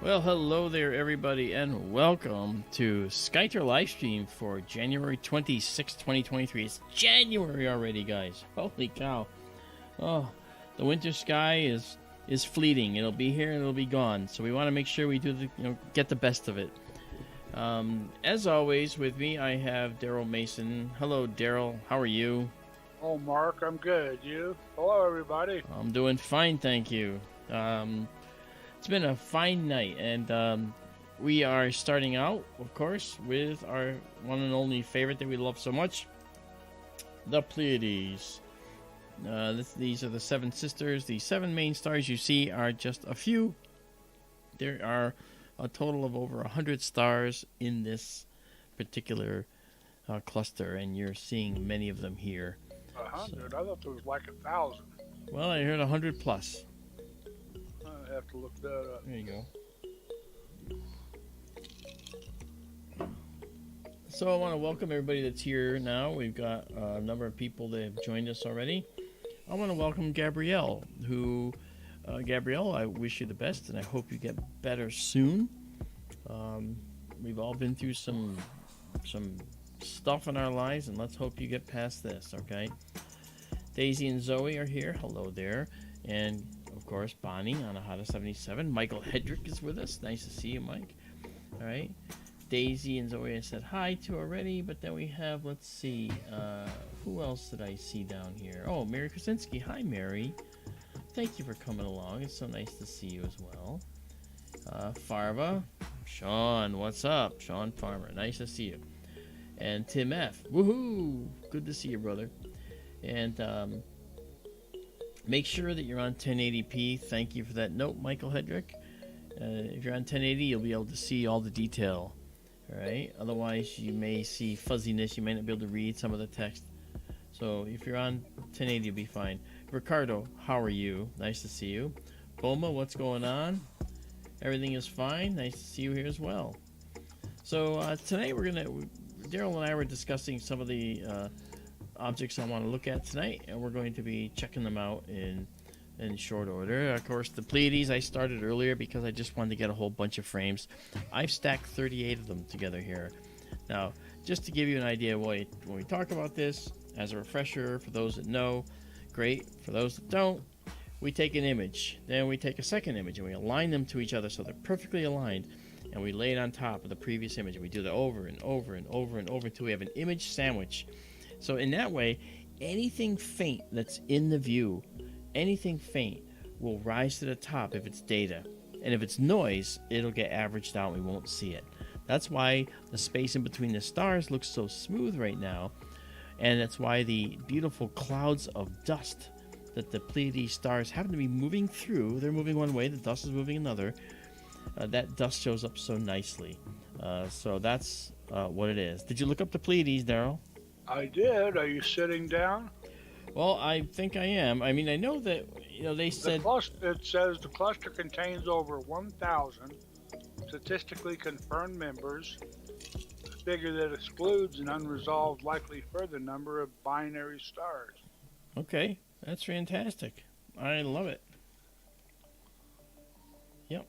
Well, hello there, everybody, and welcome to SkyTour livestream for January 26, 2023. It's January already, guys. Holy cow. Oh, the winter sky is fleeting. It'll be here and it'll be gone. So we want to make sure we do get the best of it. As always, with me, I have Daryl Mason. Hello, Daryl. How are you? Oh, Mark, I'm good. You? Hello, everybody. I'm doing fine, thank you. It's been a fine night, and we are starting out, of course, with our one and only favorite that we love so much, the Pleiades. These are the seven sisters. The seven main stars you see are just a few. There are a total of over 100 stars in this particular cluster, and you're seeing many of them here. 100? So, I thought there was like 1,000. Well, I heard 100 plus. I have to look that up. There you go. So I want to welcome everybody that's here now. We've got a number of people that have joined us already. I want to welcome Gabrielle, Gabrielle, I wish you the best, and I hope you get better soon. We've all been through some stuff in our lives, and let's hope you get past this, okay? Daisy and Zoe are here. Hello there. And of course, Bonnie on a Hada 77. Michael Hedrick is with us. Nice to see you, Mike. All right. Daisy and Zoe I said hi to already, but then we have, let's see, who else did I see down here? Oh, Mary Krasinski. Hi, Mary. Thank you for coming along. It's so nice to see you as well. Farva. Sean, what's up? Sean Farmer. Nice to see you. And Tim F. Woohoo! Good to see you, brother. And make sure that you're on 1080p. Thank you for that note, Michael Hedrick. If you're on 1080, you'll be able to see all the detail. All right. Otherwise, you may see fuzziness. You may not be able to read some of the text. So if you're on 1080, you'll be fine. Ricardo, how are you? Nice to see you. Boma, what's going on? Everything is fine. Nice to see you here as well. So tonight Daryl and I were discussing some of the objects I want to look at tonight, and we're going to be checking them out in short order. Of course, the Pleiades I started earlier because I just wanted to get a whole bunch of frames. I've stacked 38 of them together here. Now, just to give you an idea, when we talk about this, as a refresher for those that know, great. For those that don't, we take an image, then we take a second image, and we align them to each other so they're perfectly aligned, and we lay it on top of the previous image, and we do that over and over and over and over until we have an image sandwich. So in that way, anything faint that's in the view, anything faint will rise to the top if it's data. And if it's noise, it'll get averaged out and we won't see it. That's why the space in between the stars looks so smooth right now. And that's why the beautiful clouds of dust that the Pleiades stars happen to be moving through, they're moving one way, the dust is moving another. That dust shows up so nicely. So that's what it is. Did you look up the Pleiades, Daryl? I did. Are you sitting down? Well, I think I am. I mean, I know that, they said... It says the cluster contains over 1,000 statistically confirmed members, a figure that excludes an unresolved likely further number of binary stars. Okay, that's fantastic. I love it. Yep.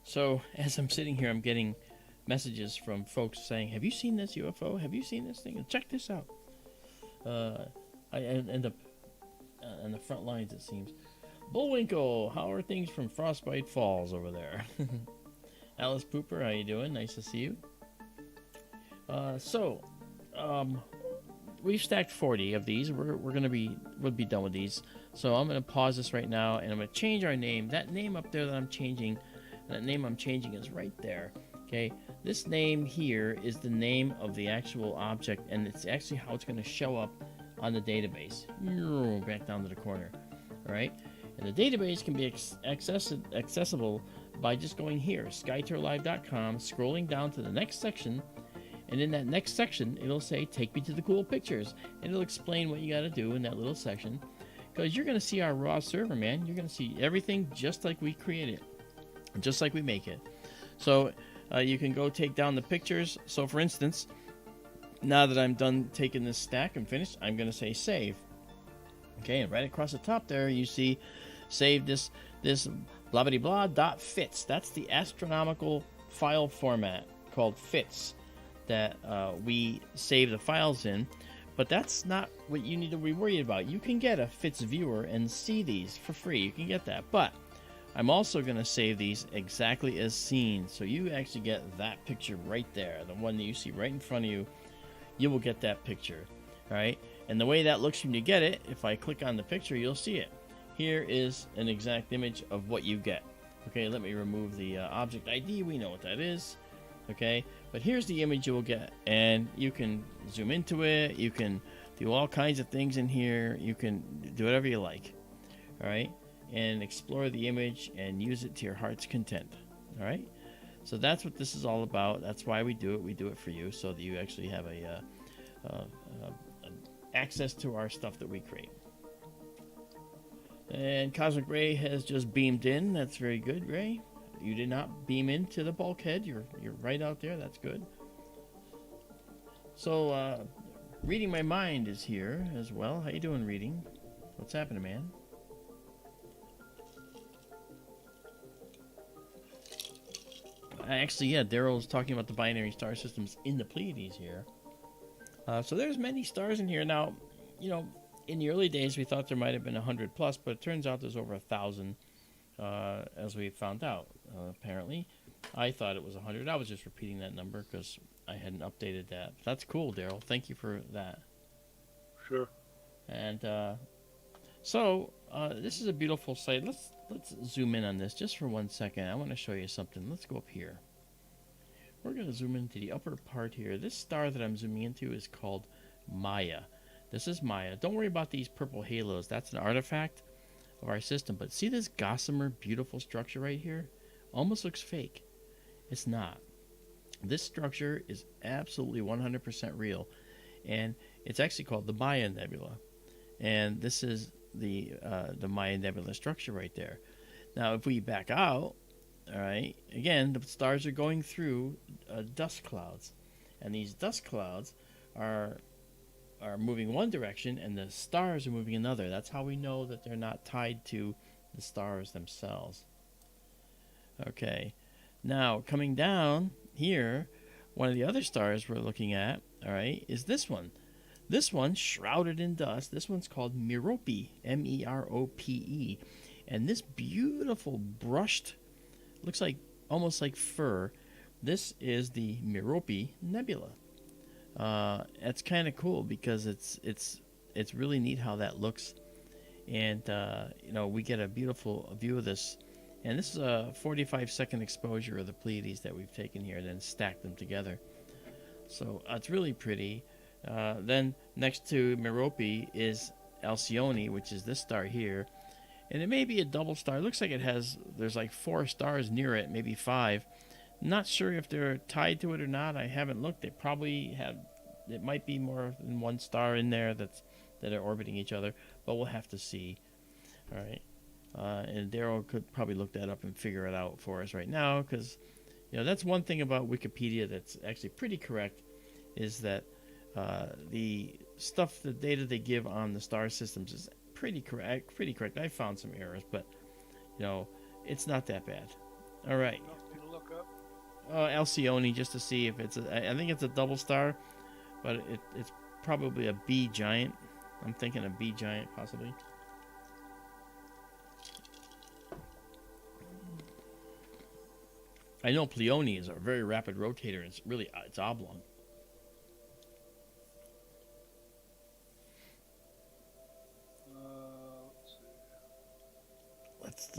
So, as I'm sitting here, I'm getting messages from folks saying, have you seen this UFO? Have you seen this thing? Check this out. I end up on the front lines, it seems. Bullwinkle, how are things from Frostbite Falls over there? Alice Pooper, how you doing? Nice to see you. We've stacked 40 of these. We'll be done with these. So I'm going to pause this right now, and I'm going to change our name. That name up there that I'm changing, is right there. Okay, this name here is the name of the actual object, and it's actually how it's going to show up on the database. Back down to the corner. All right, and the database can be accessible by just going here, SkyTourLive.com, scrolling down to the next section, and in that next section, it'll say, "Take me to the cool pictures," and it'll explain what you got to do in that little section, because you're going to see our raw server, man. You're going to see everything just like we create it, just like we make it. So. You can go take down the pictures. So, for instance, now that I'm done taking this stack and finished, I'm going to say save. Okay, and right across the top there, you see save this blah blah blah dot fits. That's the astronomical file format called fits that we save the files in. But that's not what you need to be worried about. You can get a fits viewer and see these for free. You can get that. But I'm also going to save these exactly as seen. So you actually get that picture right there. The one that you see right in front of you. You will get that picture. All right. And the way that looks when you get it, if I click on the picture, you'll see it. Here is an exact image of what you get. Okay, let me remove the object ID. We know what that is. Okay, but here's the image you will get, and you can zoom into it. You can do all kinds of things in here. You can do whatever you like. All right, and explore the image and use it to your heart's content. All right, so that's what this is all about. That's why we do it. We do it for you, so that you actually have access to our stuff that we create. And Cosmic Ray has just beamed in. That's very good, Ray. You did not beam into the bulkhead. You're right out there. That's good. So, Reading My Mind is here as well. How you doing, Reading? What's happening, man? Actually, yeah, Daryl's talking about the binary star systems in the Pleiades here. So there's many stars in here. Now, you know, in the early days, we thought there might have been 100 plus, but it turns out there's over 1,000, as we found out, apparently. I thought it was 100. I was just repeating that number because I hadn't updated that. That's cool, Daryl. Thank you for that. Sure. And so this is a beautiful site. Let's zoom in on this just for 1 second. I want to show you something. Let's go up here. We're going to zoom into the upper part here. This star that I'm zooming into is called Maya. This is Maya. Don't worry about these purple halos. That's an artifact of our system. But see this gossamer beautiful structure right here? Almost looks fake. It's not. This structure is absolutely 100% real. And it's actually called the Maya Nebula. And this is the Maya Nebula structure right there. Now, if we back out, all right, again, the stars are going through dust clouds. And these dust clouds are moving one direction and the stars are moving another. That's how we know that they're not tied to the stars themselves. Okay, now coming down here, one of the other stars we're looking at, all right, is this one. This one, shrouded in dust, this one's called Merope, M-E-R-O-P-E. And this beautiful brushed, looks like almost like fur, this is the Merope Nebula. It's kind of cool because it's really neat how that looks, and you know, we get a beautiful view of this, and this is a 45-second exposure of the Pleiades that we've taken here and then stacked them together. So it's really pretty. Then next to Merope is Alcyone, which is this star here, and it may be a double star. It looks like there's like 4 stars near it, maybe 5. Not sure if they're tied to it or not. I haven't looked. They probably have. It might be more than one star in there that are orbiting each other, but we'll have to see. All right, and Daryl could probably look that up and figure it out for us right now, because you know that's one thing about Wikipedia that's actually pretty correct, is that the data they give on the star systems is pretty correct. I found some errors, but you know it's not that bad. All right. Alcyone, just to see if it's I think it's a double star, but it's probably a B giant. I'm thinking a B giant possibly. I know Pleione is a very rapid rotator. It's oblong. Let's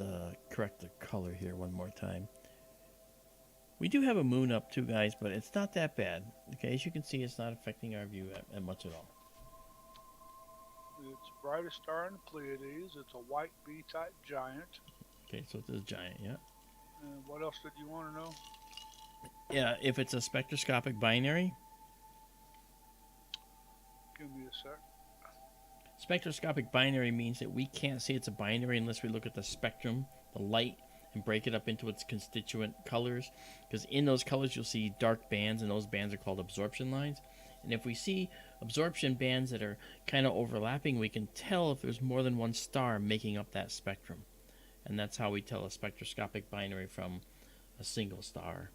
correct the color here one more time. We do have a moon up too, guys, but it's not that bad. Okay, as you can see, it's not affecting our view much at all. It's the brightest star in the Pleiades. It's a white B-type giant. Okay, so it's a giant, yeah. And what else did you want to know? Yeah, if it's a spectroscopic binary. Give me a sec. Spectroscopic binary means that we can't say it's a binary unless we look at the spectrum, the light, and break it up into its constituent colors, because in those colors you'll see dark bands, and those bands are called absorption lines. And if we see absorption bands that are kind of overlapping, we can tell if there's more than one star making up that spectrum. and that's how we tell a spectroscopic binary from a single star.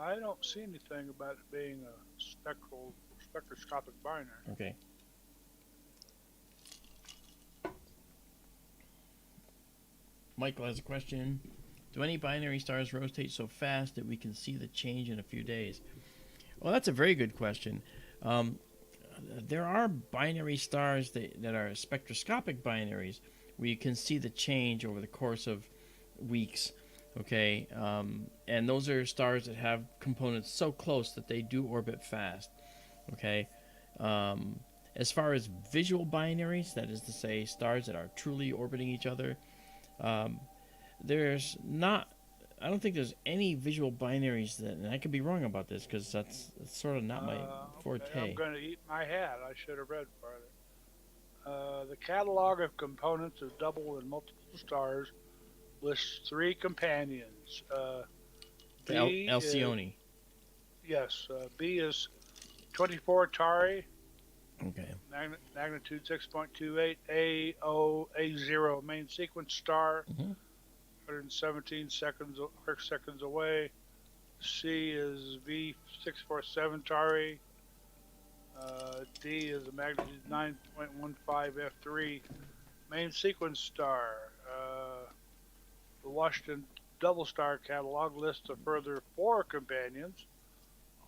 I don't see anything about it being a spectroscopic binary. Okay. Michael has a question. Do any binary stars rotate so fast that we can see the change in a few days? Well, that's a very good question. There are binary stars that are spectroscopic binaries where you can see the change over the course of weeks. Okay, and those are stars that have components so close that they do orbit fast. Okay, as far as visual binaries, that is to say stars that are truly orbiting each other, there's not, I don't think there's any visual binaries that, and I could be wrong about this because that's sort of not my forte. Okay, I'm going to eat my hat. I should have read farther. The catalog of components of double and multiple stars lists 3 companions. Alcyone. Yes, B is 24 Tauri. Okay. Magnitude 6.28. A0 main sequence star. 117 arc seconds away. C is V647 Tauri. D is a magnitude 9.15 F3 main sequence star. The Washington Double Star catalog lists a further 4 companions,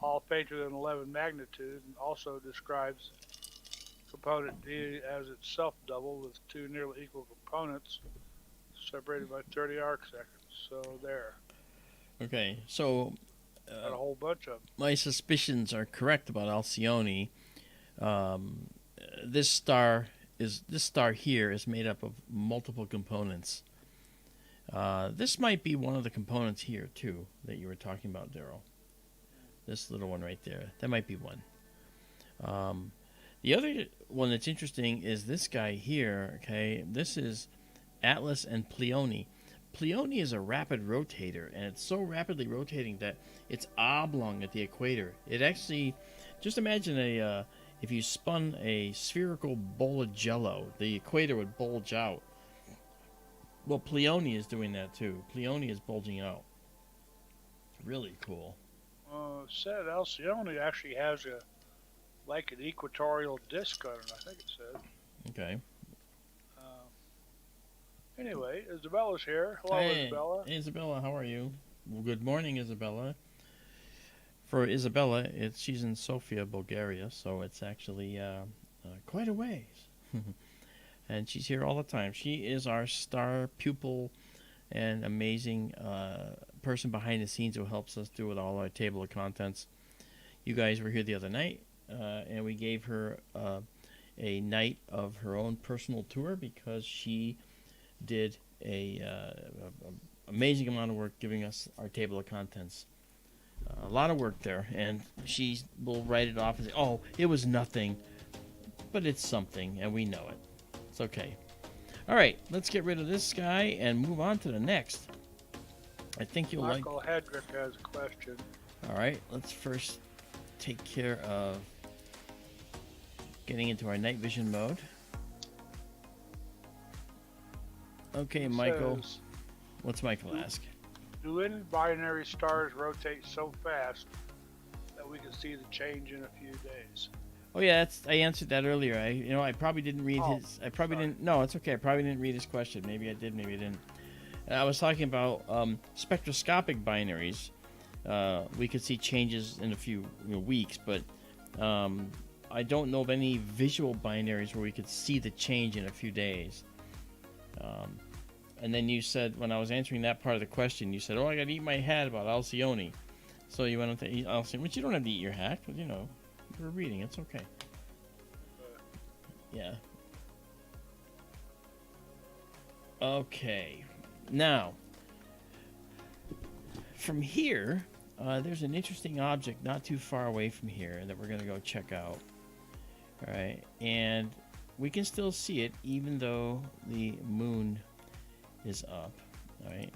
all fainter than 11 magnitude, and also describes component D as itself double with 2 nearly equal components separated by 30 arc seconds. So there. Okay, so got a whole bunch of them. My suspicions are correct about Alcyone. This star here is made up of multiple components. This might be one of the components here too that you were talking about, Daryl. This little one right there. That might be one. The other one that's interesting is this guy here. Okay, this is Atlas and Pleione. Pleione is a rapid rotator, and it's so rapidly rotating that it's oblong at the equator. It actually, just imagine if you spun a spherical bowl of Jello, the equator would bulge out. Well, Pleione is doing that too. Pleione is bulging out. Really cool. Said Alcyone actually has an equatorial disc on it, I think it said. Okay. Anyway, Izabela's here. Hello, hey, Izabela. Izabela, how are you? Well, good morning, Izabela. For Izabela, she's in Sofia, Bulgaria, so it's actually quite a ways. And she's here all the time. She is our star pupil and amazing person behind the scenes who helps us do with all our table of contents. You guys were here the other night, and we gave her a night of her own personal tour because she did a amazing amount of work giving us our table of contents. A lot of work there, and she will write it off and say, oh, it was nothing, but it's something, and we know it. It's okay. All right, let's get rid of this guy and move on to the next. I think you'll Michael Hedrick has a question. All right, let's first take care of getting into our night vision mode. Okay, Michael. What's Michael ask? Do any binary stars rotate so fast that we can see the change in a few days? Oh yeah, I answered that earlier. I probably didn't read his. I probably didn't. No, it's okay. I probably didn't read his question. Maybe I did. Maybe I didn't. I was talking about spectroscopic binaries. We could see changes in a few weeks, but I don't know of any visual binaries where we could see the change in a few days. And then you said, when I was answering that part of the question, you said, oh, I got to eat my hat about Alcyone. So you went on to eat Alcyone, which you don't have to eat your hat, but we're reading. It's okay. Yeah. Okay. Now, from here, there's an interesting object not too far away from here that we're going to go check out. All right. And we can still see it even though the moon is up. All right.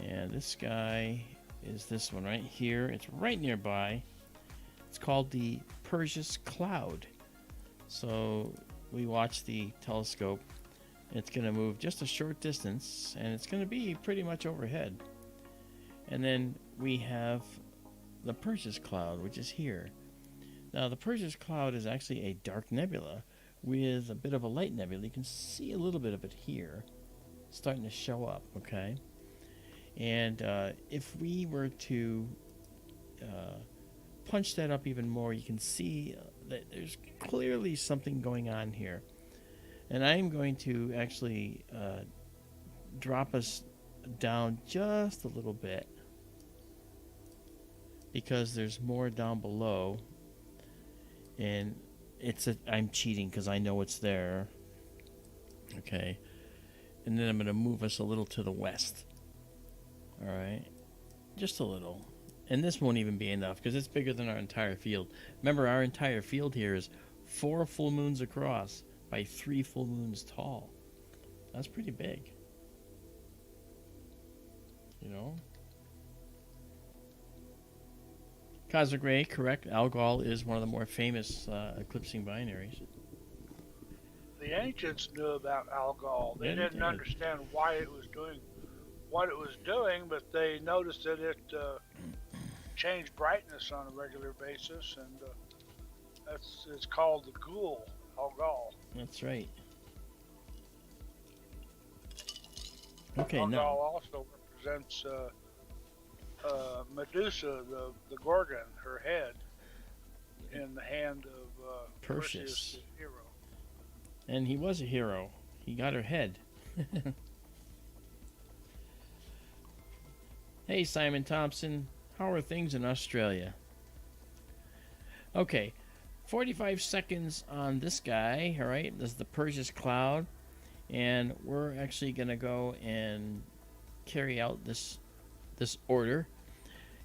And this guy is this one right here. It's right nearby. It's called the Perseus Cloud. So we watch the telescope. It's going to move just a short distance, and it's going to be pretty much overhead. And then we have the Perseus Cloud, which is here. Now, the Perseus Cloud is actually a dark nebula with a bit of a light nebula. You can see a little bit of it here starting to show up, okay? And if we were to punch that up even more, you can see that there's clearly something going on here. And I'm going to actually drop us down just a little bit because there's more down below. And I'm cheating because I know it's there. Okay. And then I'm going to move us a little to the west. All right. Just a little. And this won't even be enough because it's bigger than our entire field. Remember, our entire field here is 4 full moons across by 3 full moons tall. That's pretty big. You know? Cosmic ray, correct. Algol is one of the more famous eclipsing binaries. The ancients knew about Algol. They didn't understand why it was doing what it was doing, but they noticed that it changed brightness on a regular basis, and it's called the ghoul, Algol. That's right. Okay, Algol now also represents Medusa, the Gorgon, her head, in the hand of Perseus, the hero. And he was a hero. He got her head. Hey, Simon Thompson. How are things in Australia? Okay, 45 seconds on this guy. All right, this is the Perseus Cloud. And we're actually going to go and carry out this order.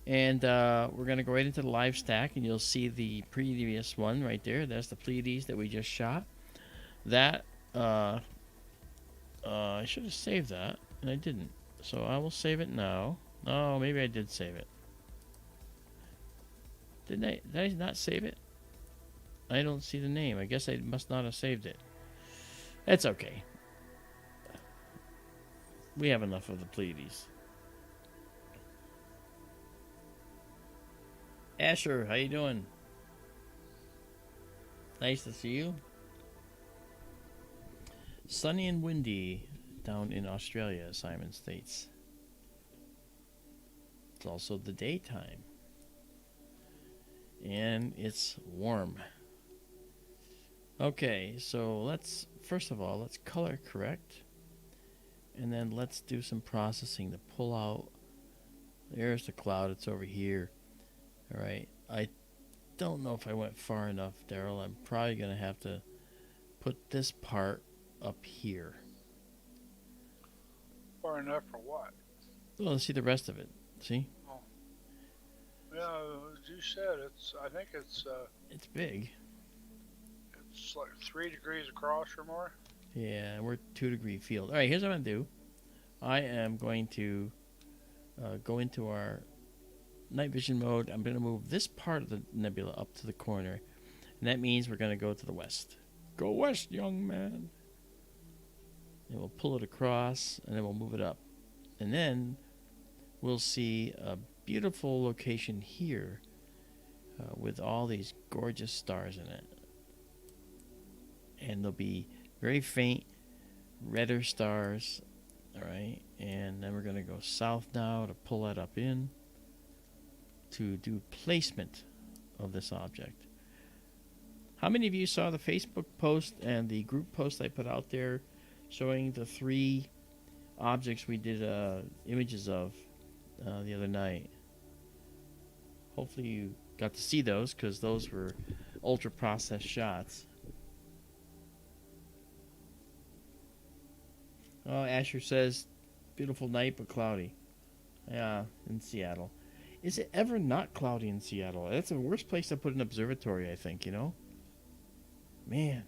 And we're going to go right into the live stack, and you'll see the previous one right there. That's the Pleiades that we just shot. That, I should have saved that, and I didn't. So I will save it now. Oh, maybe I did save it. Did I not save it? I don't see the name. I guess I must not have saved it. That's okay. We have enough of the Pleiades. Asher, how you doing? Nice to see you. Sunny and windy down in Australia, Simon states. It's also the daytime. And it's warm. Okay, so first of all, let's color correct. And then let's do some processing to pull out. There's the cloud, it's over here. Alright, I don't know if I went far enough, Daryl. I'm probably going to have to put this part up here. Far enough for what? Well, let's see the rest of it. See? Oh. Yeah, as you said, I think it's big. It's like 3 degrees across or more. Yeah, we're 2-degree field. Alright, here's what I'm going to do. I am going to go into our night vision mode. I'm going to move this part of the nebula up to the corner. And that means we're going to go to the west. Go west, young man. And we'll pull it across, and then we'll move it up. And then we'll see a beautiful location here with all these gorgeous stars in it. And they'll be very faint, redder stars. All right, and then we're going to go south now to pull that up in to do placement of this object. How many of you saw the Facebook post and the group post I put out there showing the 3 objects we did images of the other night? Hopefully you got to see those, because those were ultra processed shots. Oh, Asher says, beautiful night but cloudy. Yeah, in Seattle. Is it ever not cloudy in Seattle? That's the worst place to put an observatory, I think, you know? Man,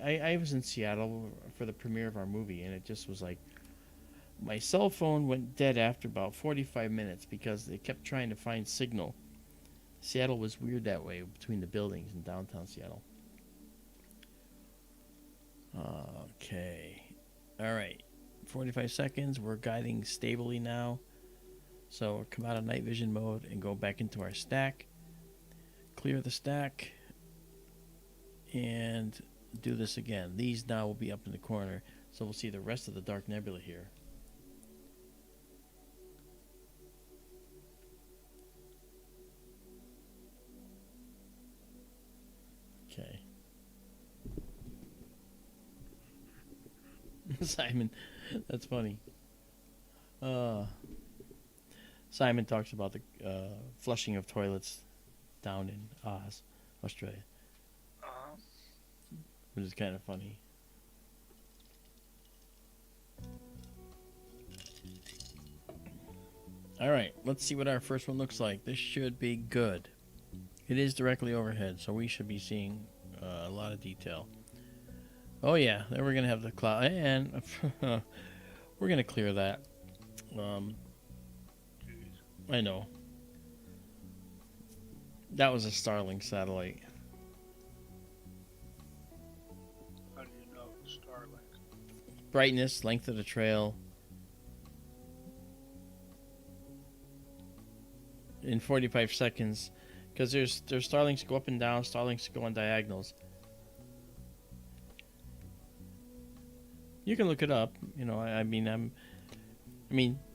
I was in Seattle for the premiere of our movie, and it just was like, my cell phone went dead after about 45 minutes because they kept trying to find signal. Seattle was weird that way between the buildings in downtown Seattle. Okay. All right. 45 seconds. We're guiding stably now. So come out of night vision mode and go back into our stack. Clear the stack. And do this again. These now will be up in the corner. So we'll see the rest of the dark nebula here. Okay. Simon, that's funny. Simon talks about the flushing of toilets down in Oz, Australia, which is kind of funny. All right, let's see what our first one looks like. This should be good. It is directly overhead, so we should be seeing a lot of detail. Oh yeah, then we're gonna have the cloud, and we're gonna clear that. I know. That was a Starlink satellite. How do you know it's Starlink? Brightness, length of the trail. In 45 seconds, because there's Starlinks go up and down, Starlinks go on diagonals. You can look it up. You know, I mean,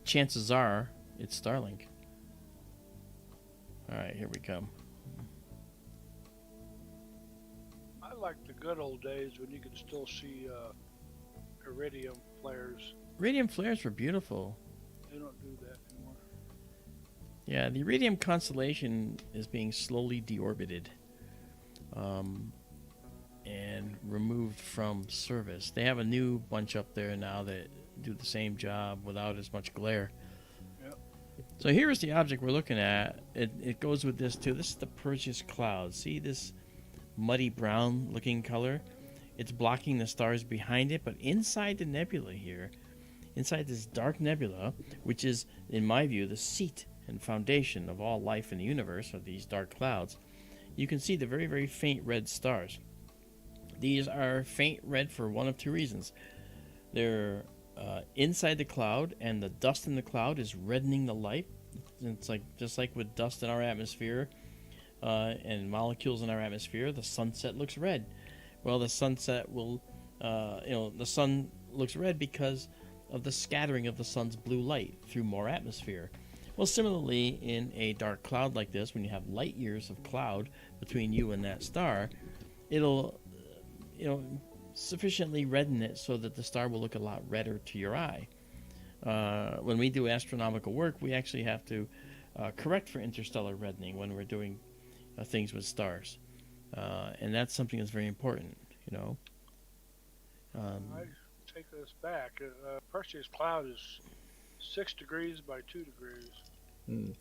chances are it's Starlink. All right, here we come. I like the good old days when you could still see iridium flares. Iridium flares were beautiful. They don't do that anymore. Yeah, the Iridium constellation is being slowly deorbited and removed from service. They have a new bunch up there now that do the same job without as much glare. Yep. So here's the object we're looking at. It goes with this too. This is the Perseus Cloud. See this muddy brown looking color? It's blocking the stars behind it, but inside the nebula here, inside this dark nebula, which is, in my view, the seat and foundation of all life in the universe, of these dark clouds, you can see the very, very faint red stars. These are faint red for one of two reasons. They're inside the cloud, and the dust in the cloud is reddening the light. It's like just like with dust in our atmosphere and molecules in our atmosphere, the sunset looks red. Well, the sunset will, the sun looks red because of the scattering of the sun's blue light through more atmosphere. Well, similarly, in a dark cloud like this, when you have light years of cloud between you and that star, it'll, sufficiently redden it so that the star will look a lot redder to your eye. When we do astronomical work, we actually have to correct for interstellar reddening when we're doing things with stars. And that's something that's very important, I take this back. Perseus Cloud is 6 degrees by 2 degrees. Hmm.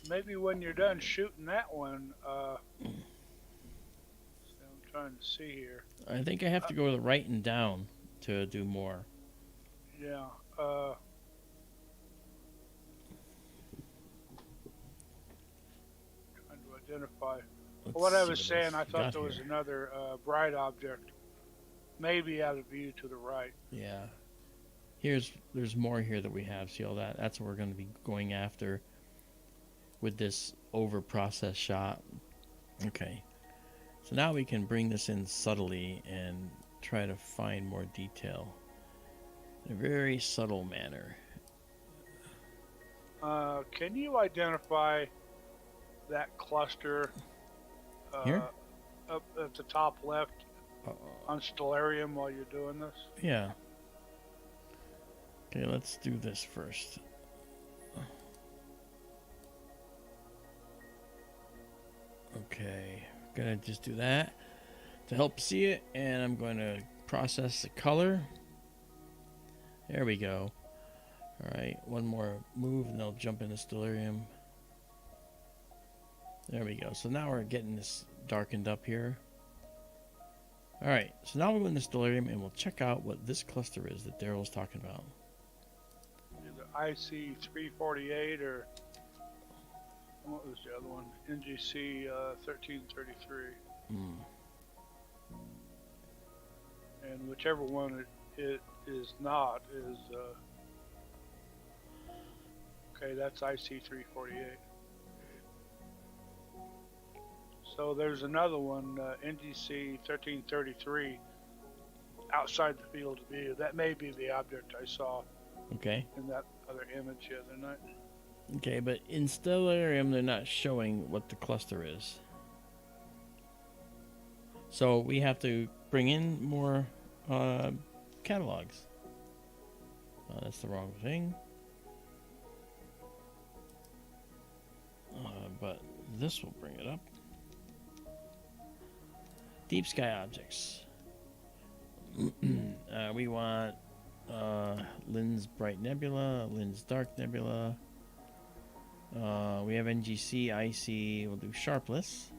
Maybe when you're done shooting that one, I'm trying to see here. I think I have to go to the right and down to do more. Yeah. Trying to identify. What I was saying, I thought there was another bright object, maybe out of view to the right. Yeah. There's more here that we have. See all that? That's what we're going to be going after with this over-processed shot. Okay. So now we can bring this in subtly and try to find more detail in a very subtle manner. Can you identify that cluster here? Up at the top left on Stellarium while you're doing this? Yeah. Okay, let's do this first. Okay, gonna just do that to help see it, and I'm going to process the color. There we go. Alright, one more move and they'll jump into Stellarium. There we go. So now we're getting this darkened up here. Alright, so now we'll go into Stellarium and we'll check out what this cluster is that Daryl's talking about. Either IC 348 or what was the other one? NGC 1333. and whichever one it is not is okay. That's IC348. So there's another one, NGC 1333, outside the field of view. That may be the object I saw Okay. in that other image the other night. Okay, but in Stellarium, they're not showing what the cluster is. So we have to bring in more catalogs. That's the wrong thing. But this will bring it up. Deep sky objects. We want Lynn's Bright Nebula, Lynn's Dark Nebula. We have NGC, IC. We'll do Sharpless.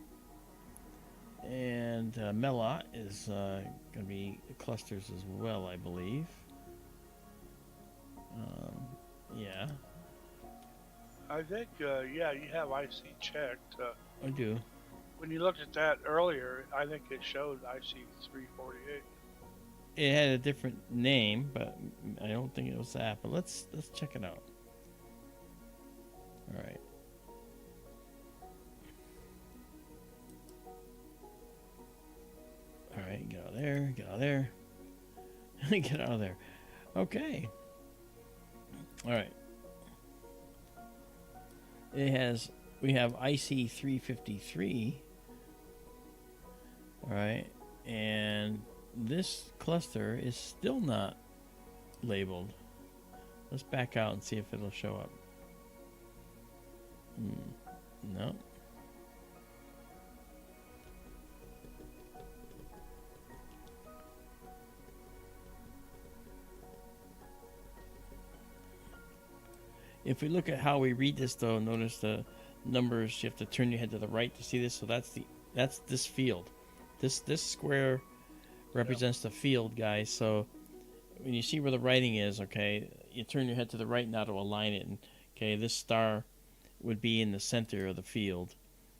And Melamed is going to be clusters as well, I believe. Yeah. I think, yeah, you have IC checked. I do. When you looked at that earlier, I think it showed IC348. It had a different name, but I don't think it was that. But let's check it out. All right. All right, get out of there. Get out of there. Get out of there. Okay. All right. We have IC353. All right, and this cluster is still not labeled. Let's back out and see if it'll show up. No. If we look at how we read this, though, notice the numbers. You have to turn your head to the right to see this. So that's this field. This square represents the field, guys. So when you see where the writing is, okay, you turn your head to the right now to align it. And okay, this star would be in the center of the field.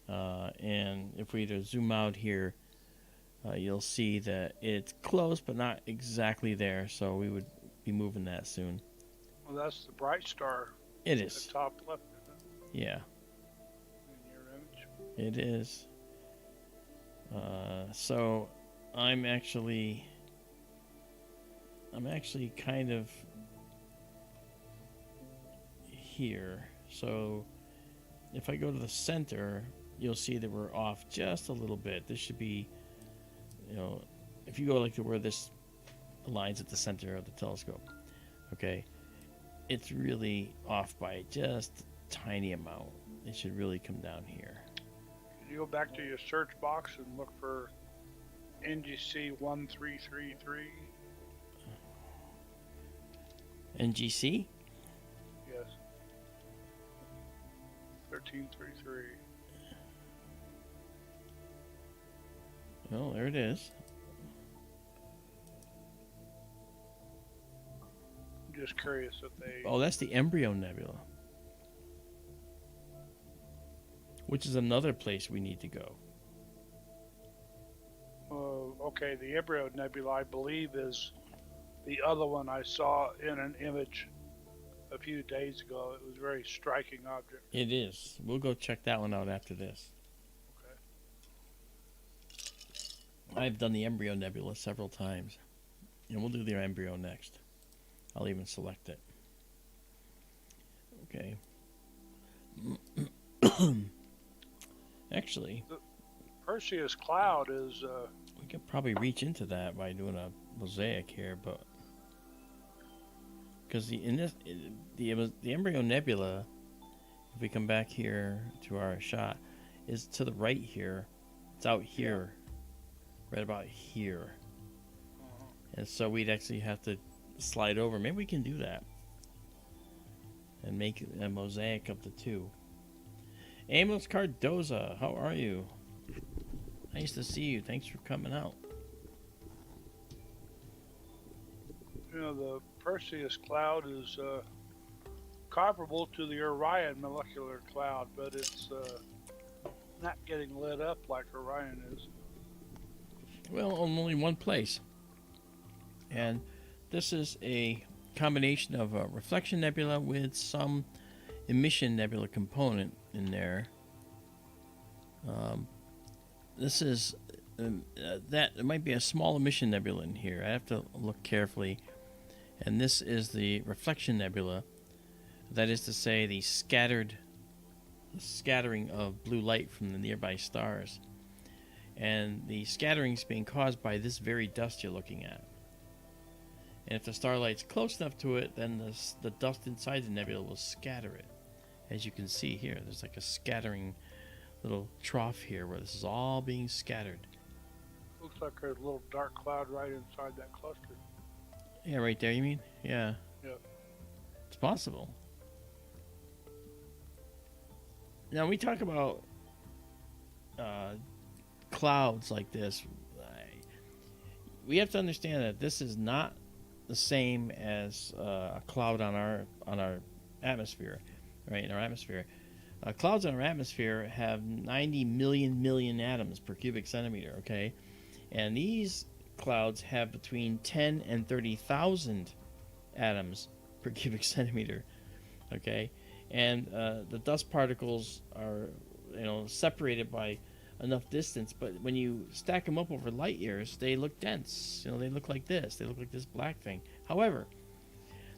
And if we to zoom out here, you'll see that it's close, but not exactly there. So we would be moving that soon. Well, that's the bright star. It is. The top left, isn't it? Yeah. In your image. It is. So I'm actually kind of here. So if I go to the center, you'll see that we're off just a little bit. This should be, if you go like to where this aligns at the center of the telescope, okay, it's really off by just a tiny amount. It should really come down here. Can you go back to your search box and look for NGC 1333? NGC? Yes. 1333. Well, there it is. I'm just curious if they... Oh, that's the Embryo Nebula, which is another place we need to go. Okay, the Embryo Nebula, I believe, is the other one I saw in an image a few days ago. It was a very striking object. It is. We'll go check that one out after this. Okay. I've done the Embryo Nebula several times, and we'll do the Embryo next. I'll even select it. Okay. Actually, The Perseus Cloud is... we could probably reach into that by doing a mosaic here, but because the Embryo Nebula, if we come back here to our shot, is to the right here. It's out here, right about here, and so we'd actually have to slide over. Maybe we can do that and make a mosaic of the two. Amos Cardoza, how are you? Nice to see you. Thanks for coming out. the Perseus Cloud is comparable to the Orion molecular cloud, but it's not getting lit up like Orion is. Well, only one place. And this is a combination of a reflection nebula with some emission nebula component in there. This is that it might be a small emission nebula in here. I have to look carefully. And this is the reflection nebula. That is to say, the scattering of blue light from the nearby stars. And the scattering is being caused by this very dust you're looking at. And if the starlight's close enough to it, then the dust inside the nebula will scatter it. As you can see here, there's like a scattering little trough here where this is all being scattered. Looks like there's a little dark cloud right inside that cluster. Yeah, right there, you mean? Yeah. Yep. It's possible. Now, we talk about clouds like this. We have to understand that this is not the same as a cloud on our atmosphere, right? In our atmosphere, clouds in our atmosphere have 90 million atoms per cubic centimeter. Okay, and these clouds have between 10 and 30,000 atoms per cubic centimeter. Okay, and the dust particles are, separated by enough distance, but when you stack them up over light years, they look dense. They look like this. They look like this black thing. However,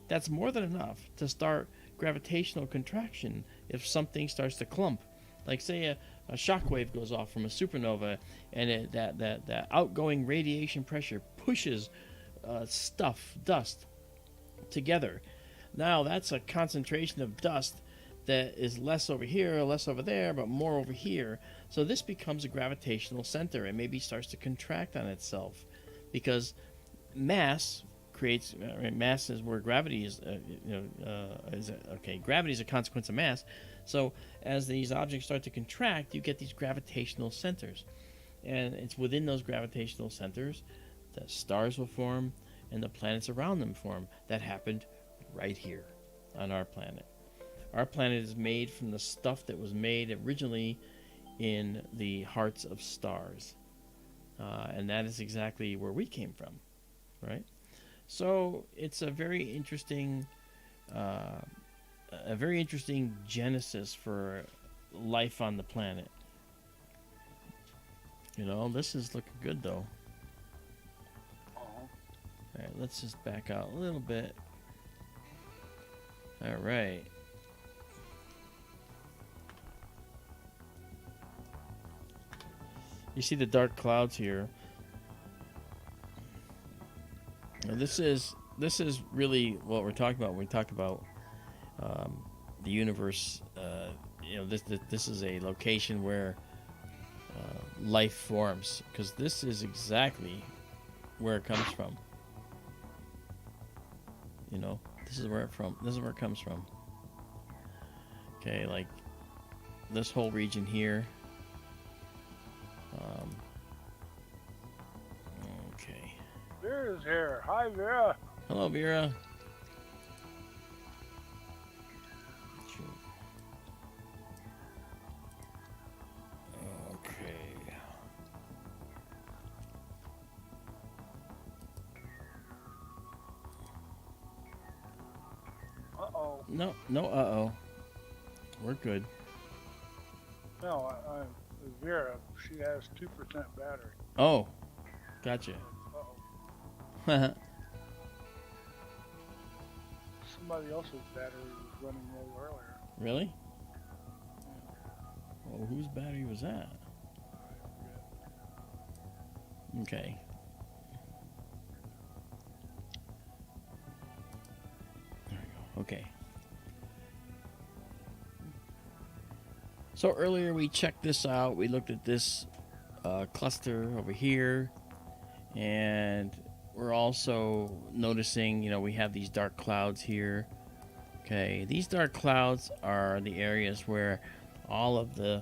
that's more than enough to start gravitational contraction if something starts to clump. Like, say a shock wave goes off from a supernova, and that outgoing radiation pressure pushes dust together. Now that's a concentration of dust that is less over here, less over there, but more over here. So this becomes a gravitational center and maybe starts to contract on itself, because mass creates mass is where gravity is. Gravity is a consequence of mass. So as these objects start to contract, you get these gravitational centers, and it's within those gravitational centers that stars will form and the planets around them form. That happened right here on our planet. Our planet is made from the stuff that was made originally in the hearts of stars. And that is exactly where we came from, right? So it's a very interesting genesis for life on the planet. This is looking good, though. All right, let's just back out a little bit. All right. You see the dark clouds here. And this is really what we're talking about when we talk about the universe. This is a location where life forms, because this is exactly where it comes from. This is where it comes from. Okay, like this whole region here. Okay. Vera's here. Hi, Vera. Hello, Vera. Okay. Uh-oh. No, uh-oh. We're good. No, Vera, she has 2% battery. Oh, gotcha. Uh-oh. Somebody else's battery was running low earlier. Really? Yeah. Well, whose battery was that? Okay. There we go. Okay. So earlier we checked this out. We looked at this cluster over here, and we're also noticing, we have these dark clouds here. Okay, these dark clouds are the areas where all of the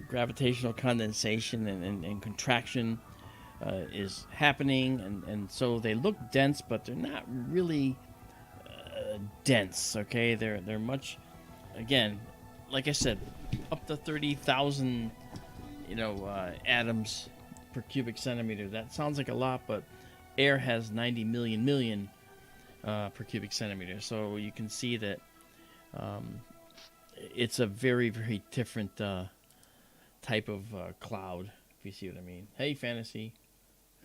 gravitational condensation and contraction is happening, and so they look dense, but they're not really dense. Okay, they're much, again, like I said, up to 30,000 atoms per cubic centimeter. That sounds like a lot, but air has 90 million per cubic centimeter. So you can see that it's a very, very different type of cloud, if you see what I mean. Hey, Fantasy.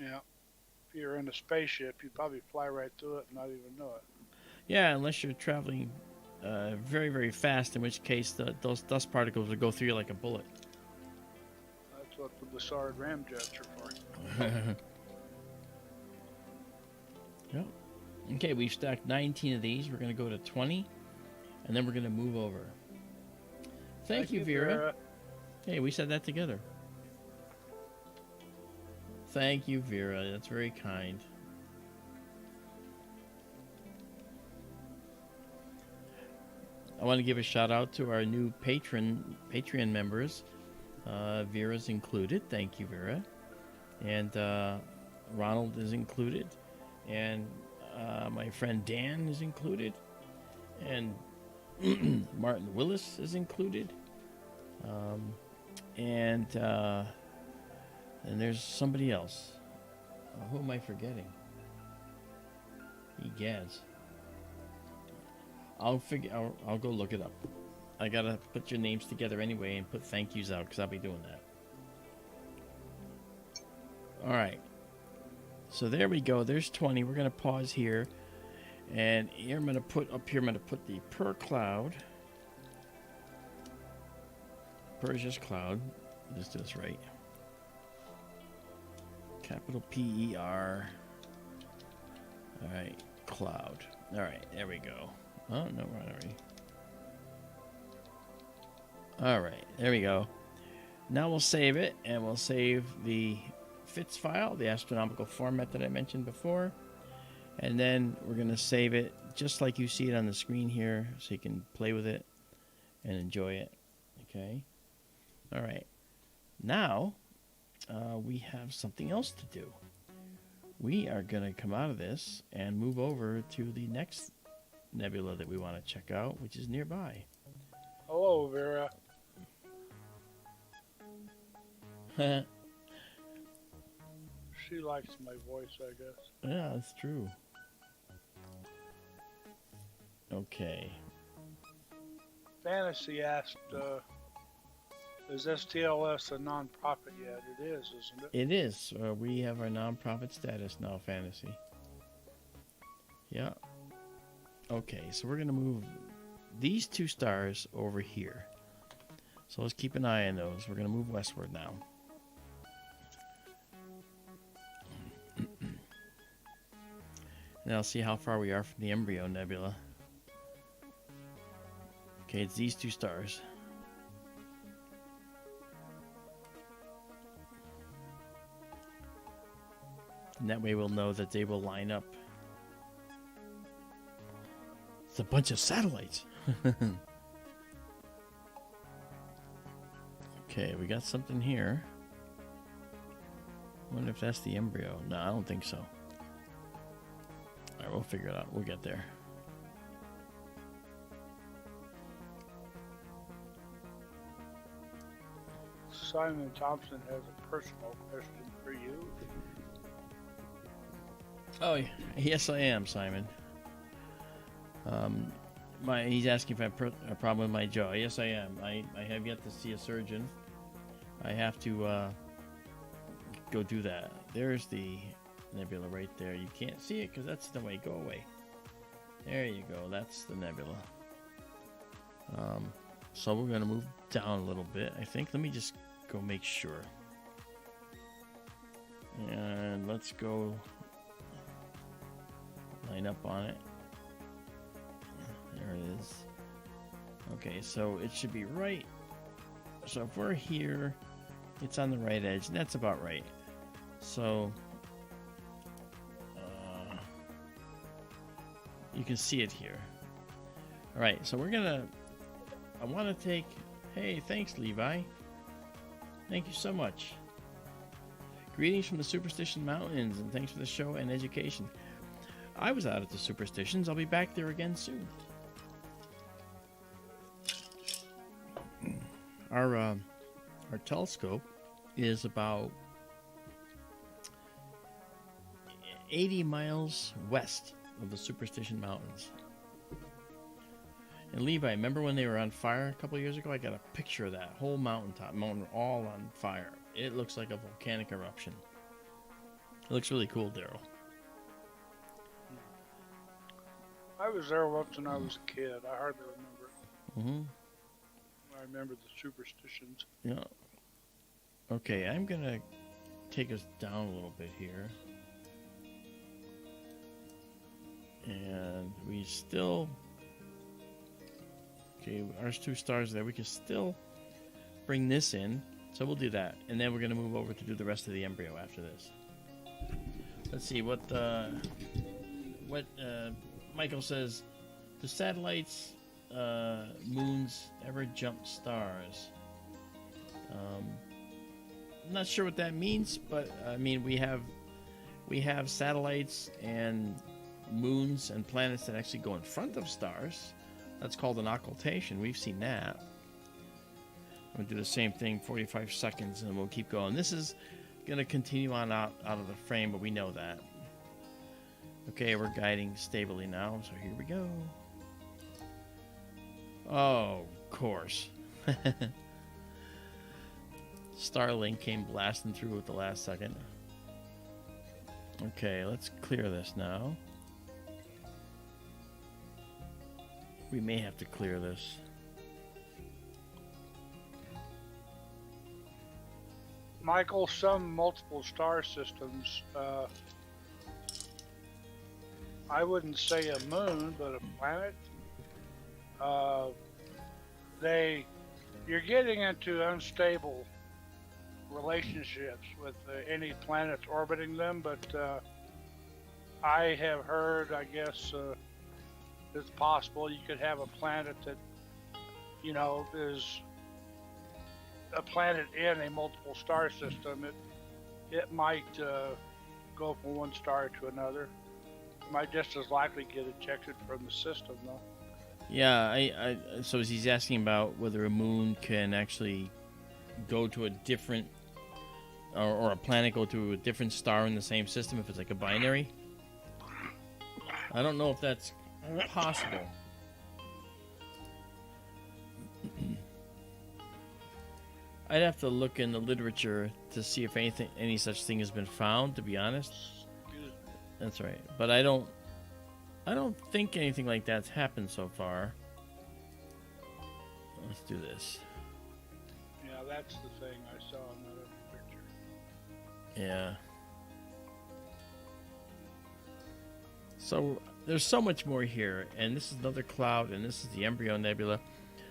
Yeah. If you're in a spaceship, you'd probably fly right through it and not even know it. Yeah, unless you're traveling very, very fast, in which case those dust particles would go through you like a bullet. That's what the Bussard ramjets are for. Yep. Okay, we've stacked 19 of these. We're going to go to 20, and then we're going to move over. Thank you, Vera. Hey, we said that together. Thank you, Vera. That's very kind. I want to give a shout out to our new Patreon members. Vera's included. Thank you, Vera. And Ronald is included. And my friend Dan is included. And Martin Willis is included. And there's somebody else. Who am I forgetting? Egads. I'll go look it up. I gotta put your names together anyway and put thank yous out because I'll be doing that. All right. So there we go. There's 20. We're gonna pause here, and here I'm gonna put the per cloud. Perseus Cloud. Let's do this right. Capital P-E-R. All right, cloud. All right, there we go. Oh, no, we're already. All right, there we go. Now we'll save it, and we'll save the FITS file, the astronomical format that I mentioned before. And then we're going to save it just like you see it on the screen here, so you can play with it and enjoy it. Okay? All right. Now, we have something else to do. We are going to come out of this and move over to the next nebula that we want to check out, which is nearby. Hello, Vera. She likes my voice, I guess. Yeah, that's true. Okay. Fantasy asked, is STLS a non-profit yet? It is, isn't it? It is. We have our non-profit status now, Fantasy. Yeah. Okay, so we're going to move these two stars over here. So let's keep an eye on those. We're going to move westward now. Now see how far we are from the Embryo Nebula. Okay, it's these two stars. And that way we'll know that they will line up. It's a bunch of satellites. Okay, we got something here. Wonder if that's the embryo. No, I don't think so. Alright, we'll figure it out. We'll get there. Simon Thompson has a personal question for you. Oh, yes, I am, Simon. He's asking if I have a problem with my jaw. Yes, I am. I have yet to see a surgeon. I have to go do that. There's the nebula right there. You can't see it because that's the way. Go away. There you go. That's the nebula. So we're going to move down a little bit, I think. Let me just go make sure. And let's go line up on it. There it is. Okay, so it should be right. So if we're here, it's on the right edge, and that's about right. So you can see it here. All right, so I want to take, hey, thanks, Levi. Thank you so much. Greetings from the Superstition Mountains, and thanks for the show and education. I was out at the Superstitions. I'll be back there again soon. Our telescope is about 80 miles west of the Superstition Mountains. And Levi, remember when they were on fire a couple years ago? I got a picture of that whole mountain all on fire. It looks like a volcanic eruption. It looks really cool, Daryl. I was there once when I was a kid. I hardly remember it. Mm-hmm. I remember the superstitions. Yeah. Okay, I'm going to take us down a little bit here. And we still... Okay, our 2 stars there. We can still bring this in. So we'll do that. And then we're going to move over to do the rest of the embryo after this. Let's see what Michael says. Do satellites, moons ever jump stars? I'm not sure what that means, but I mean we have satellites and moons and planets that actually go in front of stars. That's called an occultation. We've seen that. We'll do the same thing, 45 seconds, and we'll keep going. This is going to continue on out of the frame, but we know that. Okay, we're guiding stably now, so here we go. Oh, of course. Starlink came blasting through at the last second. Okay, let's clear this now. We may have to clear this. Michael, some multiple star systems, I wouldn't say a moon, but a planet, you're getting into unstable relationships with any planets orbiting them, but I have heard, I guess, it's possible you could have a planet that, you know, is a planet in a multiple star system. It might go from one star to another. It might just as likely get ejected from the system, though. Yeah, so he's asking about whether a moon can actually go to a different, or a planet go to a different star in the same system if it's like a binary. I don't know if that's possible. I'd have to look in the literature to see if any such thing has been found, to be honest. That's right. But I don't think anything like that's happened so far. Let's do this. Yeah, that's the thing I saw in that other picture. Yeah. So there's so much more here, and this is another cloud, and this is the Embryo Nebula.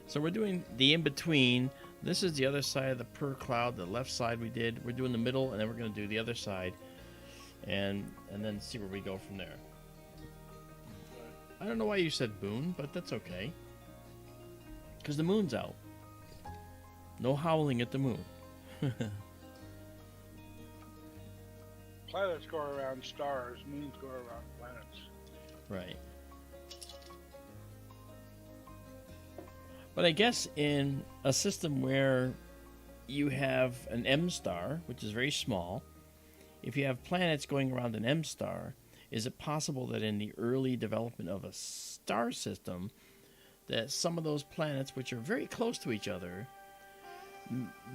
So we're doing the in-between. This is the other side of the per cloud, the left side we did. We're doing the middle, and then we're going to do the other side, and then see where we go from there. I don't know why you said moon, but that's okay. Because the moon's out. No howling at the moon. Planets go around stars, moons go around planets. Right. But I guess in a system where you have an M star, which is very small, if you have planets going around an M star, is it possible that in the early development of a star system, that some of those planets, which are very close to each other,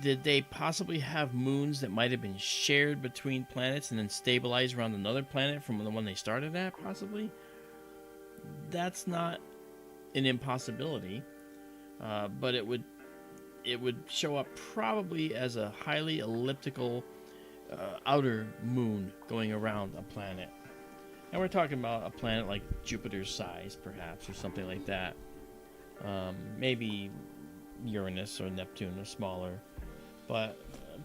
did they possibly have moons that might have been shared between planets and then stabilized around another planet from the one they started at, possibly? That's not an impossibility, but it would show up probably as a highly elliptical outer moon going around a planet. And we're talking about a planet like Jupiter's size, perhaps, or something like that. Maybe Uranus or Neptune or smaller. But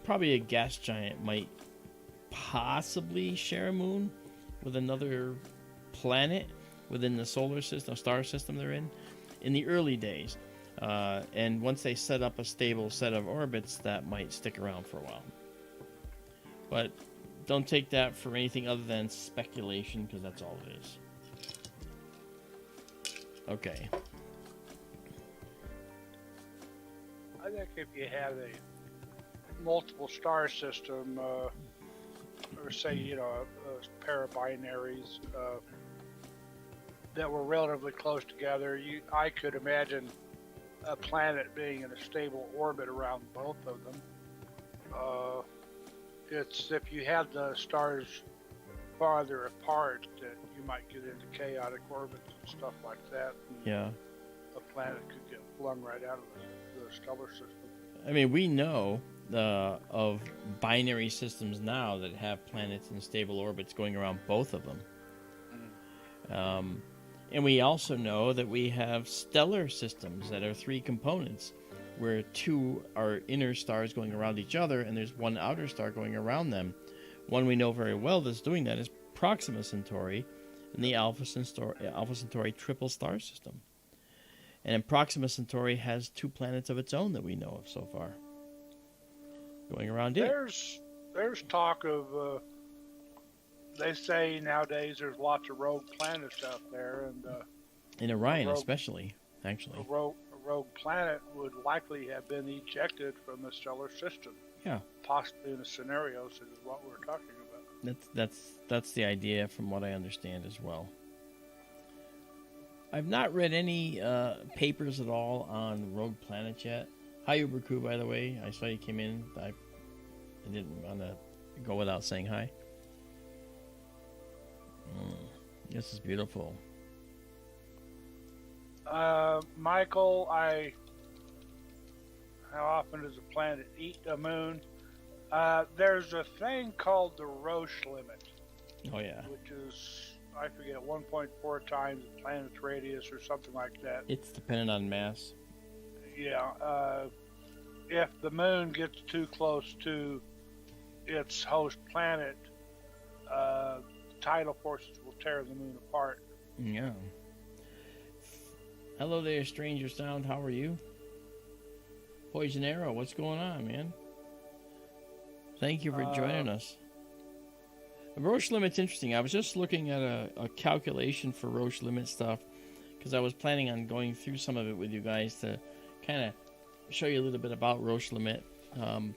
probably a gas giant might possibly share a moon with another planet within the solar system, star system they're in the early days. And once they set up a stable set of orbits, that might stick around for a while. But don't take that for anything other than speculation, because that's all it is. Okay. I think if you have a multiple star system, or say, a pair of binaries that were relatively close together, I could imagine a planet being in a stable orbit around both of them. It's if you had the stars farther apart that you might get into chaotic orbits and stuff like that. Yeah. A planet could get flung right out of the stellar system. I mean, we know of binary systems now that have planets in stable orbits going around both of them. And we also know that we have stellar systems that are 3 components, where 2 are inner stars going around each other, and there's 1 outer star going around them. One we know very well that's doing that is Proxima Centauri and the Alpha Centauri triple star system. And Proxima Centauri has 2 planets of its own that we know of so far going around it. There's talk of, they say nowadays there's lots of rogue planets out there, and in Orion especially, actually. A rogue planet would likely have been ejected from the stellar system. Yeah. Possibly in a scenario such as what we're talking about. That's the idea from what I understand as well. I've not read any papers at all on rogue planets yet. Hi, Uberku, by the way. I saw you came in. I didn't want to go without saying hi. This is beautiful. Michael, how often does a planet eat a moon? There's a thing called the Roche limit. Oh, yeah. Which is, I forget, 1.4 times the planet's radius or something like that. It's dependent on mass. Yeah. If the moon gets too close to its host planet, tidal forces will tear the moon apart. Yeah. Hello there, Stranger Sound. How are you? Poison Arrow, what's going on, man? Thank you for joining us. The Roche limit's interesting. I was just looking at a calculation for Roche limit stuff because I was planning on going through some of it with you guys to kind of show you a little bit about Roche limit. And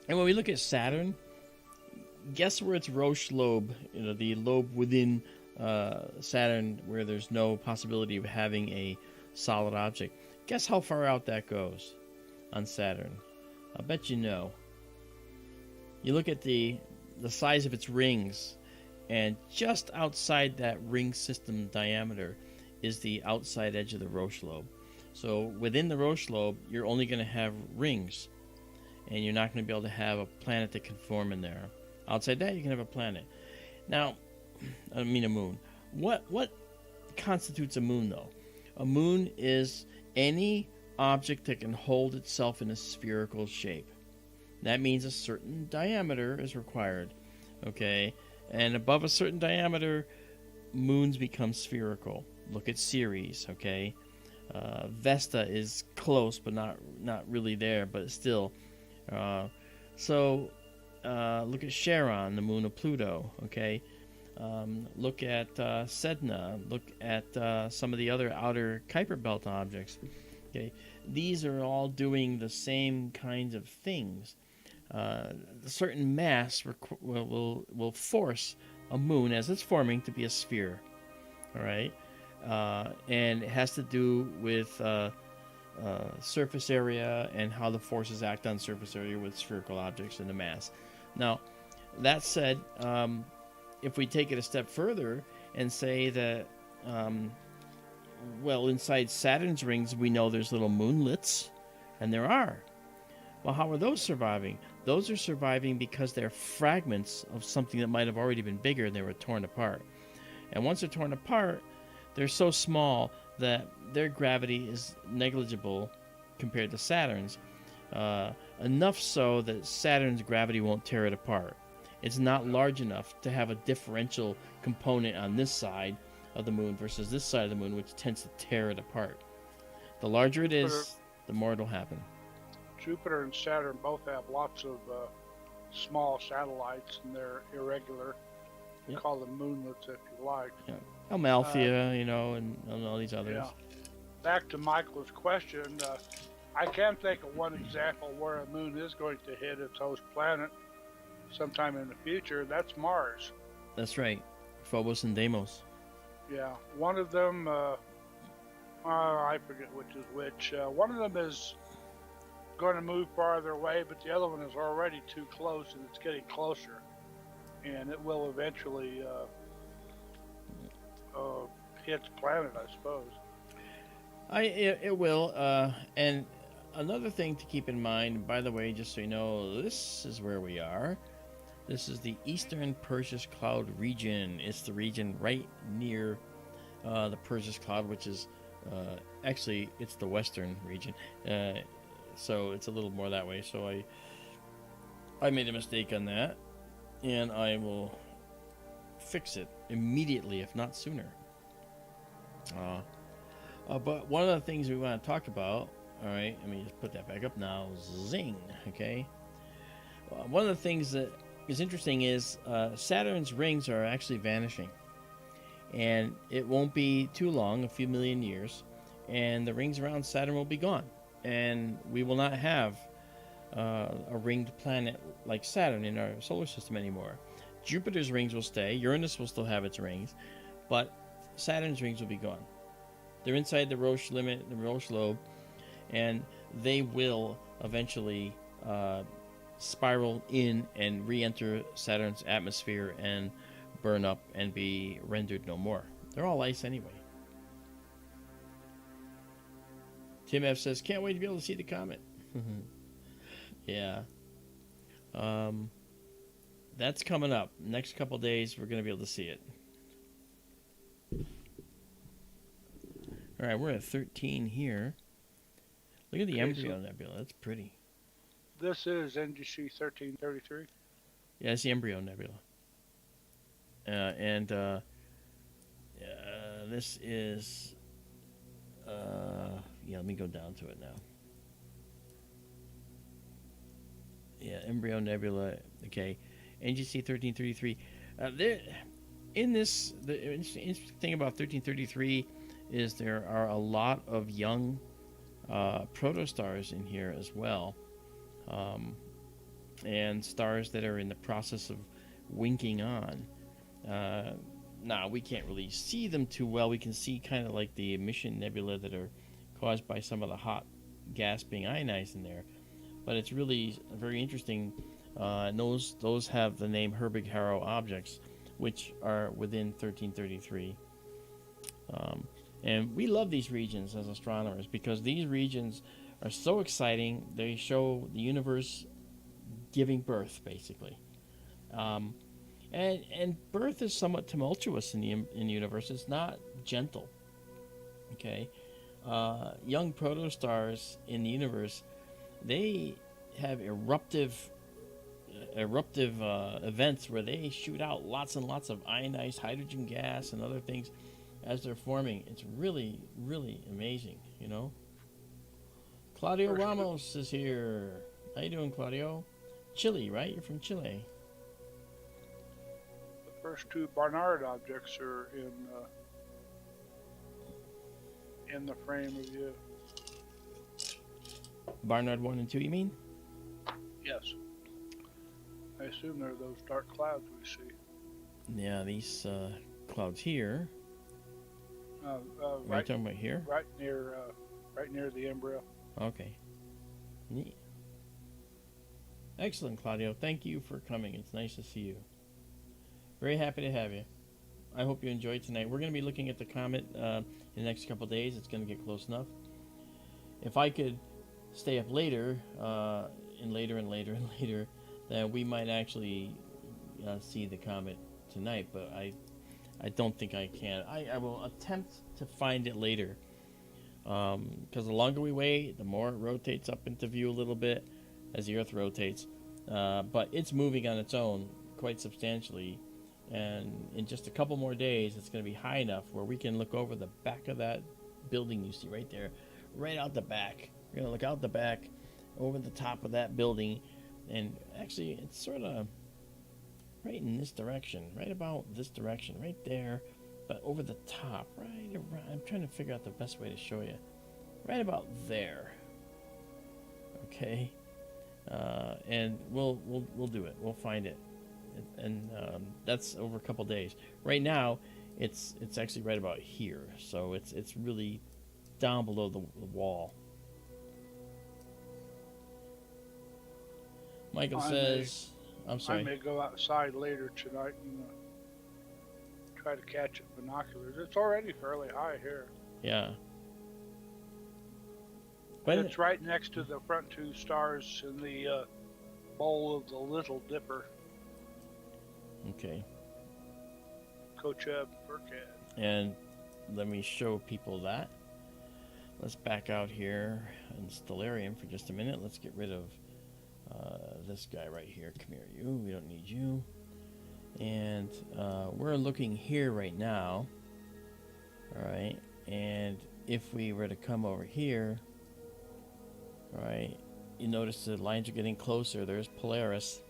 when we look at Saturn, guess where its Roche lobe, the lobe within Saturn where there's no possibility of having a solid object. Guess how far out that goes on Saturn? I'll bet you know. You look at the size of its rings, and just outside that ring system diameter is the outside edge of the Roche lobe. So within the Roche lobe, you're only going to have rings, and you're not going to be able to have a planet that can form in there. Outside that, you can have a planet. Now, I mean a moon. What constitutes a moon, though? A moon is any object that can hold itself in a spherical shape. That means a certain diameter is required, okay? And above a certain diameter, moons become spherical. Look at Ceres, okay? Vesta is close, but not really there, but still. So look at Charon, the moon of Pluto, okay? Look at Sedna. Look at some of the other outer Kuiper Belt objects. Okay, these are all doing the same kinds of things. A certain mass will force a moon as it's forming to be a sphere. All right, and it has to do with surface area and how the forces act on surface area with spherical objects and the mass. Now, that said, if we take it a step further and say that, inside Saturn's rings, we know there's little moonlets, and there are. Well, how are those surviving? Those are surviving because they're fragments of something that might have already been bigger and they were torn apart. And once they're torn apart, they're so small that their gravity is negligible compared to Saturn's. Enough so that Saturn's gravity won't tear it apart. It's not large enough to have a differential component on this side of the moon versus this side of the moon, which tends to tear it apart. The larger it is, the more it'll happen. Jupiter and Saturn both have lots of small satellites, and they're irregular. You call them moonlets if you like. Yeah. Amalthea, and all these others. Yeah. Back to Michael's question, I can think of one example where a moon is going to hit its host planet. sometime in the future. That's Mars. That's right. Phobos and Deimos. Yeah, one of them, I forget which is which. One of them is going to move farther away, but the other one is already too close, and it's getting closer. And it will eventually hit the planet, I suppose. It will. And another thing to keep in mind, by the way, just so you know, this is where we are. This is the Eastern Perseus Cloud region. It's the region right near the Perseus Cloud, which is actually it's the Western region. So it's a little more that way. So I made a mistake on that, and I will fix it immediately, if not sooner. But one of the things we want to talk about, all right, let me just put that back up now. Zing, okay. One of the things that is interesting is Saturn's rings are actually vanishing, and it won't be too long, a few million years, and the rings around Saturn will be gone, and we will not have a ringed planet like Saturn in our solar system anymore. Jupiter's rings will stay, Uranus will still have its rings, but Saturn's rings will be gone. They're inside the Roche limit, the Roche lobe, and they will eventually spiral in and re-enter Saturn's atmosphere and burn up and be rendered no more. They're all ice anyway. Tim F says, can't wait to be able to see the comet. Yeah. That's coming up. Next couple days, we're going to be able to see it. All right, we're at 13 here. Look at the Embryo Nebula. That's pretty. This is NGC 1333. Yeah, it's the Embryo Nebula. This is... yeah, let me go down to it now. Yeah, Embryo Nebula. Okay, NGC 1333. The interesting thing about 1333 is there are a lot of young protostars in here as well, and stars that are in the process of winking on. Now, we can't really see them too well. We can see kind of like the emission nebula that are caused by some of the hot gas being ionized in there. But it's really very interesting. Those have the name Herbig-Haro objects, which are within 1333. And we love these regions as astronomers because these regions are so exciting. They show the universe giving birth, basically. And birth is somewhat tumultuous in the universe. It's not gentle. Okay, young protostars in the universe, they have eruptive events where they shoot out lots and lots of ionized hydrogen gas and other things as they're forming. It's really, really amazing, you know. Claudio Ramos is here. How you doing, Claudio? Chile, right? You're from Chile. The first two Barnard objects are in the frame of view. Barnard 1 and 2, you mean? Yes. I assume they're those dark clouds we see. Yeah, these clouds here. Right, talking about here? Right near the embryo. Okay. Neat. Excellent, Claudio. Thank you for coming. It's nice to see you. Very happy to have you. I hope you enjoyed tonight. We're going to be looking at the comet in the next couple days. It's going to get close enough. If I could stay up later, and later, then we might actually see the comet tonight, but I don't think I can. I will attempt to find it later, because the longer we wait, the more it rotates up into view a little bit as the Earth rotates. But it's moving on its own quite substantially, and in just a couple more days, it's going to be high enough where we can look over the back of that building you see right there, right out the back. We're going to look out the back over the top of that building, and actually it's sort of right in this direction, right about this direction, right there, but over the top, right around. I'm trying to figure out the best way to show you. Right about there. Okay. and we'll do it. We'll find it, and that's over a couple days. Right now, it's actually right about here, so it's really down below the wall. Michael says, "I'm sorry." I may go outside later tonight and try to catch it with binoculars. It's already fairly high here. Yeah. But it's right next to the front two stars in the bowl of the Little Dipper. Okay. Kocheb, Horsehead. And let me show people that. Let's back out here in Stellarium for just a minute. Let's get rid of this guy right here. Come here, you. We don't need you. And we're looking here right now. All right. And if we were to come over here, all right, you notice the lines are getting closer. There's Polaris.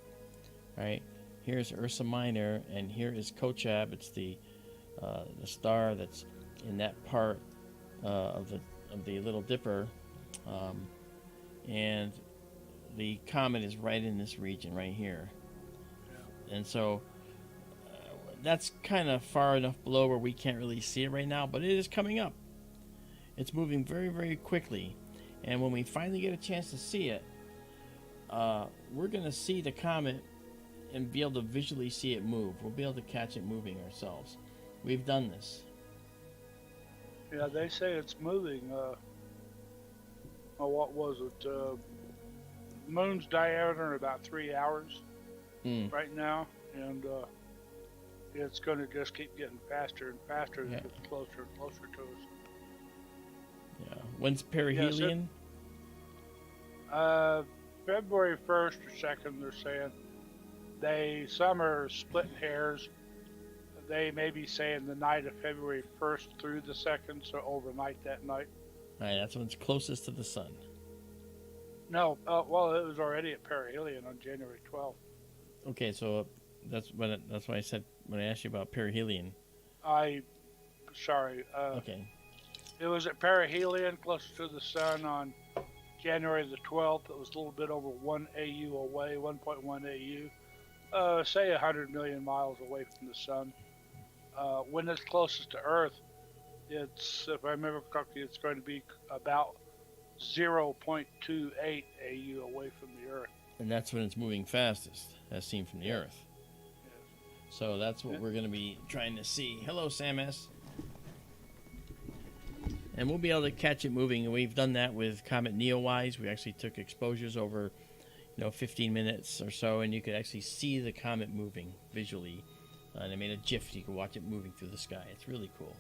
All right. Here's Ursa Minor, and here is Kochab. It's the star that's in that part of the Little Dipper, and the comet is right in this region right here. Yeah. And so that's kind of far enough below where we can't really see it right now, but it is coming up. It's moving very, very quickly, and when we finally get a chance to see it, we're going to see the comet and be able to visually see it move. We'll be able to catch it moving ourselves. We've done this. Yeah, they say it's moving. What was it? Moon's diameter in about 3 hours right now, and it's going to just keep getting faster and faster as it gets closer and closer to us. Yeah. When's perihelion? February 1st or 2nd, they're saying. Some are splitting hairs. They may be saying the night of February 1st through the 2nd, so overnight that night. All right, that's when it's closest to the sun. No, well, it was already at perihelion on January 12th. Okay, so that's why I said when I asked you about perihelion. Sorry. Okay. It was at perihelion, closest to the sun on January the 12th. It was a little bit over 1 AU away, 1.1 AU. Say 100 million miles away from the sun. When it's closest to Earth, it's, if I remember correctly, it's going to be about 0.28 AU away from the Earth. And that's when it's moving fastest, as seen from the Earth. Yes. So that's what we're going to be trying to see. Hello, Sam S. And we'll be able to catch it moving, and we've done that with Comet Neowise. We actually took exposures over 15 minutes or so, and you could actually see the comet moving visually. And I made a GIF. You can watch it moving through the sky. It's really cool.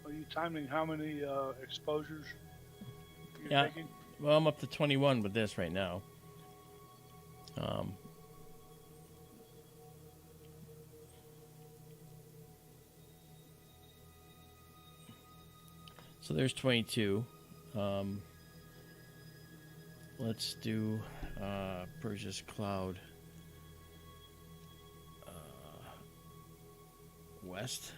Are you timing how many exposures you're taking? Well, I'm up to 21 with this right now. So there's 22. Let's do Perseus Cloud west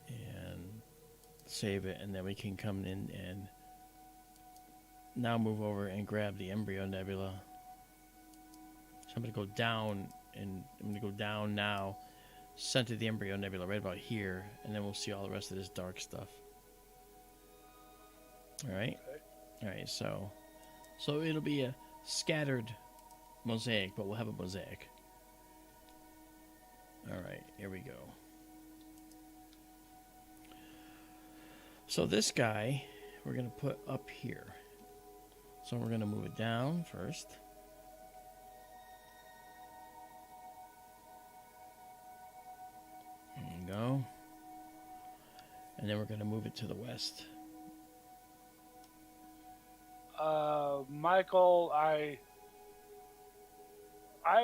and save it, and then we can come in and now move over and grab the Embryo Nebula. So I'm going to go down, and I'm going to go down now, center the Embryo Nebula right about here, and then we'll see all the rest of this dark stuff. All right. All right. So it'll be a scattered mosaic, but we'll have a mosaic. All right. Here we go. So this guy, we're going to put up here. So we're going to move it down first. There you go. And then we're going to move it to the west. Michael, I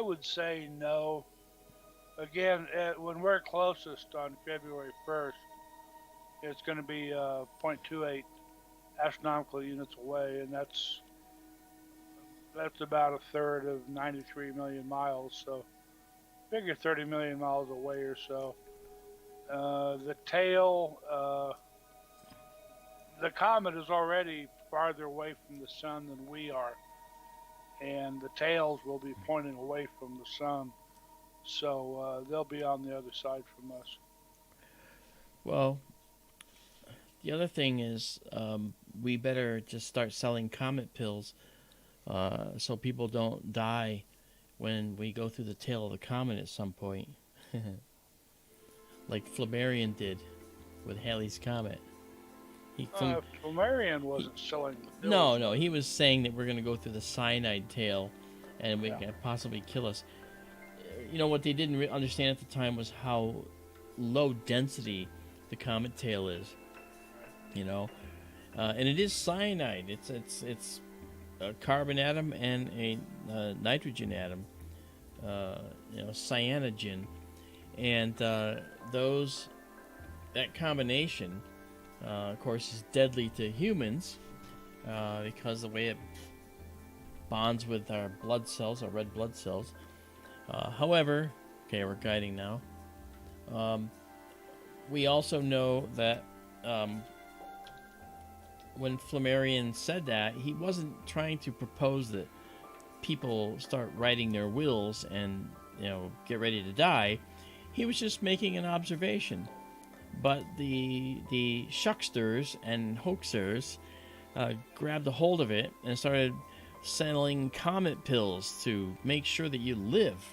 would say no. Again, when we're closest on February 1st, it's going to be 0.28 astronomical units away, and that's about a third of 93 million miles. So figure 30 million miles away or so. The tail, the comet is already farther away from the sun than we are, and the tails will be pointing away from the sun, so they'll be on the other side from us. Well, the other thing is we better just start selling comet pills so people don't die when we go through the tail of the comet at some point. Like Flammarion did with Halley's Comet. Flammarion wasn't selling the pills. No, he was saying that we're going to go through the cyanide tail and we can possibly kill us. You know, what they didn't understand at the time was how low density the comet tail is. You know, and it is cyanide. It's a carbon atom and a nitrogen atom. You know, cyanogen, and that combination, of course, is deadly to humans because the way it bonds with our blood cells, our red blood cells. However, okay, we're guiding now. We also know that when Flammarion said that, he wasn't trying to propose that people start writing their wills and, you know, get ready to die. He was just making an observation. But the shucksters and hoaxers grabbed a hold of it and started selling comet pills to make sure that you live.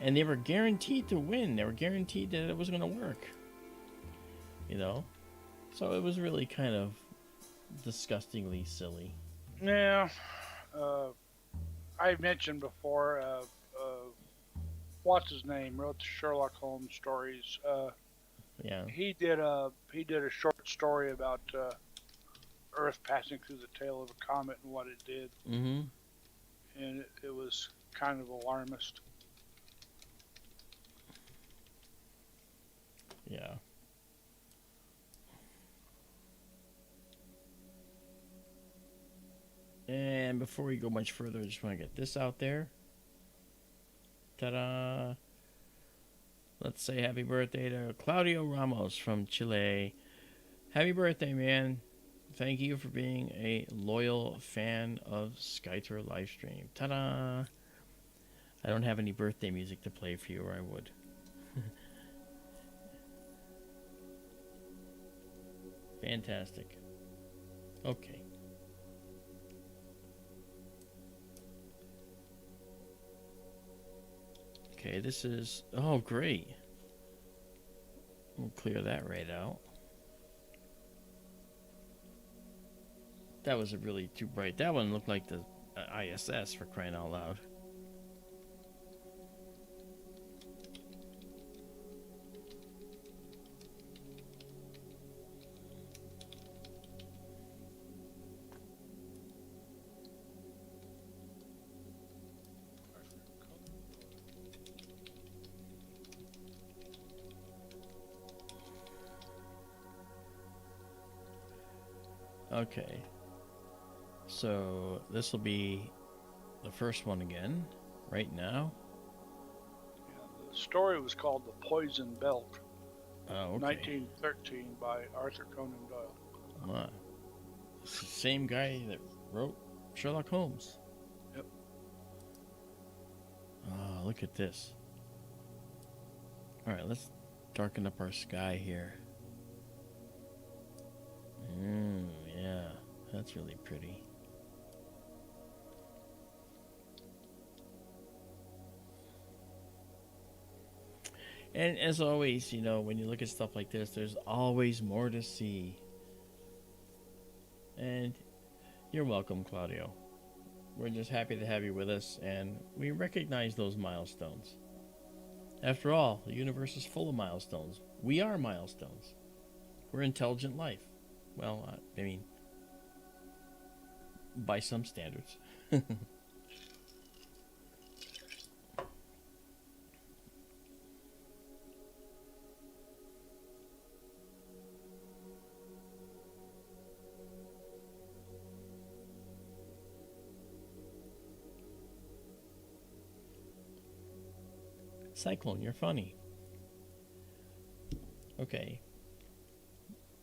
And they were guaranteed to win. They were guaranteed that it was going to work. You know? So it was really kind of disgustingly silly. Yeah. I mentioned before, what's his name, wrote the Sherlock Holmes stories. Yeah. He did a short story about Earth passing through the tail of a comet and what it did. Mm-hmm. And it was kind of alarmist. Yeah. And before we go much further, I just want to get this out there. Ta-da! Let's say happy birthday to Claudio Ramos from Chile. Happy birthday, man. Thank you for being a loyal fan of SkyTour LiveStream. Ta-da! I don't have any birthday music to play for you, or I would. Fantastic. Okay. Okay, this is... Oh, great. We'll clear that right out. That was really too bright. That one looked like the ISS, for crying out loud. Okay, so this will be the first one again, right now. Yeah, the story was called The Poison Belt, Oh, okay. 1913, by Arthur Conan Doyle. It's the same guy that wrote Sherlock Holmes. Yep. Oh, look at this. Alright, let's darken up our sky here. Yeah, that's really pretty. And as always, you know, when you look at stuff like this, there's always more to see. And you're welcome, Claudio. We're just happy to have you with us, and we recognize those milestones. After all, the universe is full of milestones. We are milestones. We're intelligent life. Well, I mean, by some standards. Cyclone, you're funny. Okay.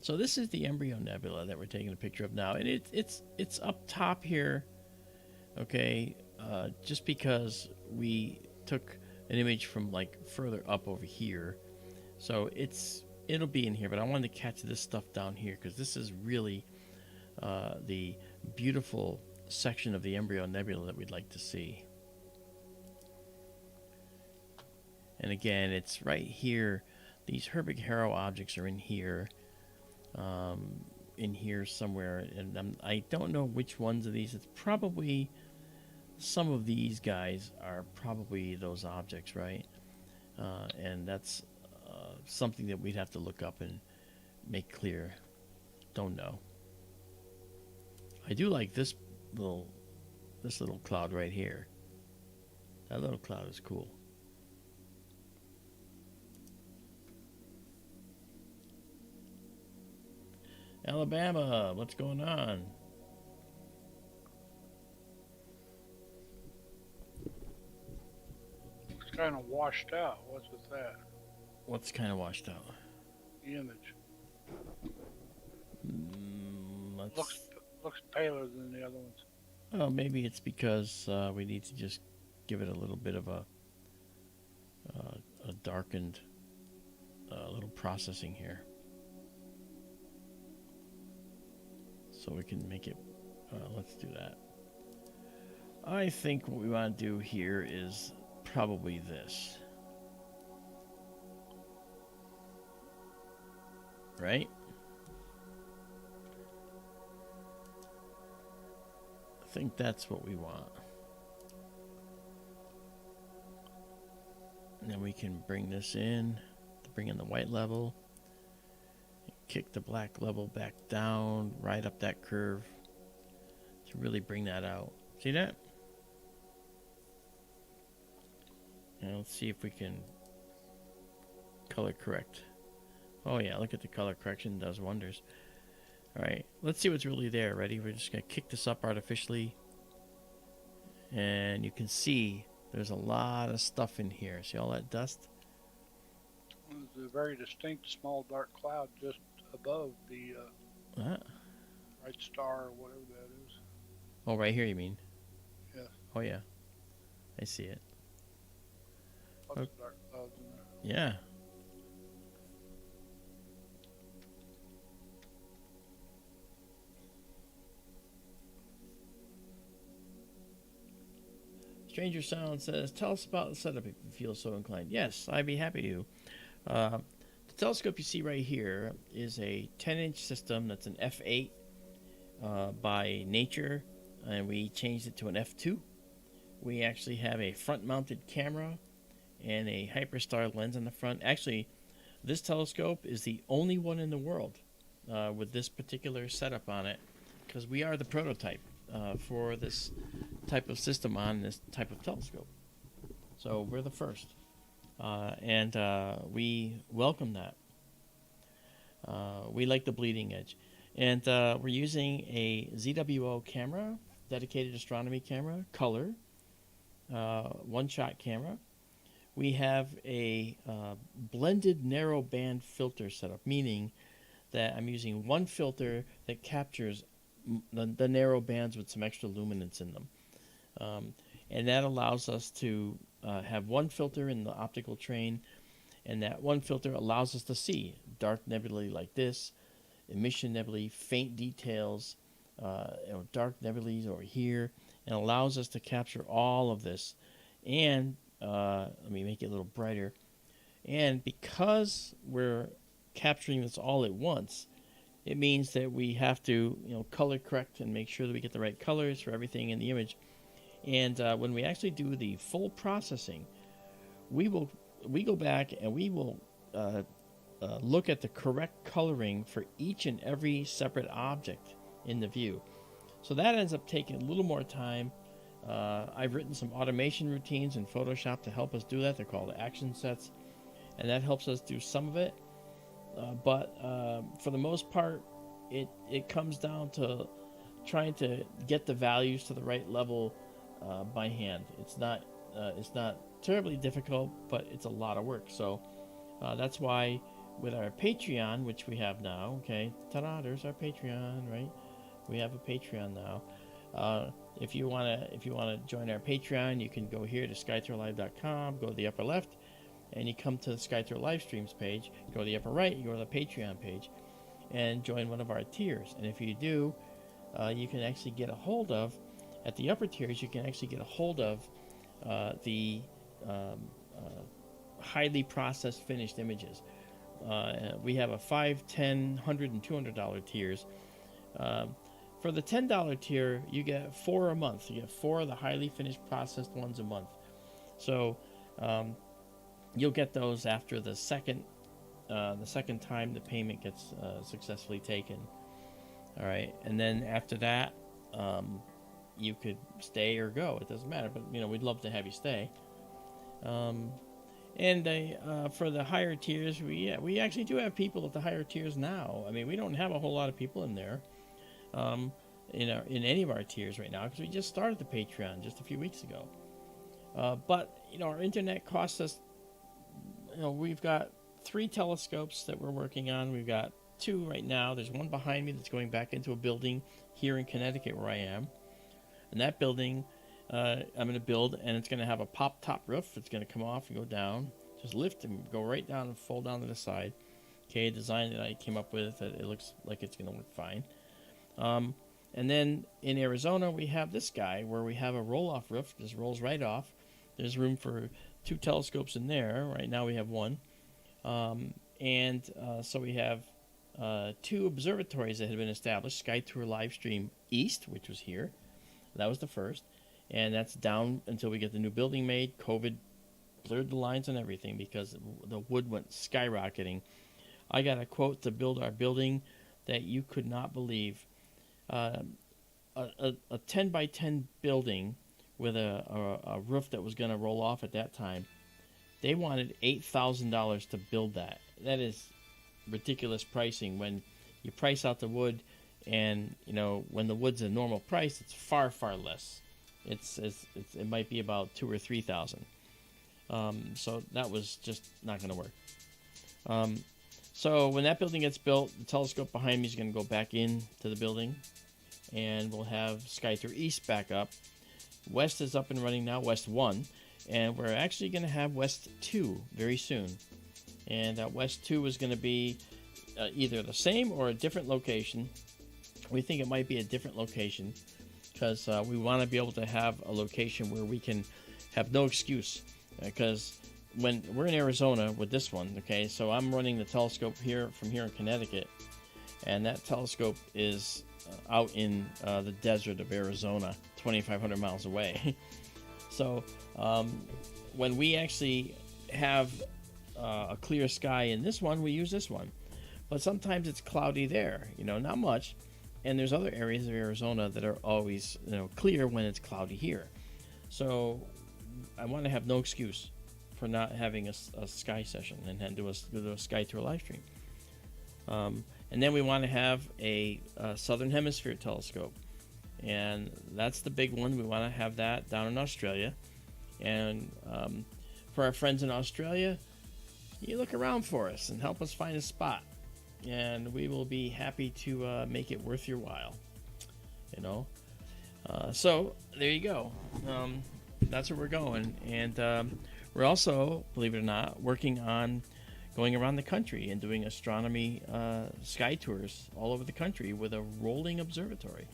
So this is the Embryo Nebula that we're taking a picture of now, and it's up top here, okay, just because we took an image from like further up over here, so it'll be in here, but I wanted to catch this stuff down here because this is really the beautiful section of the Embryo Nebula that we'd like to see. And again, it's right here. These Herbig-Haro objects are in here somewhere, and I don't know which ones of these. It's probably some of these guys are probably those objects, right? And that's something that we'd have to look up and make clear. Don't know. I do like this little cloud right here. That little cloud is cool. Alabama, what's going on? It's kind of washed out. What's with that? What's kind of washed out? The image. Looks paler than the other ones. Oh, maybe it's because we need to just give it a little bit of a darkened little processing here, so we can make it. Let's do that. I think what we want to do here is probably this, right? I think that's what we want. And then we can bring this in, to bring in the white level, kick the black level back down, right up that curve to really bring that out. See that? And let's see if we can color correct. Oh yeah, look at the color correction, does wonders. Alright, let's see what's really there. Ready? We're just going to kick this up artificially. And you can see there's a lot of stuff in here. See all that dust? There's a very distinct small dark cloud just above the right star or whatever that is. Oh, right here you mean? Yeah. Oh yeah. I see it. Lots of dark clouds in there. Yeah. Stranger Sound says, tell us about the setup if you feel so inclined. Yes, I'd be happy to. The telescope you see right here is a 10-inch system that's an f8 by nature, and we changed it to an f2. We actually have a front-mounted camera and a hyperstar lens on the front. Actually, this telescope is the only one in the world with this particular setup on it, because we are the prototype for this type of system on this type of telescope. So we're the first, and we welcome that. We like the bleeding edge, and we're using a ZWO camera, dedicated astronomy camera, color, one-shot camera. We have a blended narrow band filter setup, meaning that I'm using one filter that captures the narrow bands with some extra luminance in them. And that allows us to have one filter in the optical train, and that one filter allows us to see dark nebulae like this, emission nebulae, faint details, dark nebulae over here, and allows us to capture all of this. And let me make it a little brighter. And because we're capturing this all at once, it means that we have to color correct and make sure that we get the right colors for everything in the image. And when we actually do the full processing, we go back and we will look at the correct coloring for each and every separate object in the view. So that ends up taking a little more time. I've written some automation routines in Photoshop to help us do that. They're called action sets, and that helps us do some of it. But for the most part, it comes down to trying to get the values to the right level by hand. It's not terribly difficult, but it's a lot of work. So that's why with our Patreon, which we have now, okay, ta-da, there's our Patreon, right? We have a Patreon now. If you wanna join our Patreon, you can go here to SkyTourLive.com, go to the upper left, and you come to the SkyTour live streams page. Go to the upper right, you go to the Patreon page, and join one of our tiers. And if you do, you can actually get a hold of, at the upper tiers, you can actually get a hold of the highly processed finished images. We have a $5, $10, $100, and $200 tiers. For the $10 tier, you get 4 a month. You get 4 of the highly finished processed ones a month. So you'll get those after the second time the payment gets successfully taken. All right, and then after that, you could stay or go. It doesn't matter, but we'd love to have you stay. And for the higher tiers, we actually do have people at the higher tiers now. I mean, we don't have a whole lot of people in there, in any of our tiers right now, because we just started the Patreon just a few weeks ago. But our internet costs us. We've got 3 telescopes that we're working on. We've got 2 right now. There's one behind me that's going back into a building here in Connecticut where I am. And that building, I'm going to build, and it's going to have a pop-top roof. It's going to come off and go down. Just lift and go right down and fold down to the side. Okay, a design that I came up with. It looks like it's going to look fine. And then in Arizona, we have this guy where we have a roll-off roof. Just rolls right off. There's room for 2 telescopes in there. Right now we have 1. So we have 2 observatories that had been established. SkyTour LiveStream East, which was here. That was the first. And that's down until we get the new building made. COVID blurred the lines on everything because the wood went skyrocketing. I got a quote to build our building that you could not believe. A 10 by 10 building with a roof that was going to roll off at that time. They wanted $8,000 to build that. That is ridiculous pricing when you price out the wood, and when the wood's a normal price, it's far, far less. It might be about $2,000 or $3,000. So that was just not going to work. So when that building gets built, the telescope behind me is going to go back into the building, and we'll have SkyTour East back up. West is up and running now, West 1, and we're actually going to have West 2 very soon. And West 2 is going to be either the same or a different location. We think it might be a different location because we want to be able to have a location where we can have no excuse. Because when we're in Arizona with this one, okay, so I'm running the telescope from here in Connecticut, and that telescope is out in the desert of Arizona, 2,500 miles away. So when we actually have a clear sky in this one, we use this one. But sometimes it's cloudy there, not much. And there's other areas of Arizona that are always, clear when it's cloudy here. So I want to have no excuse for not having a sky session and do a SkyTour live stream. And then we want to have a Southern Hemisphere telescope. And that's the big one. We want to have that down in Australia. And for our friends in Australia, you look around for us and help us find a spot. And we will be happy to make it worth your while. So there you go. That's where we're going. And we're also, believe it or not, working on going around the country and doing astronomy sky tours all over the country with a rolling observatory.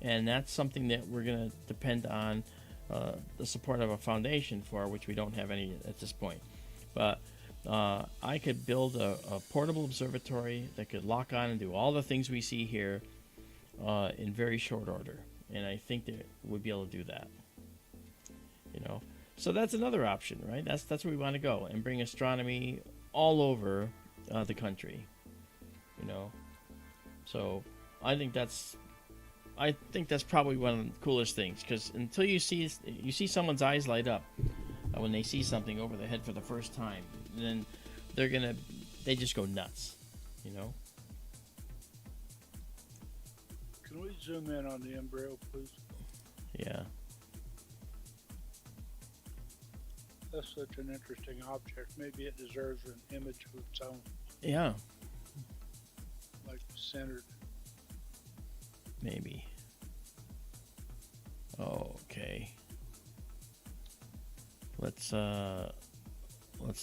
And that's something that we're going to depend on the support of a foundation for, which we don't have any at this point. But I could build a portable observatory that could lock on and do all the things we see here in very short order. And I think that we'd be able to do that. So that's another option, right? That's where we want to go and bring astronomy all over the country. So I think that's probably one of the coolest things, because until you see someone's eyes light up when they see something over their head for the first time, then they just go nuts. Can we zoom in on the embryo, please? Yeah. That's such an interesting object. Maybe it deserves an image of its own. Yeah, like centered. maybe. Okay. Let's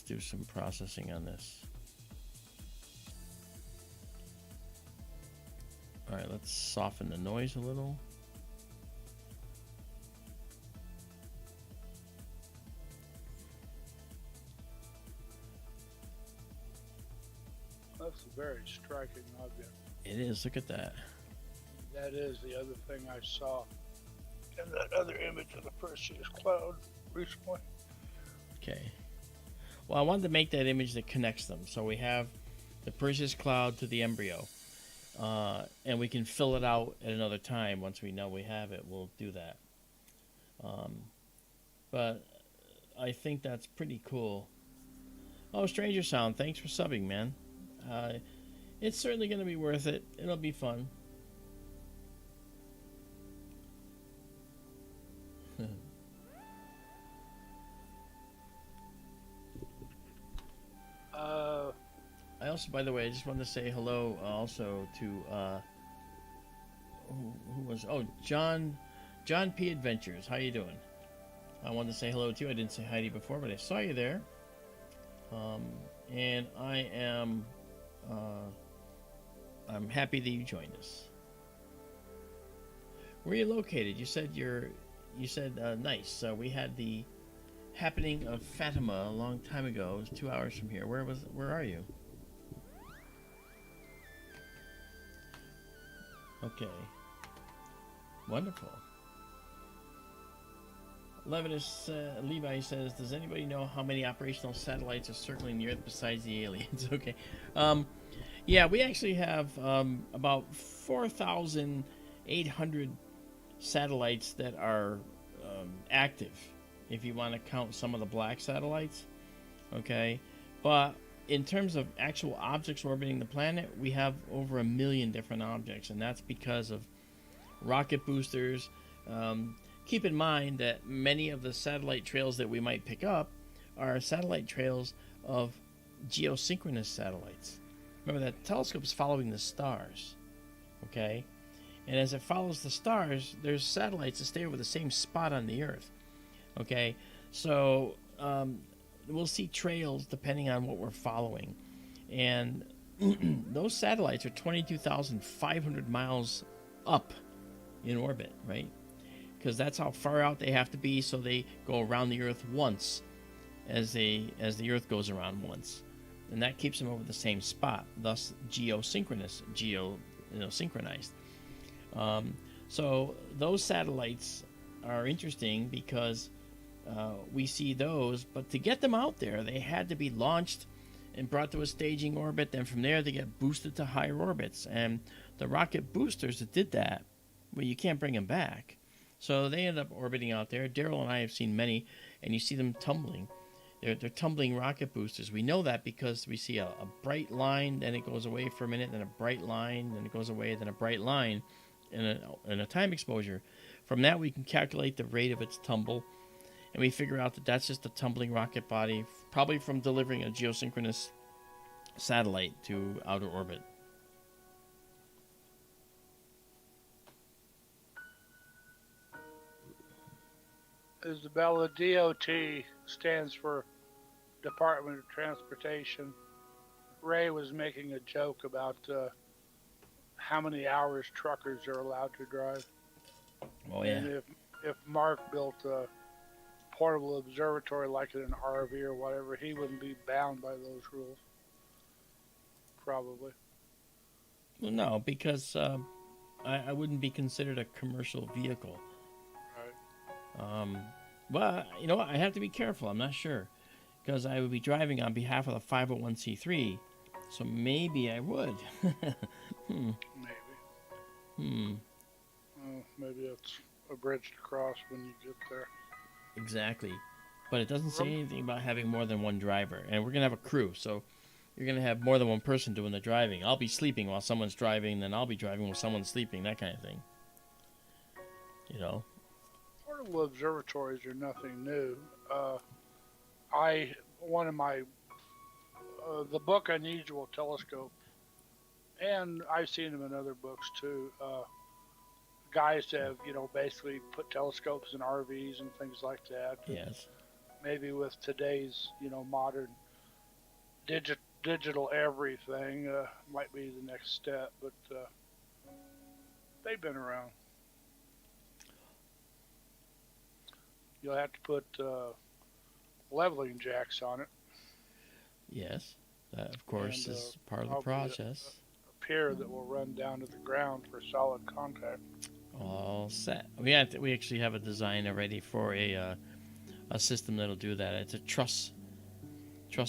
do some processing on this. All right, let's soften the noise a little. That's a very striking object. It is. Look at that. That is the other thing I saw in that other image of the Perseus Cloud recently. Okay. Well, I wanted to make that image that connects them. So we have the Perseus Cloud to the Embryo. And we can fill it out at another time. Once we know we have it, we'll do that. But I think that's pretty cool. Oh, Stranger Sound, thanks for subbing, man. It's certainly going to be worth it. It'll be fun. I also, by the way, I just wanted to say hello also to who was John P Adventures. How you doing? I wanted to say hello to you. I didn't say hi to you before, but I saw you there. And I am I'm happy that you joined us. Where are you located? You said nice. We had the happening of Fatima a long time ago. It was 2 hours from here. Where are you? Okay. Wonderful. Levi says, does anybody know how many operational satellites are circling the Earth besides the aliens? Okay. Yeah, we actually have about 4,800 satellites that are active, if you want to count some of the black satellites. Okay. But in terms of actual objects orbiting the planet, we have over 1 million different objects, and that's because of rocket boosters. Keep in mind that many of the satellite trails that we might pick up are satellite trails of geosynchronous satellites. Remember that telescope is following the stars, okay? And as it follows the stars, there's satellites that stay over the same spot on the Earth, okay? So we'll see trails depending on what we're following. And those satellites are 22,500 miles up in orbit, right? Because that's how far out they have to be, so they go around the Earth once as the Earth goes around once. And that keeps them over the same spot, thus geosynchronous, synchronized. So those satellites are interesting because we see those, but to get them out there, they had to be launched and brought to a staging orbit. Then from there, they get boosted to higher orbits. And the rocket boosters that did that, well, you can't bring them back. So they end up orbiting out there. Daryl and I have seen many, and you see them tumbling. They're tumbling rocket boosters. We know that because we see a bright line, then it goes away for a minute, then a bright line, then it goes away, then a bright line, and a time exposure. From that, we can calculate the rate of its tumble, and we figure out that that's just a tumbling rocket body, probably from delivering a geosynchronous satellite to outer orbit. Izabela, DOT stands for Department of Transportation. Ray was making a joke about how many hours truckers are allowed to drive. Oh, yeah. And if Marc built a portable observatory like in an RV or whatever, he wouldn't be bound by those rules. Probably. Well, no, because I wouldn't be considered a commercial vehicle. Right. Well, you know what? I have to be careful. I'm not sure. Because I would be driving on behalf of the 501c3. So maybe I would. Maybe. Well, maybe it's a bridge to cross when you get there. Exactly. But it doesn't say anything about having more than one driver. And we're going to have a crew. So you're going to have more than one person doing the driving. I'll be sleeping while someone's driving. Then I'll be driving while someone's sleeping. That kind of thing. You know? Portable observatories are nothing new. One of my The book Unusual Telescope, and I've seen them in other books too. Guys have, basically put telescopes in RVs and things like that. Yes. Maybe with today's, modern digital everything might be the next step, but they've been around. You'll have to put leveling jacks on it. Yes, that of course And, is part of the process. A pier that will run down to the ground for solid contact. All set. We actually have a design already for a system that'll do that. It's a truss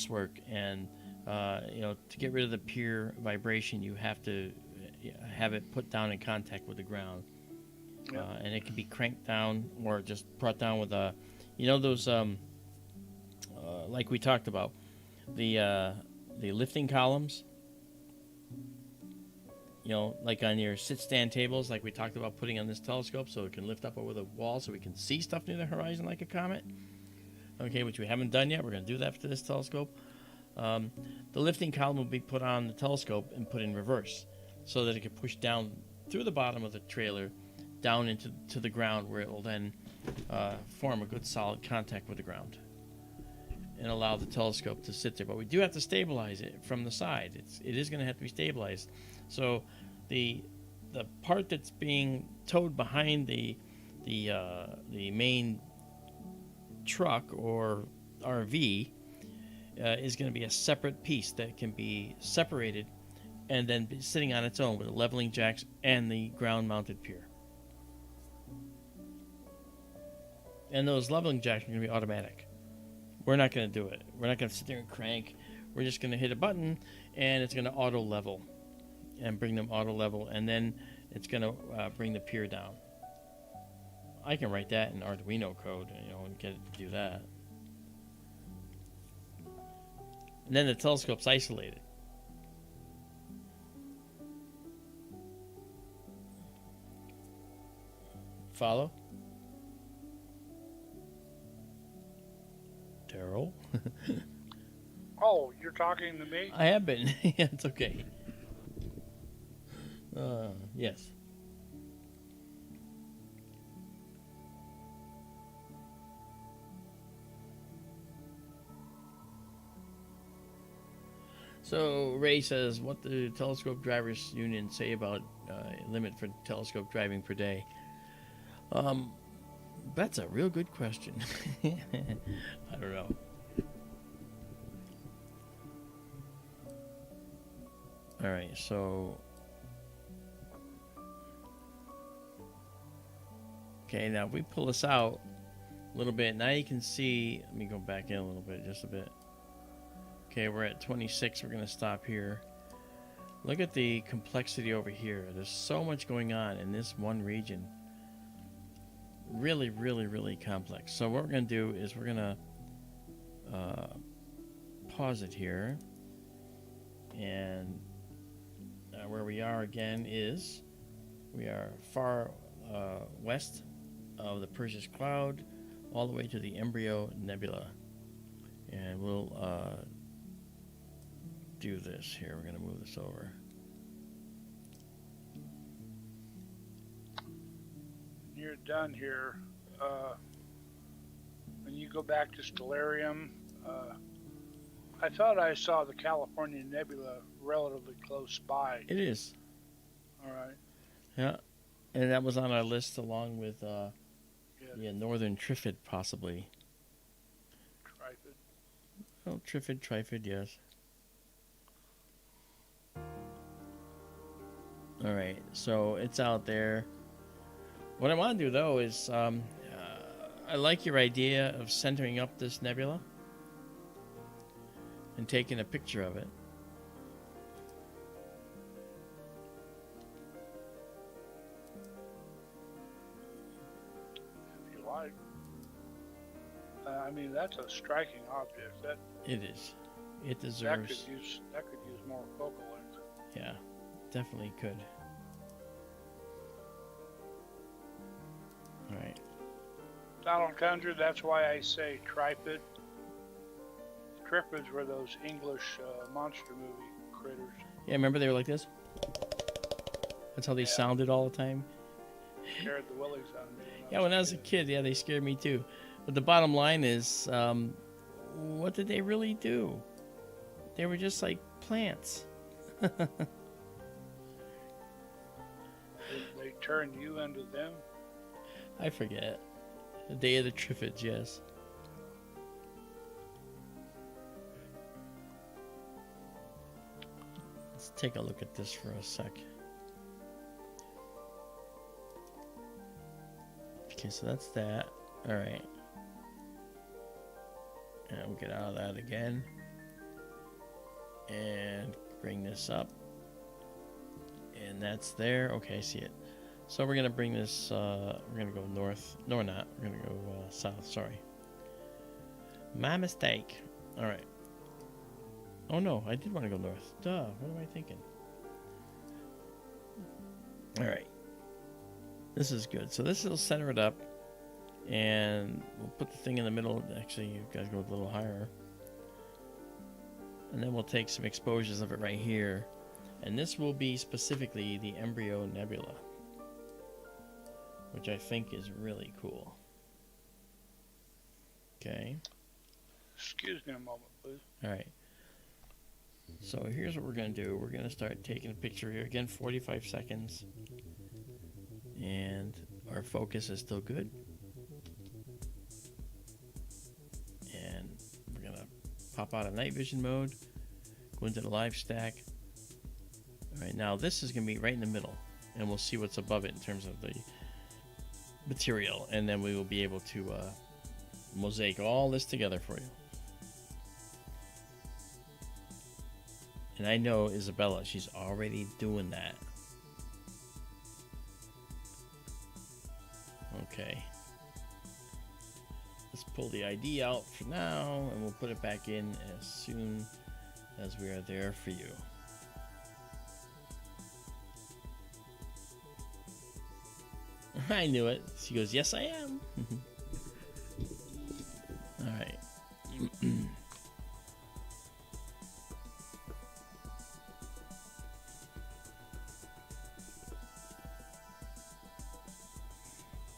work, and to get rid of the pier vibration, you have to have it put down in contact with the ground. Yep. And it can be cranked down or just brought down with those like we talked about, the lifting columns. Like on your sit-stand tables, like we talked about putting on this telescope, so it can lift up over the wall, so we can see stuff near the horizon like a comet. Okay, which we haven't done yet. We're going to do that for this telescope. The lifting column will be put on the telescope and put in reverse, so that it can push down through the bottom of the trailer, down into the ground, where it will then form a good solid contact with the ground and allow the telescope to sit there. But we do have to stabilize it from the side. It is going to have to be stabilized. So the part that's being towed behind the main truck or RV is going to be a separate piece that can be separated and then be sitting on its own with the leveling jacks and the ground-mounted pier. And those leveling jacks are going to be automatic. We're not going to do it. We're not going to sit there and crank. We're just going to hit a button, and it's going to auto-level and bring them auto-level, and then it's going to bring the pier down. I can write that in Arduino code, and get it to do that. And then the telescope's isolated. Follow? Daryl? Oh, you're talking to me? I have been. Yeah, it's okay. Yes. So Ray says, what do telescope drivers union say about limit for telescope driving per day? That's a real good question. I don't know. All right, so okay, now if we pull this out a little bit, now you can see, let me go back in a little bit, just a bit. Okay, we're at 26. We're going to stop here. Look at the complexity over here. There's so much going on in this one region. Really, really, really complex. So what we're going to do is we're going to pause it here. And where we are again is we are far west of the Perseus Cloud all the way to the Embryo Nebula. And we'll do this here. We're going to move this over. You're done here. When you go back to Stellarium, I thought I saw the California Nebula relatively close by. It is. All right. Yeah. And that was on our list along with Northern Trifid, possibly. Trifid. Oh, Trifid, yes. All right, so it's out there. What I want to do, though, is I like your idea of centering up this nebula and taking a picture of it. If you like. I mean, that's a striking object. It is. It deserves. That could use more focal length. Yeah, definitely could. All right. Donald Condra, that's why I say Trifid. Trifids were those English monster movie critters. Yeah, remember they were like this? That's how they sounded all the time. Scared the willies out of me. Yeah, when I was a kid, yeah, they scared me too. But the bottom line is, what did they really do? They were just like plants. They turned you into them? I forget. The Day of the Trifids, yes. Let's take a look at this for a sec. Okay, so that's that. Alright. And we'll get out of that again. And bring this up. And that's there. Okay, I see it. So we're going to bring this, we're going to go north. No, we're not. We're going to go south. Sorry. My mistake. Alright. Oh no, I did want to go north. Duh, what am I thinking? Alright. This is good. So this will center it up. And we'll put the thing in the middle. Actually, you guys go a little higher. And then we'll take some exposures of it right here. And this will be specifically the Embryo Nebula, which I think is really cool. Okay. Excuse me a moment, please. All right. So here's what we're going to do. We're going to start taking a picture here. Again, 45 seconds. And our focus is still good. And we're going to pop out of night vision mode. Go into the live stack. All right, now this is going to be right in the middle. And we'll see what's above it in terms of the material. And then we will be able to mosaic all this together for you. And I know Izabela, she's already doing that. Okay. Let's pull the ID out for now, and we'll put it back in as soon as we are there for you. I knew it. She goes, yes, I am. All right.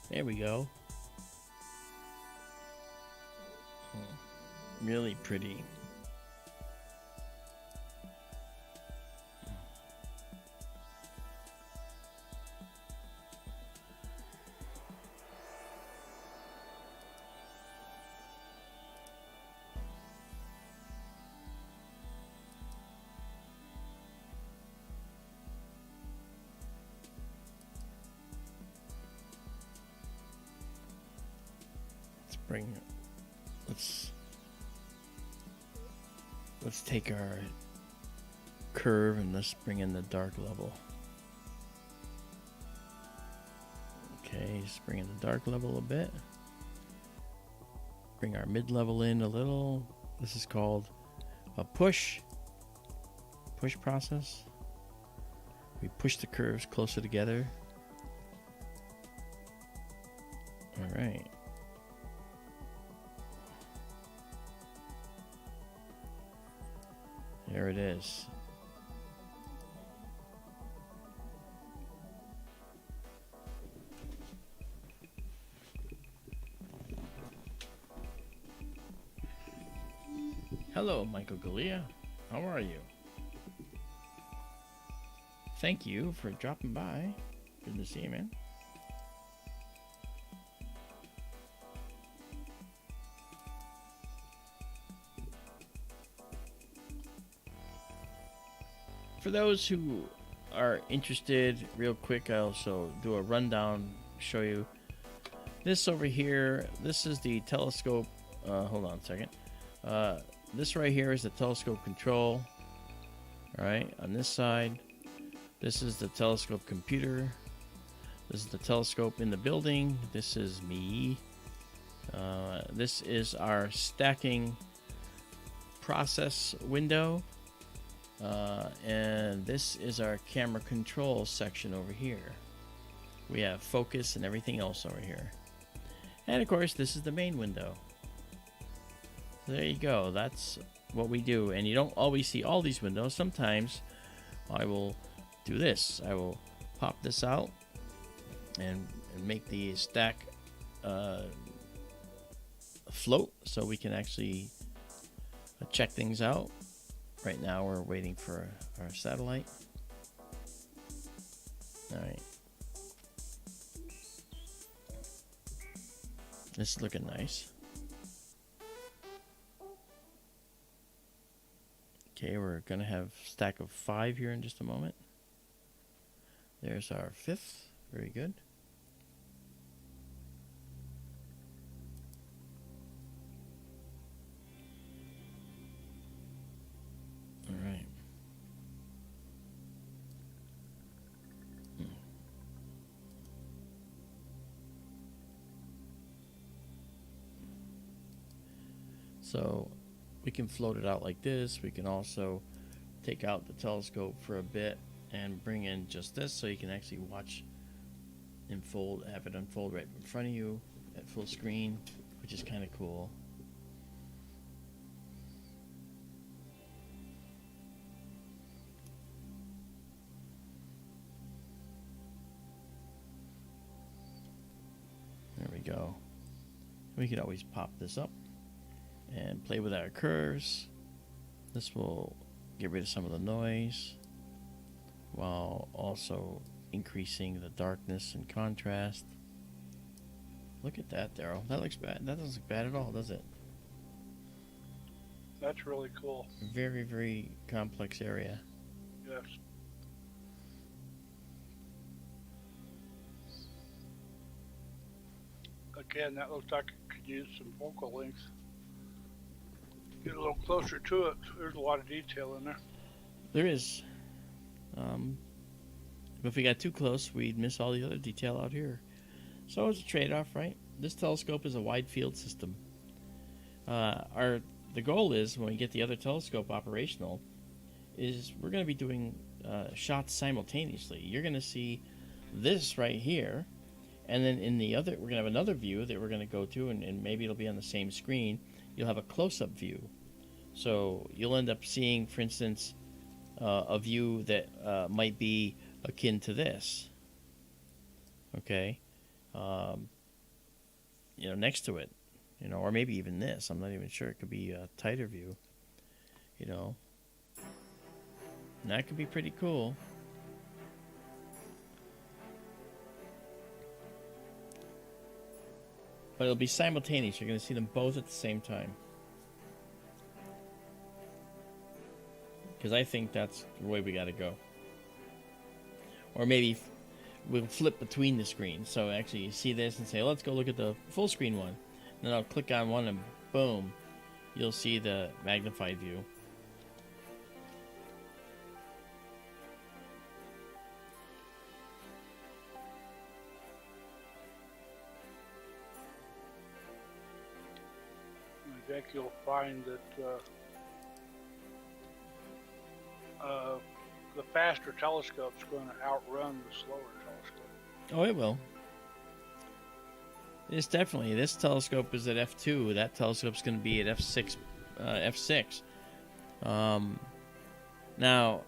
There we go. Really pretty. Let's take our curve and let's bring in the dark level. Okay, just bring in the dark level a bit. Bring our mid-level in a little. This is called a push process. We push the curves closer together. All right. There it is. Hello, Michael Galea. How are you? Thank you for dropping by. Good to see you, man. For those who are interested, real quick, I also do a rundown, show you this over here. This is the telescope. Hold on a second. This right here is the telescope control. All right, on this side, this is the telescope computer. This is the telescope in the building. This is me. This is our stacking process window. And this is our camera control section over here. We have focus and everything else over here. And of course, this is the main window. There you go. That's what we do. And you don't always see all these windows. Sometimes I will do this. I will pop this out and make the stack float so we can actually check things out. Right now we're waiting for our satellite. All right. This is looking nice. Okay, we're gonna have a stack of 5 here in just a moment. There's our 5th. Very good. All right. So we can float it out like this. We can also take out the telescope for a bit and bring in just this so you can actually watch unfold, have it unfold right in front of you at full screen, which is kind of cool. There we go. We could always pop this up and play with our curves. This will get rid of some of the noise while also increasing the darkness and contrast. Look at that, Daryl. That looks bad. That doesn't look bad at all, does it? That's really cool. Very, very complex area. Yes. Again, that looks like it could use some focal length. Get a little closer to it. There's a lot of detail in there. There is. But if we got too close, we'd miss all the other detail out here. So it's a trade-off, right? This telescope is a wide field system. The goal is, when we get the other telescope operational, is we're going to be doing shots simultaneously. You're going to see this right here, and then in the other, we're going to have another view that we're going to go to, and maybe it'll be on the same screen. You'll have a close-up view. So you'll end up seeing, for instance, a view that might be akin to this. Okay? Next to it. Or maybe even this. I'm not even sure. It could be a tighter view. And that could be pretty cool. But it'll be simultaneous. You're going to see them both at the same time. Because I think that's the way we got to go. Or maybe we'll flip between the screens. So actually you see this and say, let's go look at the full screen one. And then I'll click on one and boom, you'll see the magnified view. I think you'll find that the faster telescope's going to outrun the slower telescope. Oh, it will. It's definitely. This telescope is at f2. That telescope's going to be at f6. Now,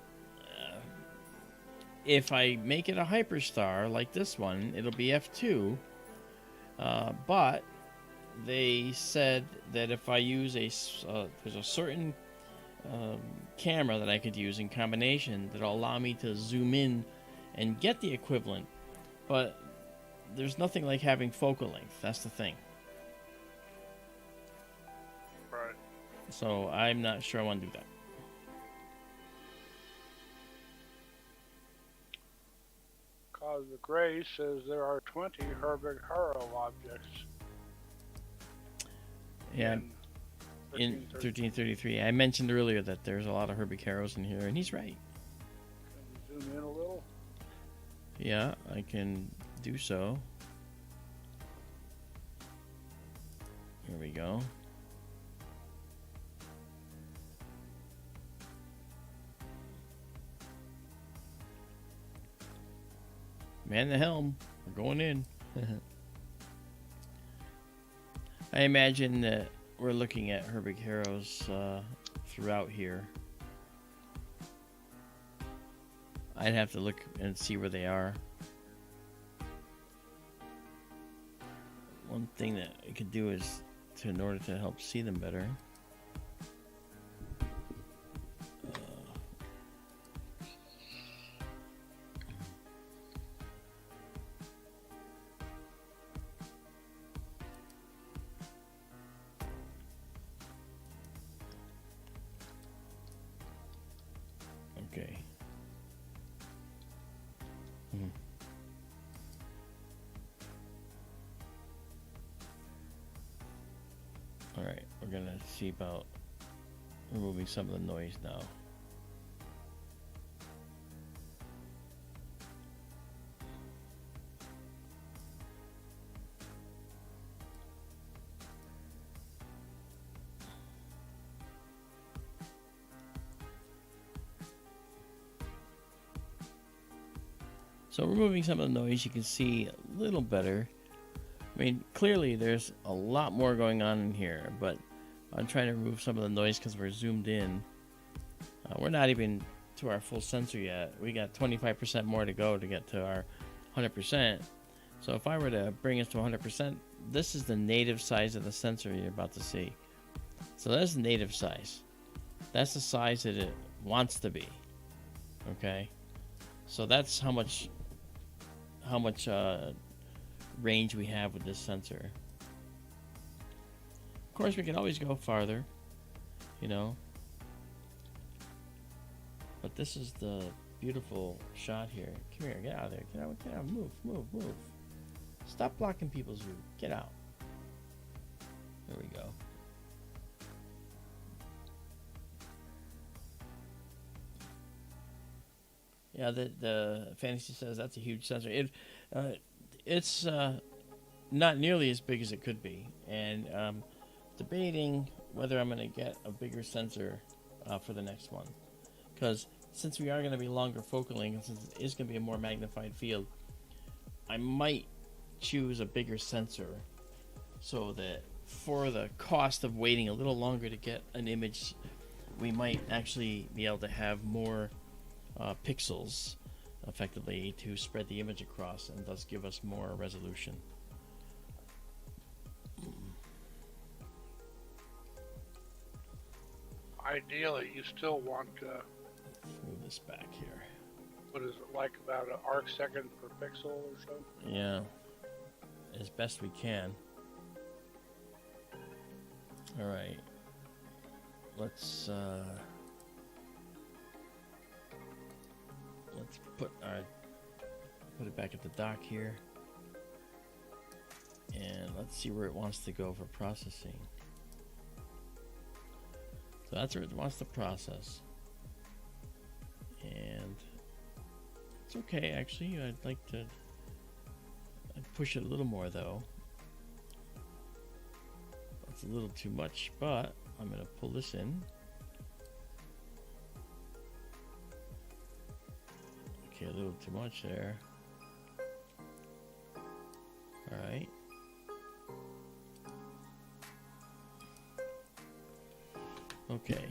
if I make it a hyperstar like this one, it'll be f2. But they said that if I use there's a certain camera that I could use in combination that'll allow me to zoom in and get the equivalent, but there's nothing like having focal length. That's the thing. Right. So I'm not sure I want to do that. Cosmic Ray says there are 20 Herbig-Haro objects. Yeah. In 1333. I mentioned earlier that there's a lot of Herbig-Haros in here, and he's right. Can you zoom in a little? Yeah, I can do so. Here we go. Man the helm. We're going in. I imagine that we're looking at Herbig-Haros throughout here. I'd have to look and see where they are. One thing that I could do is, in order to help see them better, okay. Alright, we're gonna see about removing some of the noise now. So removing some of the noise, you can see a little better. I mean, clearly there's a lot more going on in here, but I'm trying to remove some of the noise because we're zoomed in. We're not even to our full sensor yet. We got 25% more to go to get to our 100%. So if I were to bring us to 100%, this is the native size of the sensor you're about to see. So that's the native size. That's the size that it wants to be. Okay? So that's how much range we have with this sensor. Of course, we can always go farther, you know. But this is the beautiful shot here. Come here, get out of there. Get out, move. Stop blocking people's view. Get out. There we go. Yeah, the Fantasy says that's a huge sensor. It's not nearly as big as it could be, and debating whether I'm going to get a bigger sensor for the next one, because since we are going to be longer focal length, and since it is going to be a more magnified field, I might choose a bigger sensor so that for the cost of waiting a little longer to get an image, we might actually be able to have more pixels effectively to spread the image across and thus give us more resolution. Ideally, you still want Move this back here. what is it, like about an arc second per pixel or something? Yeah, as best we can. All right, let's put it back at the dock here, and let's see where it wants to go for processing. So that's where it wants to process, and it's okay actually. I'd like to push it a little more though. That's a little too much, but I'm gonna pull this in. Okay, a little too much there. All right. Okay.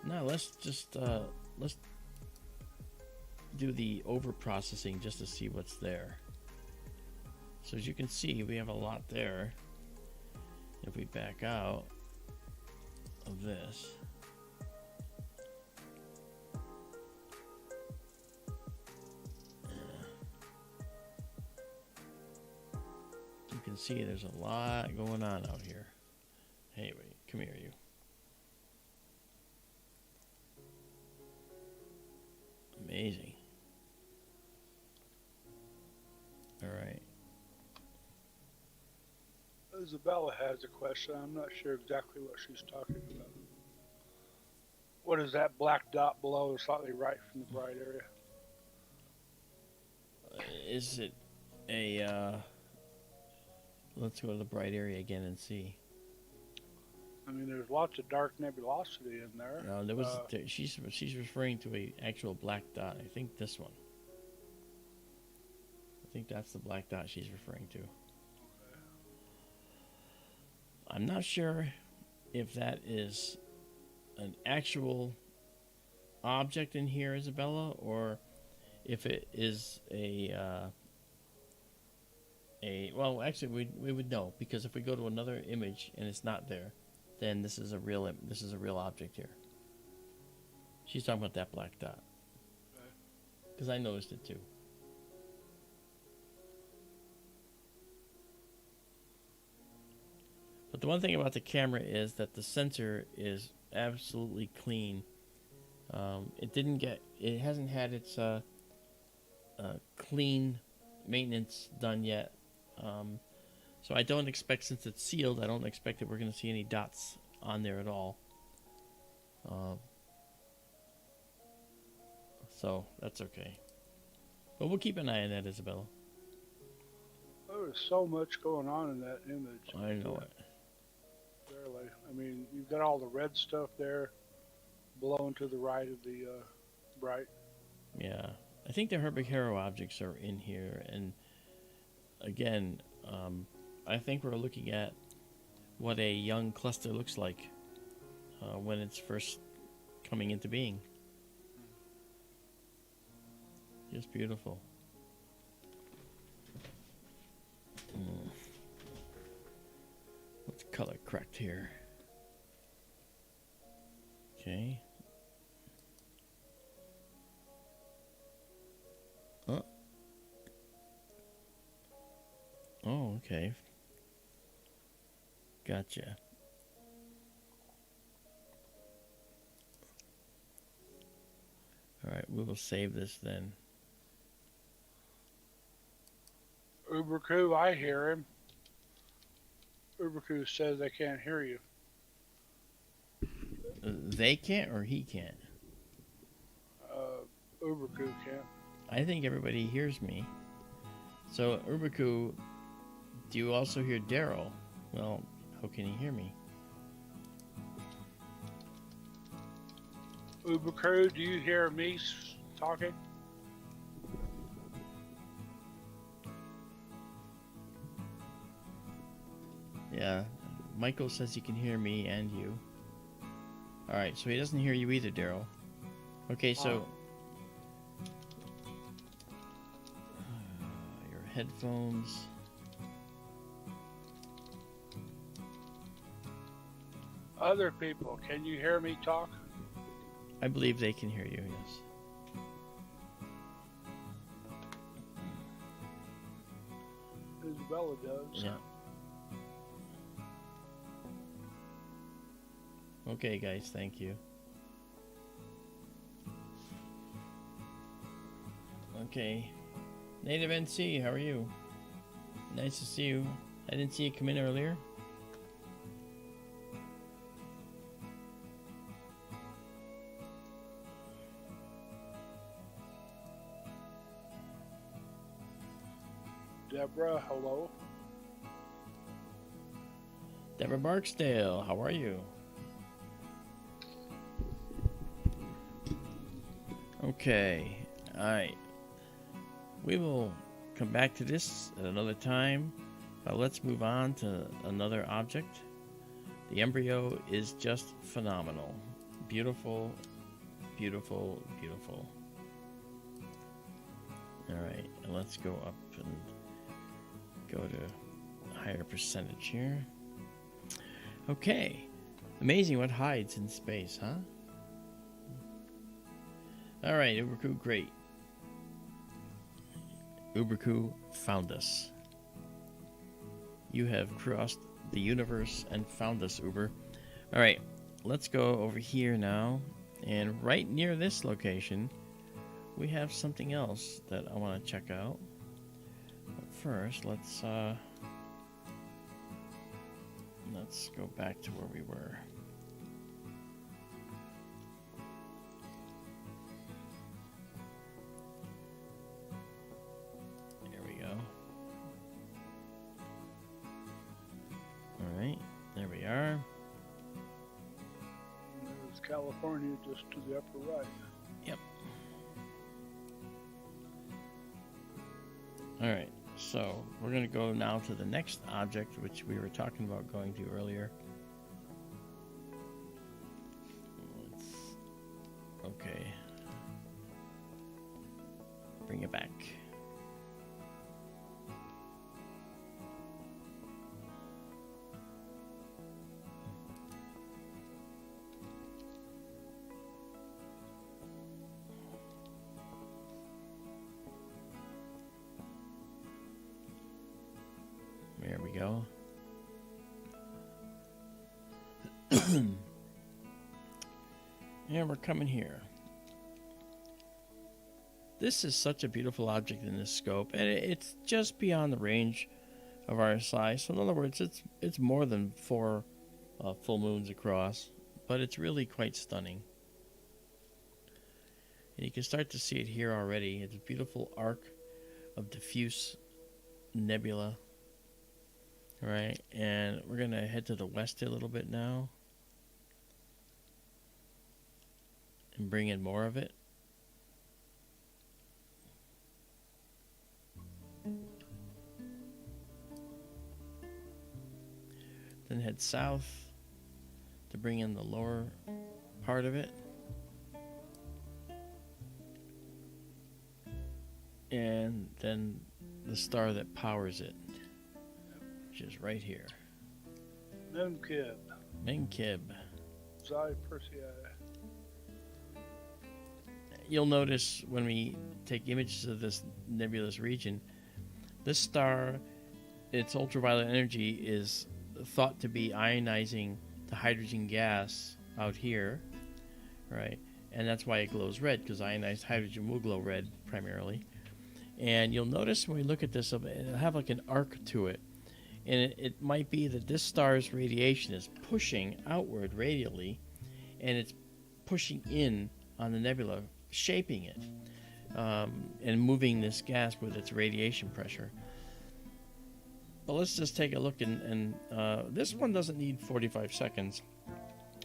Now let's just let's do the over processing just to see what's there. So as you can see, we have a lot there. If we back out of this, you can see there's a lot going on out here. Hey, wait, come here, you. Amazing. All right. Izabela has a question. I'm not sure exactly what she's talking about. What is that black dot below, slightly right from the bright area? Is it a let's go to the bright area again and see. I mean, there's lots of dark nebulosity in there. No, there was she's referring to a actual black dot. I think this one. I think that's the black dot she's referring to. I'm not sure if that is an actual object in here, Izabela, or if it is well, actually we would know, because if we go to another image and it's not there, then this is a real object here. She's talking about that black dot, because I noticed it too. But the one thing about the camera is that the sensor is absolutely clean. It hasn't had its clean maintenance done yet. So I don't expect, since it's sealed, I don't expect that we're going to see any dots on there at all. So that's okay. But we'll keep an eye on that, Izabela. There is so much going on in that image. I know it. Barely. I mean, you've got all the red stuff there, blowing to the right of the bright. Yeah, I think the Herbig-Haro objects are in here, and again, I think we're looking at what a young cluster looks like when it's first coming into being. Just beautiful. Let's color correct here. Okay. Oh, okay. Gotcha. All right, we will save this then. Uberku, I hear him. Uberku says they can't hear you. They can't, or he can't? Uberku can't. I think everybody hears me. So, Uberku, do you also hear Daryl? Well, how can he hear me? Uberku, do you hear me talking? Yeah, Michael says he can hear me and you. Alright, so he doesn't hear you either, Daryl. Okay, so... your headphones... Other people, can you hear me talk? I believe they can hear you, yes. Izabela does. Yeah. Okay, guys, thank you. Okay. Native NC, how are you? Nice to see you. I didn't see you come in earlier. Deborah, hello. Deborah Barksdale, how are you? Okay, alright. We will come back to this at another time, but let's move on to another object. The embryo is just phenomenal. Beautiful, beautiful, beautiful. Alright, and let's go up and go to a higher percentage here. Okay, amazing what hides in space, huh? Alright, Uberku, great. Uberku found us. You have crossed the universe and found us, Uber. Alright, let's go over here now. And right near this location, we have something else that I want to check out. But first, let's go back to where we were. There we go. All right, there we are. There's California just to the upper right. Yep. All right, so we're going to go now to the next object, which we were talking about going to earlier. we go. And we're coming here. This is such a beautiful object in this scope, and it's just beyond the range of our size. So in other words, it's more than 4 full moons across, but it's really quite stunning. And you can start to see it here already. It's a beautiful arc of diffuse nebula. All right, and we're going to head to the west a little bit now and bring in more of it. Then head south to bring in the lower part of it. And then the star that powers it, which is right here. Memkib. Menkib. Xi Persei. You'll notice when we take images of this nebulous region, this star, its ultraviolet energy is thought to be ionizing the hydrogen gas out here, right? And that's why it glows red, because ionized hydrogen will glow red primarily. And you'll notice when we look at this, it'll have like an arc to it. And it might be that this star's radiation is pushing outward radially, and it's pushing in on the nebula, shaping it, and moving this gas with its radiation pressure. But let's just take a look, and this one doesn't need 45 seconds.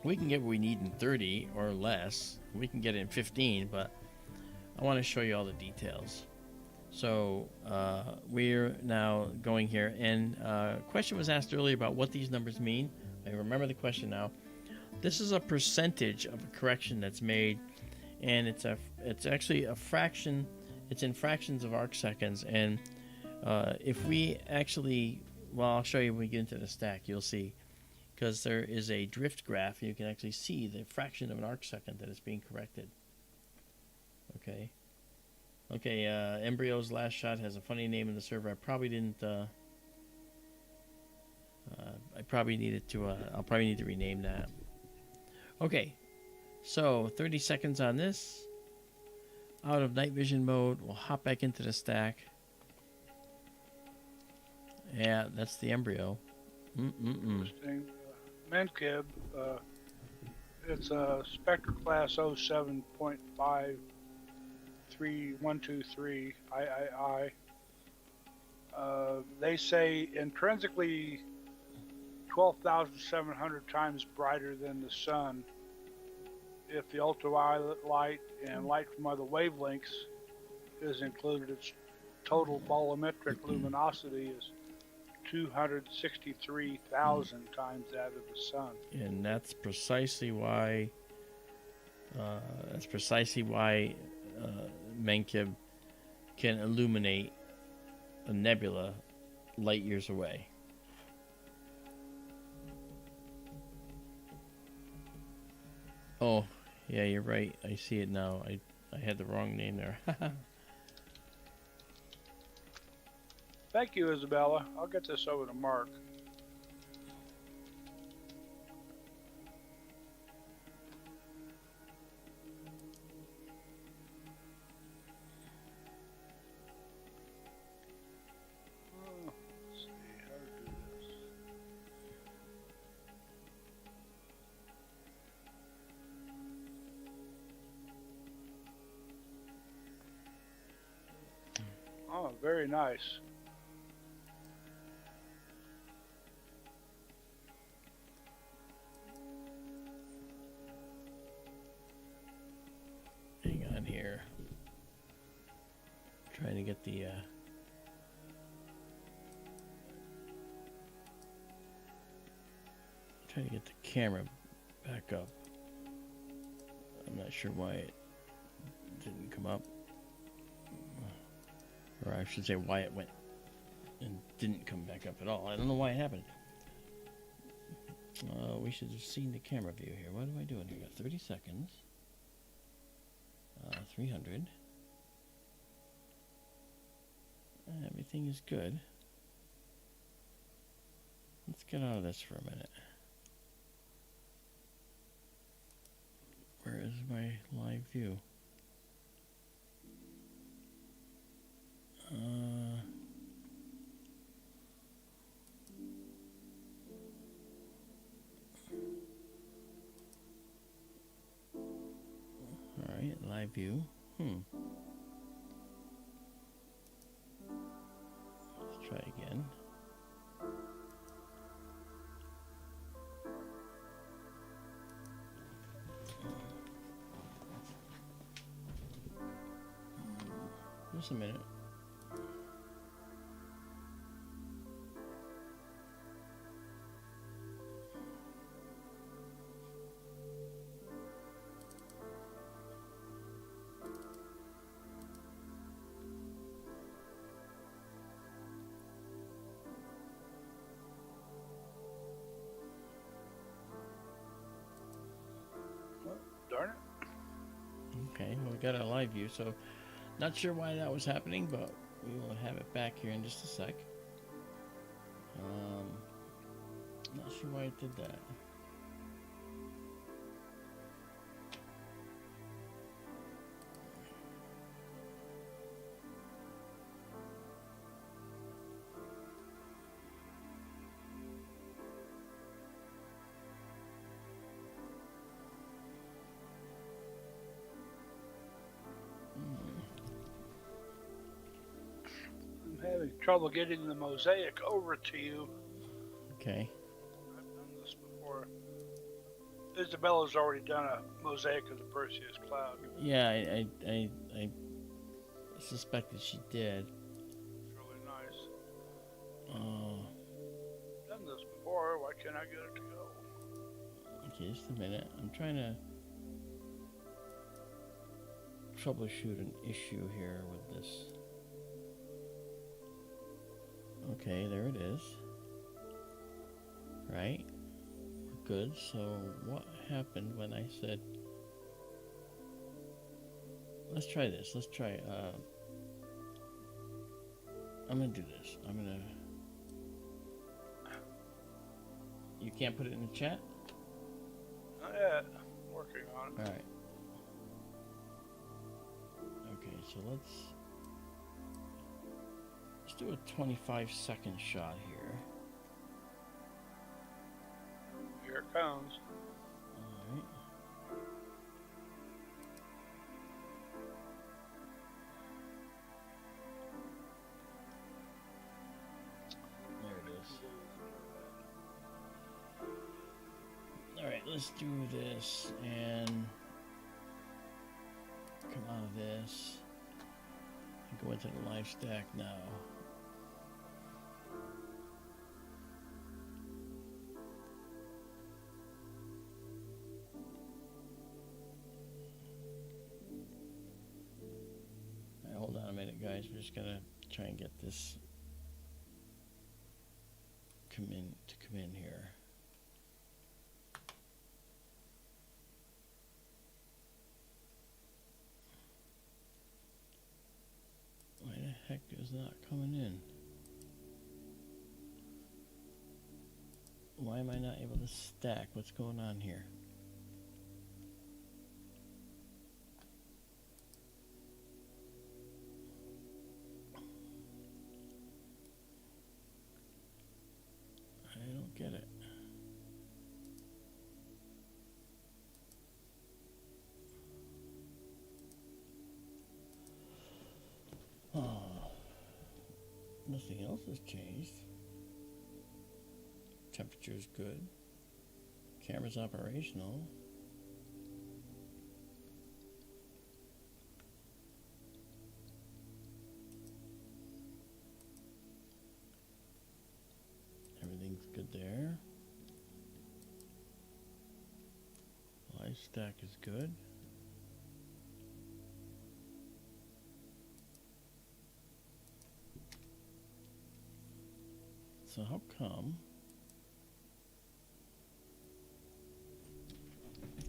We can get what we need in 30 or less. We can get it in 15, but I want to show you all the details. So we're now going here, and a question was asked earlier about what these numbers mean. I remember the question now. This is a percentage of a correction that's made, and it's actually a fraction. It's in fractions of arc seconds, and if we actually, well, I'll show you when we get into the stack, you'll see, because there is a drift graph, you can actually see the fraction of an arc second that is being corrected. Okay, Embryo's last shot has a funny name in the server. I probably didn't, I probably needed to, I'll probably need to rename that. Okay, so 30 seconds on this. Out of night vision mode, we'll hop back into the stack. Yeah, that's the embryo. Interesting. Menkib, it's a spectral class 07.53123 III. They say intrinsically 12,700 times brighter than the sun. If the ultraviolet light and light from other wavelengths is included, its total bolometric luminosity is 263,000 times that of the sun. And that's precisely why Menkib can illuminate a nebula light years away. Oh, yeah, you're right. I see it now. I had the wrong name there. Thank you, Izabela. I'll get this over to Mark. Let's see how to do this. Oh, very nice. Hang on here. Trying to get the camera back up. I'm not sure why it didn't come up. Or I should say why it went and didn't come back up at all. I don't know why it happened. We should have seen the camera view here. What am I doing here? Got 30 seconds. 300. Everything is good. Let's get out of this for a minute. Where is my live view? Alright, live view. Let's try again. Just a minute. Darn it. Okay, well, we got a live view, so not sure why that was happening, but we will have it back here in just a sec. Not sure why it did that. I'm having trouble getting the mosaic over to you. Okay. I've done this before. Izabela's already done a mosaic of the Perseus Cloud. Yeah, I suspected she did. It's really nice. Done this before. Why can't I get it to go? Okay, just a minute. I'm trying to troubleshoot an issue here with this. Okay, there it is. Right? We're good. So what happened when I said... Let's try this. Let's try... I'm gonna do this. I'm gonna... You can't put it in the chat? Not yet. I'm working on it. Alright. Okay, so let's do a 25-second shot here. Here it comes. Alright. There it is. Alright, let's do this and come out of this and go into the live stack now. Alright, hold on a minute, guys. We're just gonna try and get this come in here. Why the heck is not coming in? Why am I not able to stack? What's going on here? I don't get it. Oh, nothing else has changed. Temperature's good. Camera's operational. Everything's good there. Live stack is good. So how come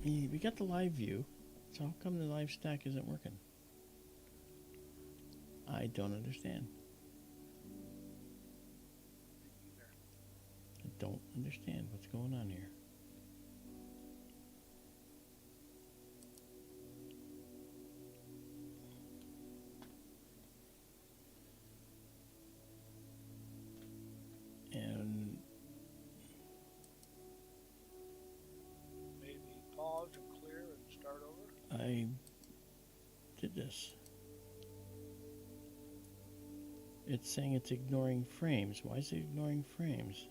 we got the live view, so how come the live stack isn't working? I don't understand. I don't understand what's going on here. And maybe pause and clear and start over. I did this. It's saying it's ignoring frames. Why is it ignoring frames?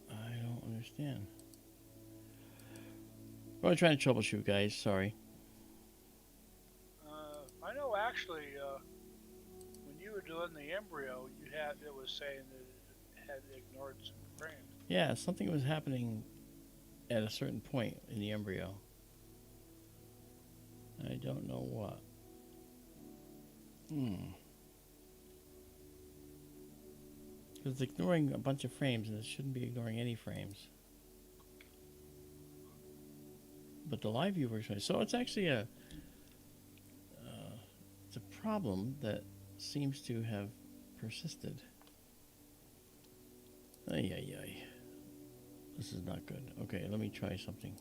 I don't understand. We're trying to troubleshoot, guys. Sorry. I know actually, when you were doing the embryo, it was saying that it had ignored some frames. Yeah, something was happening at a certain point in the embryo. I don't know what. Because it's ignoring a bunch of frames, and it shouldn't be ignoring any frames. But the live view works fine. So it's actually it's a problem that seems to have persisted. Ay, ay, ay. This is not good. Okay, let me try something.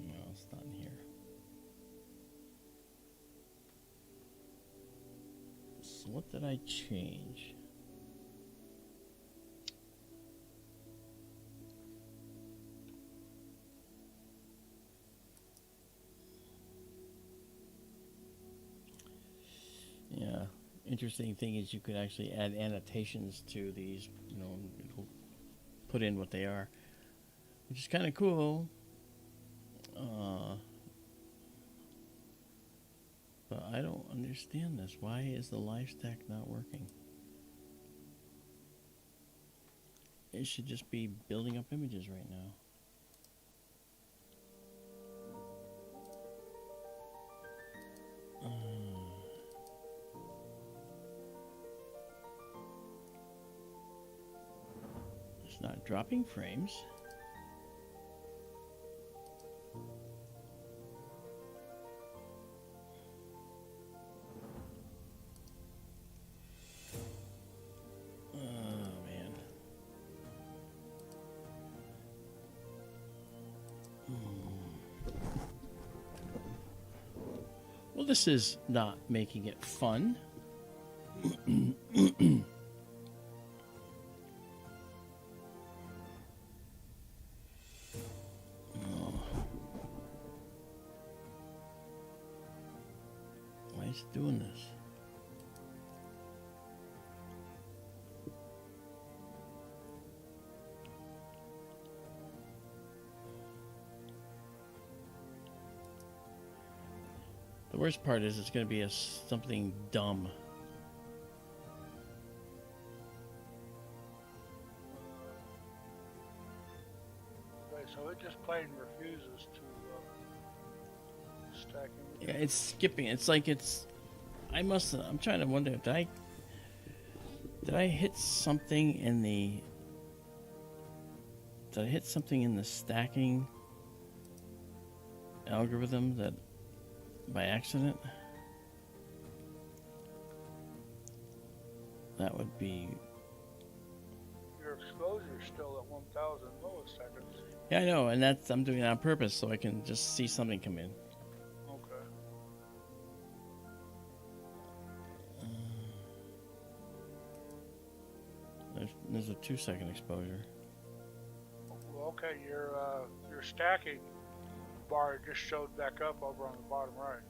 No, it's not in here. So what did I change? Yeah, interesting thing is you could actually add annotations to these, you know, it'll put in what they are, which is kind of cool. But I don't understand this. Why is the live stack not working? It should just be building up images right now. It's not dropping frames. Well, this is not making it fun. Why is it doing this? The worst part is it's going to be something dumb. Right, so it just plain refuses to stack images. Yeah, it's skipping. It's like it's. I'm trying to wonder. Did I hit something in the? Did I hit something in the stacking algorithm that? By accident? That would be... Your exposure is still at 1,000 milliseconds. Yeah, I know, and I'm doing it on purpose so I can just see something come in. Okay. There's a 2-second exposure. Well, okay, your stacking bar just showed back up over on the bottom right.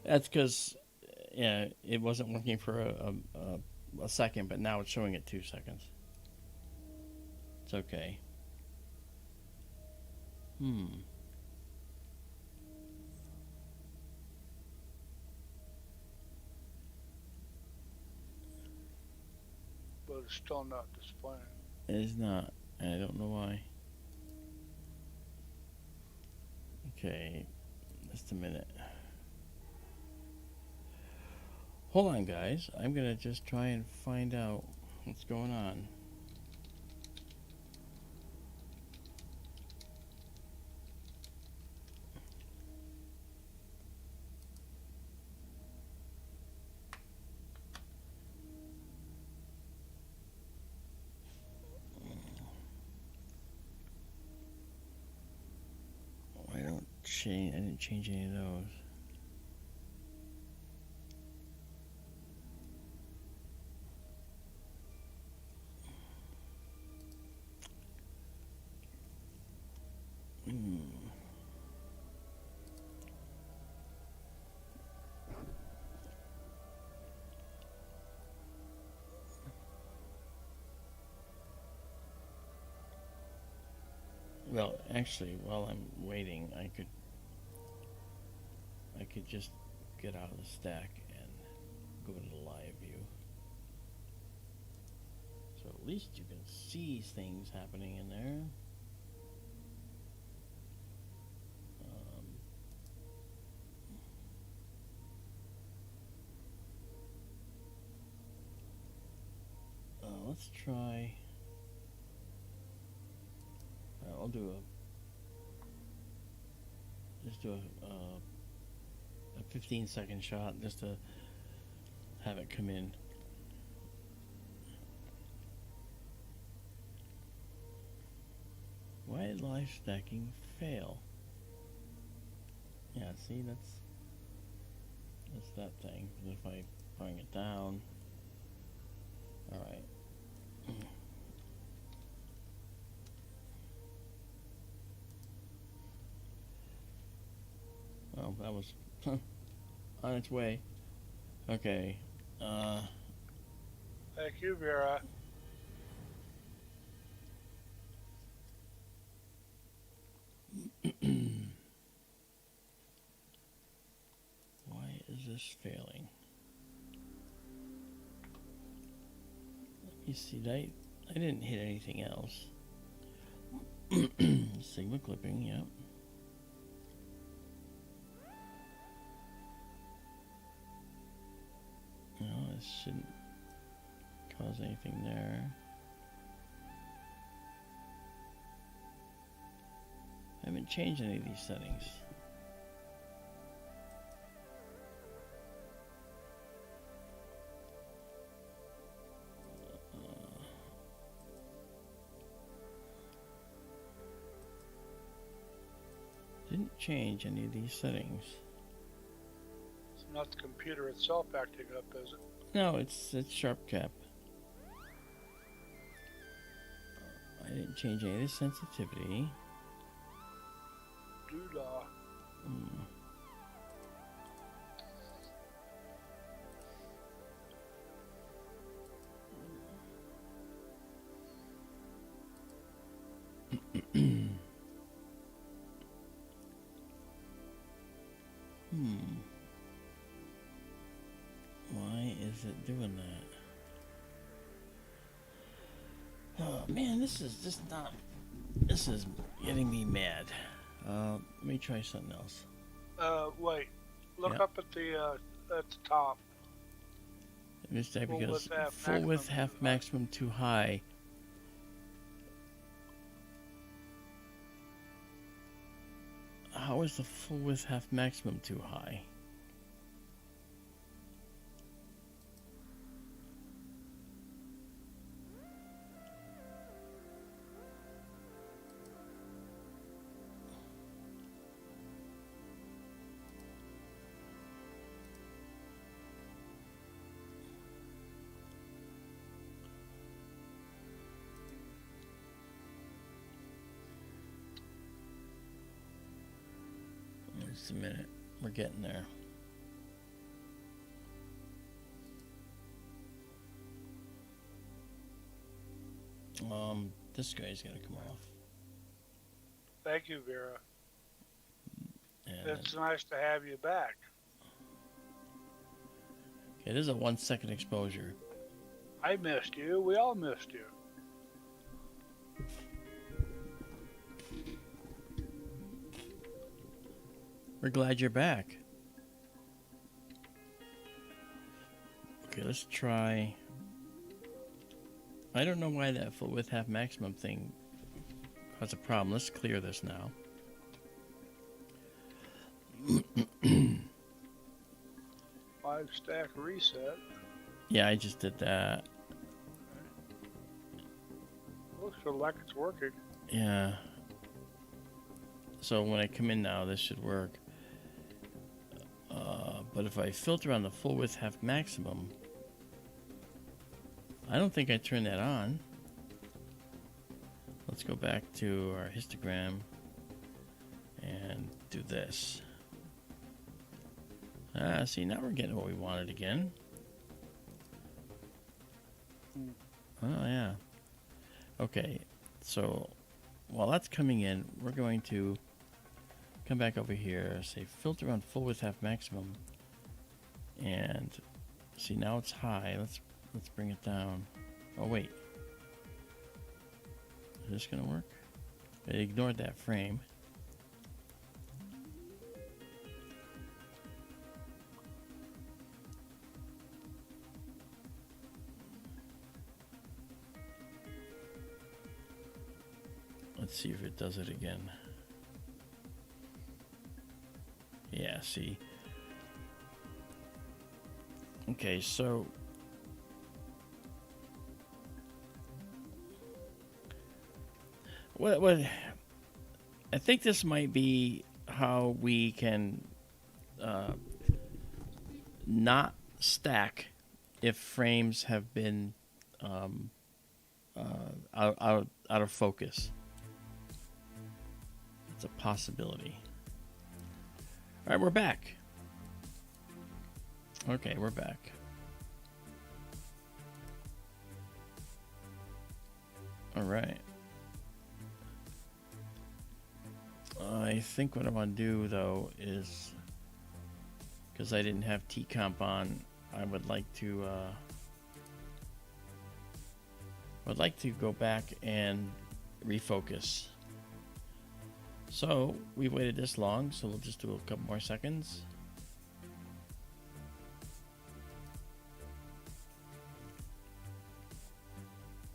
That's because, yeah, it wasn't working for a second, but now it's showing it 2 seconds. It's okay. But it's still not displaying. It is not, and I don't know why. Okay, just a minute. Hold on, guys. I'm gonna just try and find out what's going on. I didn't change any of those. Well, actually, while I'm waiting, I could just get out of the stack and go to the live view. So at least you can see things happening in there. Let's try. I'll do a 15-second shot just to have it come in. Why did live stacking fail? Yeah, see, that's that thing. If I bring it down, all right. Well, that was on its way. Okay. Thank you, Vera. Why is this failing? Let me see. I didn't hit anything else. Sigma clipping, yep. No, this shouldn't cause anything there. I haven't changed any of these settings. Didn't change any of these settings. It's not the computer itself acting up, is it? No, it's sharp cap. I didn't change any of the sensitivity. Doodah. Why is it doing that? Oh man, this is just not. This is getting me mad. Let me try something else. Wait. Look Yep. up at the top. This day Full because width, half full width maximum half too high. maximum too high. How is the full width half maximum too high? Just a minute. We're getting there. This guy's gonna come off. Thank you, Vera. And It's nice to have you back. okay, this is a 1 second exposure. I missed you. We all missed you. We're glad you're back. Okay, let's try. I don't know why that full width half maximum thing has a problem. Let's clear this now. 5-stack reset. Yeah, I just did that. Looks like it's working. Yeah. So when I come in now, this should work. But if I filter on the full width half maximum, I don't think I turned that on. Let's go back to our histogram and do this. See, now we're getting what we wanted again. Oh, yeah. Okay, so while that's coming in, we're going to come back over here, say filter on full width half maximum, and see, now it's high. Let's bring it down. Oh wait, is this gonna work? I ignored that frame. Let's see if it does it again. Yeah, see. Okay, so what I think this might be how we can not stack if frames have been out of focus. It's a possibility. All right, we're back. Okay, we're back. All right. I think what I want to do, though, is, because I didn't have T-comp on, I would like to go back and refocus. So we waited this long, so we'll just do a couple more seconds.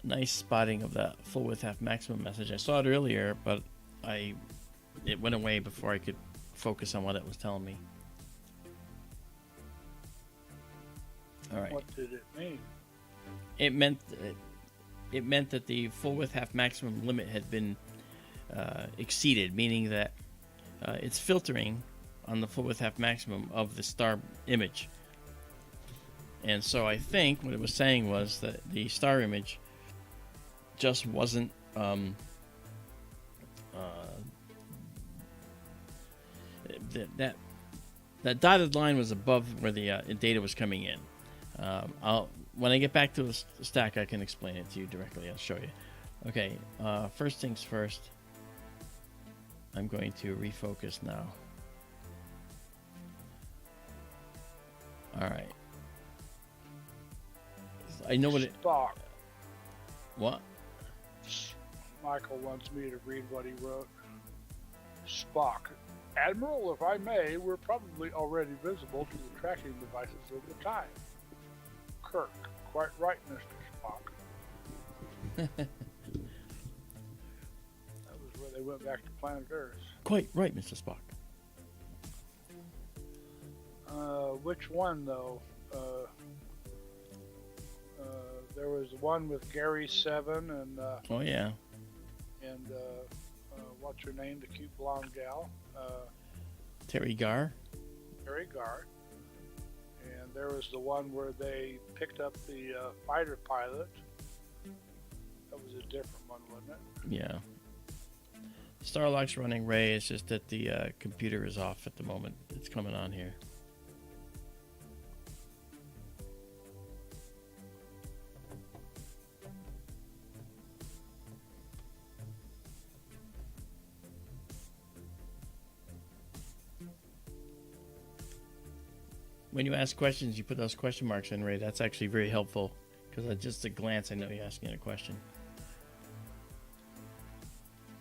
Nice spotting of that full width half maximum message. I saw it earlier, but it went away before I could focus on what it was telling me. All right. What did it mean? It meant that the full width half maximum limit had been exceeded, meaning that it's filtering on the full width half maximum of the star image. And so I think what it was saying was that the star image just wasn't that dotted line was above where the data was coming in. When I get back to the stack, I can explain it to you directly. I'll show you. Okay, first things first. I'm going to refocus now. All right. I know what it. Spock. What? Michael wants me to read what he wrote. Spock. Admiral, if I may, we're probably already visible to the tracking devices of the time. Kirk. Quite right, Mr. Spock. That was where they went back to planet Earth. Quite right, Mr. Spock. Which one, though? There was one with Gary 7 and Oh yeah. And what's her name? The cute blonde gal. Terry Garr. Terry Garr. And there was the one where they picked up the fighter pilot. That was a different one, wasn't it? Yeah. Starlock's running Ray. It's just that the computer is off at the moment. It's coming on here. When you ask questions, you put those question marks in, Ray. That's actually very helpful because at just a glance, I know you're asking a question.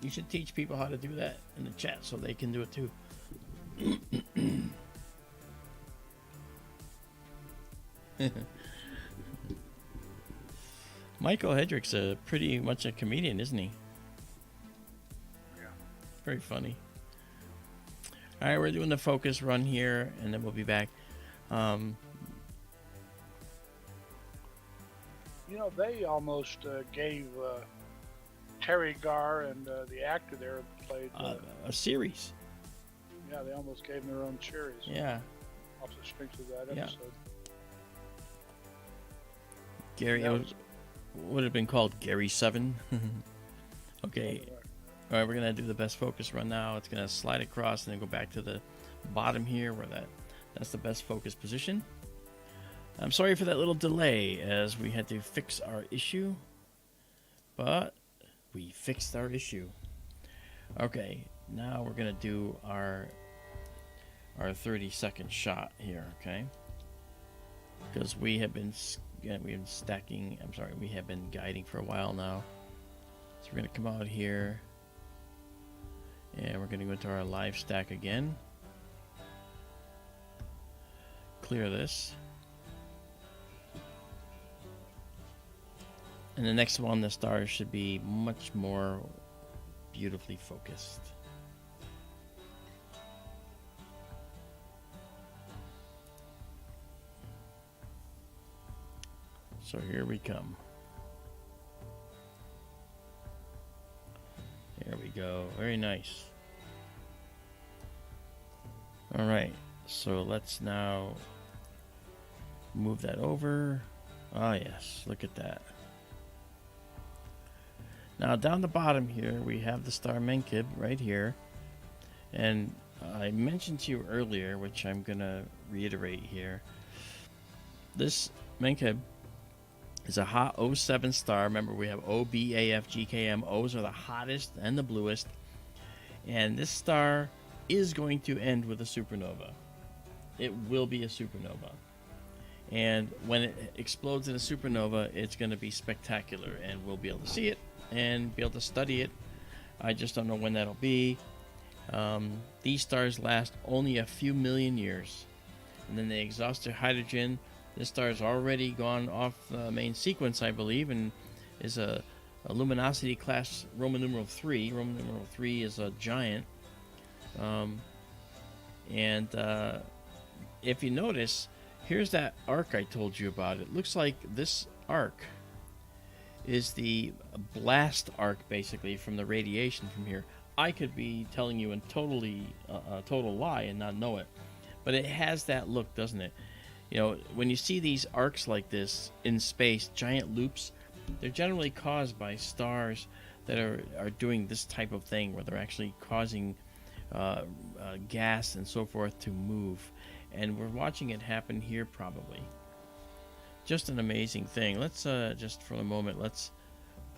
You should teach people how to do that in the chat so they can do it too. Michael Hedrick's pretty much a comedian, isn't he? Yeah. Very funny. All right, we're doing the focus run here, and then we'll be back. You know, they almost gave Terry Garr and the actor there played a series. Yeah, they almost gave them their own series. Yeah. Off the strength of that Yeah. episode. Gary, it would have been called Gary 7. Okay. All right, we're going to do the best focus run now. It's going to slide across and then go back to the bottom here where that's the best focus position. I'm sorry for that little delay as we had to fix our issue, but we fixed our issue. Okay, now we're going to do our 30-second shot here, okay? Because we have been stacking, we have been guiding for a while now. So we're going to come out here and we're going to go into our live stack again. Clear this. And the next one, the stars should be much more beautifully focused. So here we come. There we go. Very nice. All right. So let's now move that over. Ah, yes. Look at that. Now down the bottom here, we have the star Menkib right here. And I mentioned to you earlier, which I'm going to reiterate here. This Menkib is a hot O7 star. Remember, we have O, B, A, F, G, K, M. O's are the hottest and the bluest. And this star is going to end with a supernova. It will be a supernova. And when it explodes in a supernova, it's going to be spectacular. And we'll be able to see it and be able to study it. I just don't know when that'll be. These stars last only a few million years. And then they exhaust their hydrogen. This star has already gone off the main sequence, I believe, and is a luminosity class Roman numeral 3. Roman numeral 3 is a giant. If you notice, here's that arc I told you about. It looks like this arc is the blast arc, basically, from the radiation from here. I could be telling you a total lie and not know it. But it has that look, doesn't it? You know, when you see these arcs like this in space, giant loops, they're generally caused by stars that are doing this type of thing, where they're actually causing gas and so forth to move. And we're watching it happen here, probably. Just an amazing thing. Let's just for a moment, let's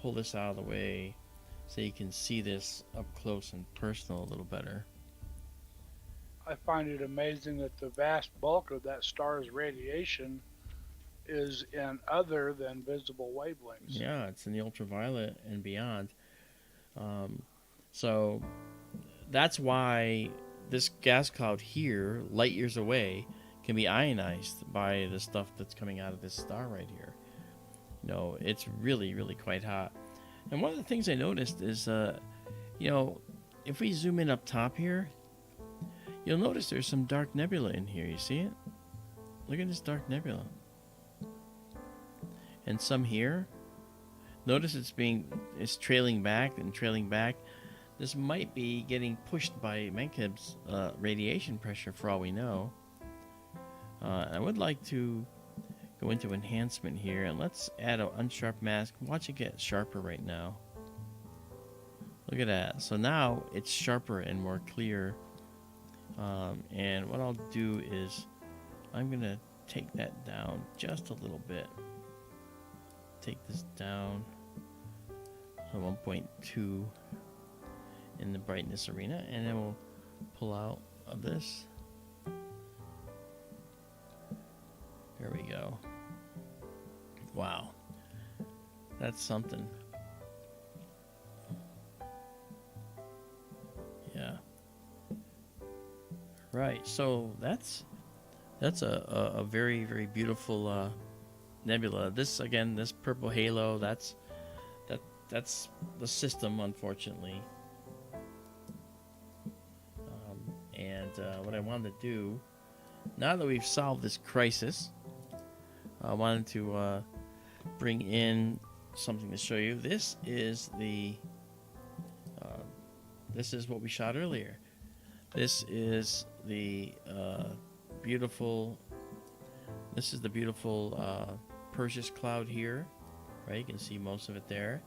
pull this out of the way so you can see this up close and personal a little better. I find it amazing that the vast bulk of that star's radiation is in other than visible wavelengths. Yeah, it's in the ultraviolet and beyond. So that's why this gas cloud here, light years away, can be ionized by the stuff that's coming out of this star right here. You know, it's really, really quite hot. And one of the things I noticed is, you know, if we zoom in up top here, you'll notice there's some dark nebula in here. You see it? Look at this dark nebula. And some here. Notice it's trailing back and trailing back. This might be getting pushed by Menkib's radiation pressure, for all we know. I would like to go into enhancement here, and let's add an unsharp mask. Watch it get sharper right now. Look at that. So now it's sharper and more clear. And what I'll do is I'm going to take that down just a little bit. Take this down to 1.2 in the brightness arena, and then we'll pull out of this. There we go. Wow. That's something. Yeah. Right. So that's a very, very beautiful Nebula. This again, this purple halo. That's the system, unfortunately. And what I wanted to do, now that we've solved this crisis, I wanted to bring in something to show you. This is what we shot earlier. This is the beautiful Perseus Cloud here, right? You can see most of it there.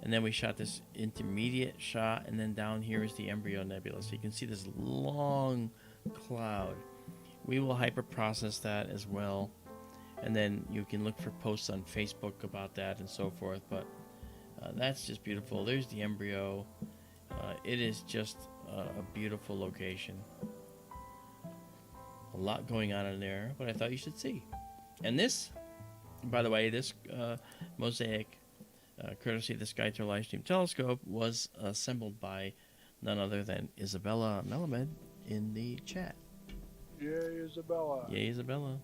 And then we shot this intermediate shot, and then down here is the Embryo Nebula. So you can see this long cloud. We will hyper-process that as well. And then you can look for posts on Facebook about that and so forth. But that's just beautiful. There's the Embryo. It is just a beautiful location. A lot going on in there, but I thought you should see. And this, by the way, this mosaic, courtesy of the SkyTour LiveStream telescope, was assembled by none other than Izabela Melamed in the chat. Yay, Izabela. Yay, Izabela.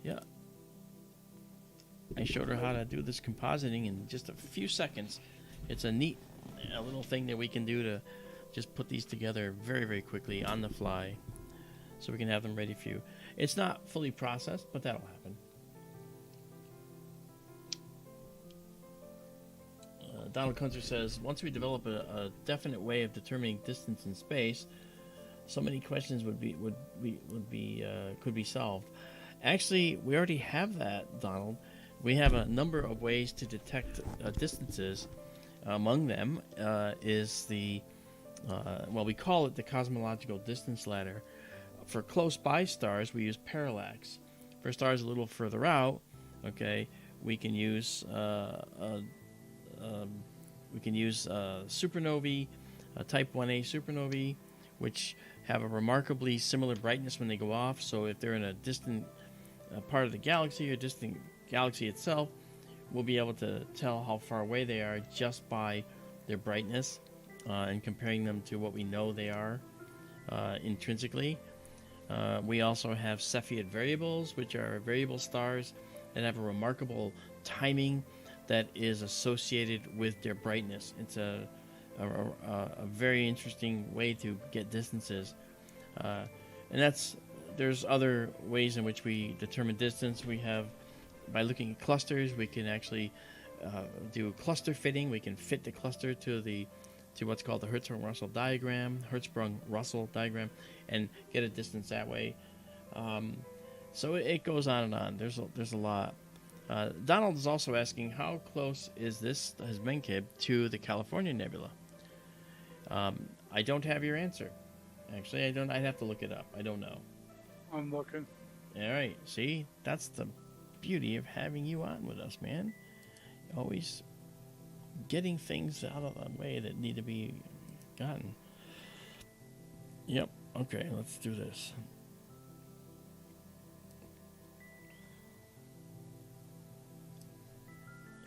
Yeah. I showed her how to do this compositing in just a few seconds. It's a neat little thing that we can do to just put these together very, very quickly on the fly so we can have them ready for you. It's not fully processed, but that'll happen. Donald Kunzer says, once we develop a definite way of determining distance in space, so many questions could be solved. Actually, we already have that, Donald. We have a number of ways to detect distances. Among them is the, we call it the cosmological distance ladder. For close by stars, we use parallax. For stars a little further out, okay, we can use supernovae, type 1a supernovae, which have a remarkably similar brightness when they go off. So if they're in a distant part of the galaxy or distant galaxy itself, we'll be able to tell how far away they are just by their brightness and comparing them to what we know they are intrinsically. We also have Cepheid variables, which are variable stars that have a remarkable timing that is associated with their brightness. It's a very interesting way to get distances. And there's other ways in which we determine distance. We have, by looking at clusters, we can actually do cluster fitting. We can fit the cluster to what's called the Hertzsprung-Russell diagram, and get a distance that way. So it goes on and on. There's a lot. Donald is also asking, how close is his Menkib to the California Nebula? I don't have your answer. Actually, I don't. I'd have to look it up. I don't know. I'm looking. All right. See, that's the beauty of having you on with us, man. Always getting things out of the way that need to be gotten. Yep. Okay, let's do this.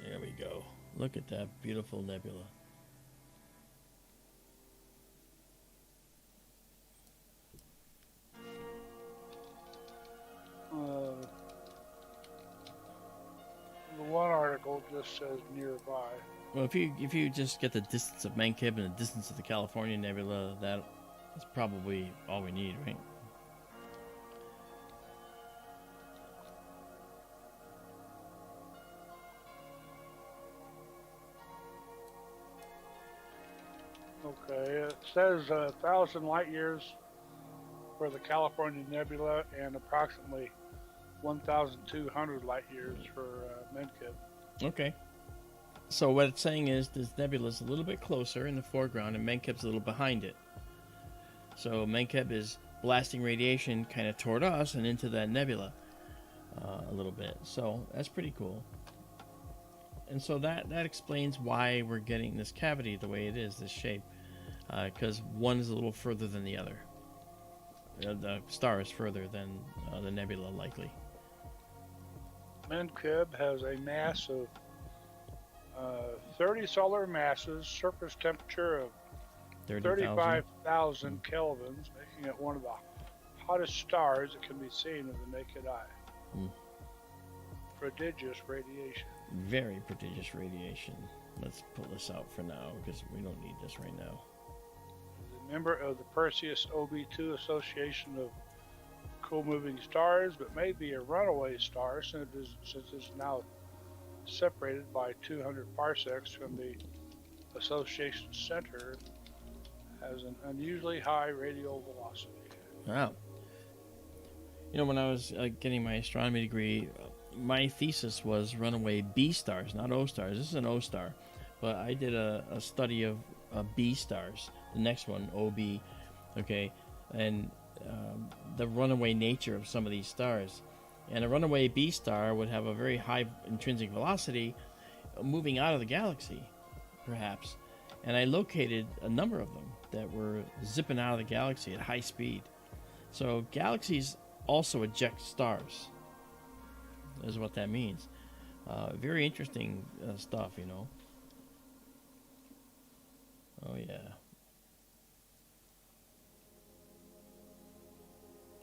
There we go. Look at that beautiful nebula. The one article just says nearby. Well, if you just get the distance of Menkib and the distance of the California Nebula, that's probably all we need, right? Okay, it says 1,000 light years for the California Nebula and approximately 1,200 light years for Menkib. Okay. So what it's saying is this nebula is a little bit closer in the foreground and Menkib's a little behind it. So Menkib is blasting radiation kind of toward us and into that nebula a little bit. So that's pretty cool. And so that explains why we're getting this cavity the way it is, this shape. Because one is a little further than the other. The star is further than the nebula, likely. Menkib has a mass of 30 solar masses, surface temperature of 35,000 kelvins, making it one of the hottest stars that can be seen with the naked eye. prodigious radiation. Very prodigious radiation. Let's pull this out for now because we don't need this right now. A member of the Perseus OB2 Association of Cool-Moving Stars, but may be a runaway star since it's now separated by 200 parsecs from the association center, has an unusually high radial velocity. Wow. You know, when I was getting my astronomy degree, my thesis was runaway B stars, not O stars. This is an O star, but I did a study of B stars. The next one, OB, okay, and the runaway nature of some of these stars. And a runaway B star would have a very high intrinsic velocity moving out of the galaxy, perhaps. And I located a number of them that were zipping out of the galaxy at high speed. So galaxies also eject stars, is what that means. Very interesting stuff, you know. Oh, yeah.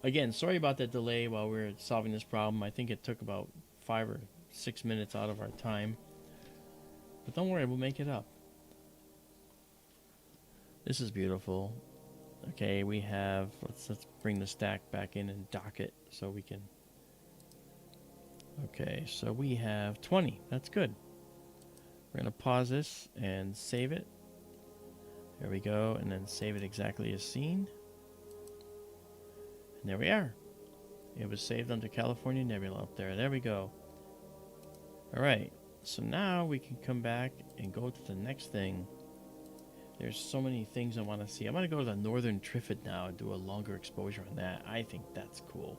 Again, sorry about that delay while we were solving this problem. I think it took about 5 or 6 minutes out of our time. But don't worry, we'll make it up. This is beautiful. Okay, we have... Let's bring the stack back in and dock it so we can... Okay, so we have 20. That's good. We're going to pause this and save it. There we go, and then save it exactly as seen. And there we are. It was saved under California Nebula up there. There we go. Alright, so now we can come back and go to the next thing. There's so many things I want to see. I'm going to go to the northern Trifid now and do a longer exposure on that. I think that's cool.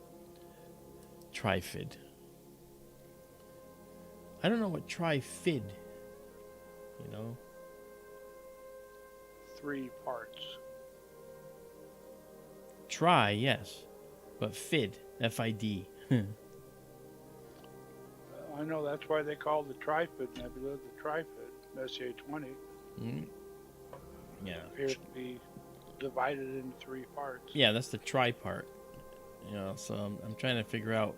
Trifid. I don't know what Trifid, you know. 3 parts. Tri, yes. But Fid, F-I-D. I know that's why they call the Trifid Nebula the Trifid, Messier 20. Mm. Yeah. It appears to be divided into 3 parts. Yeah, that's the tri part. You know, so I'm trying to figure out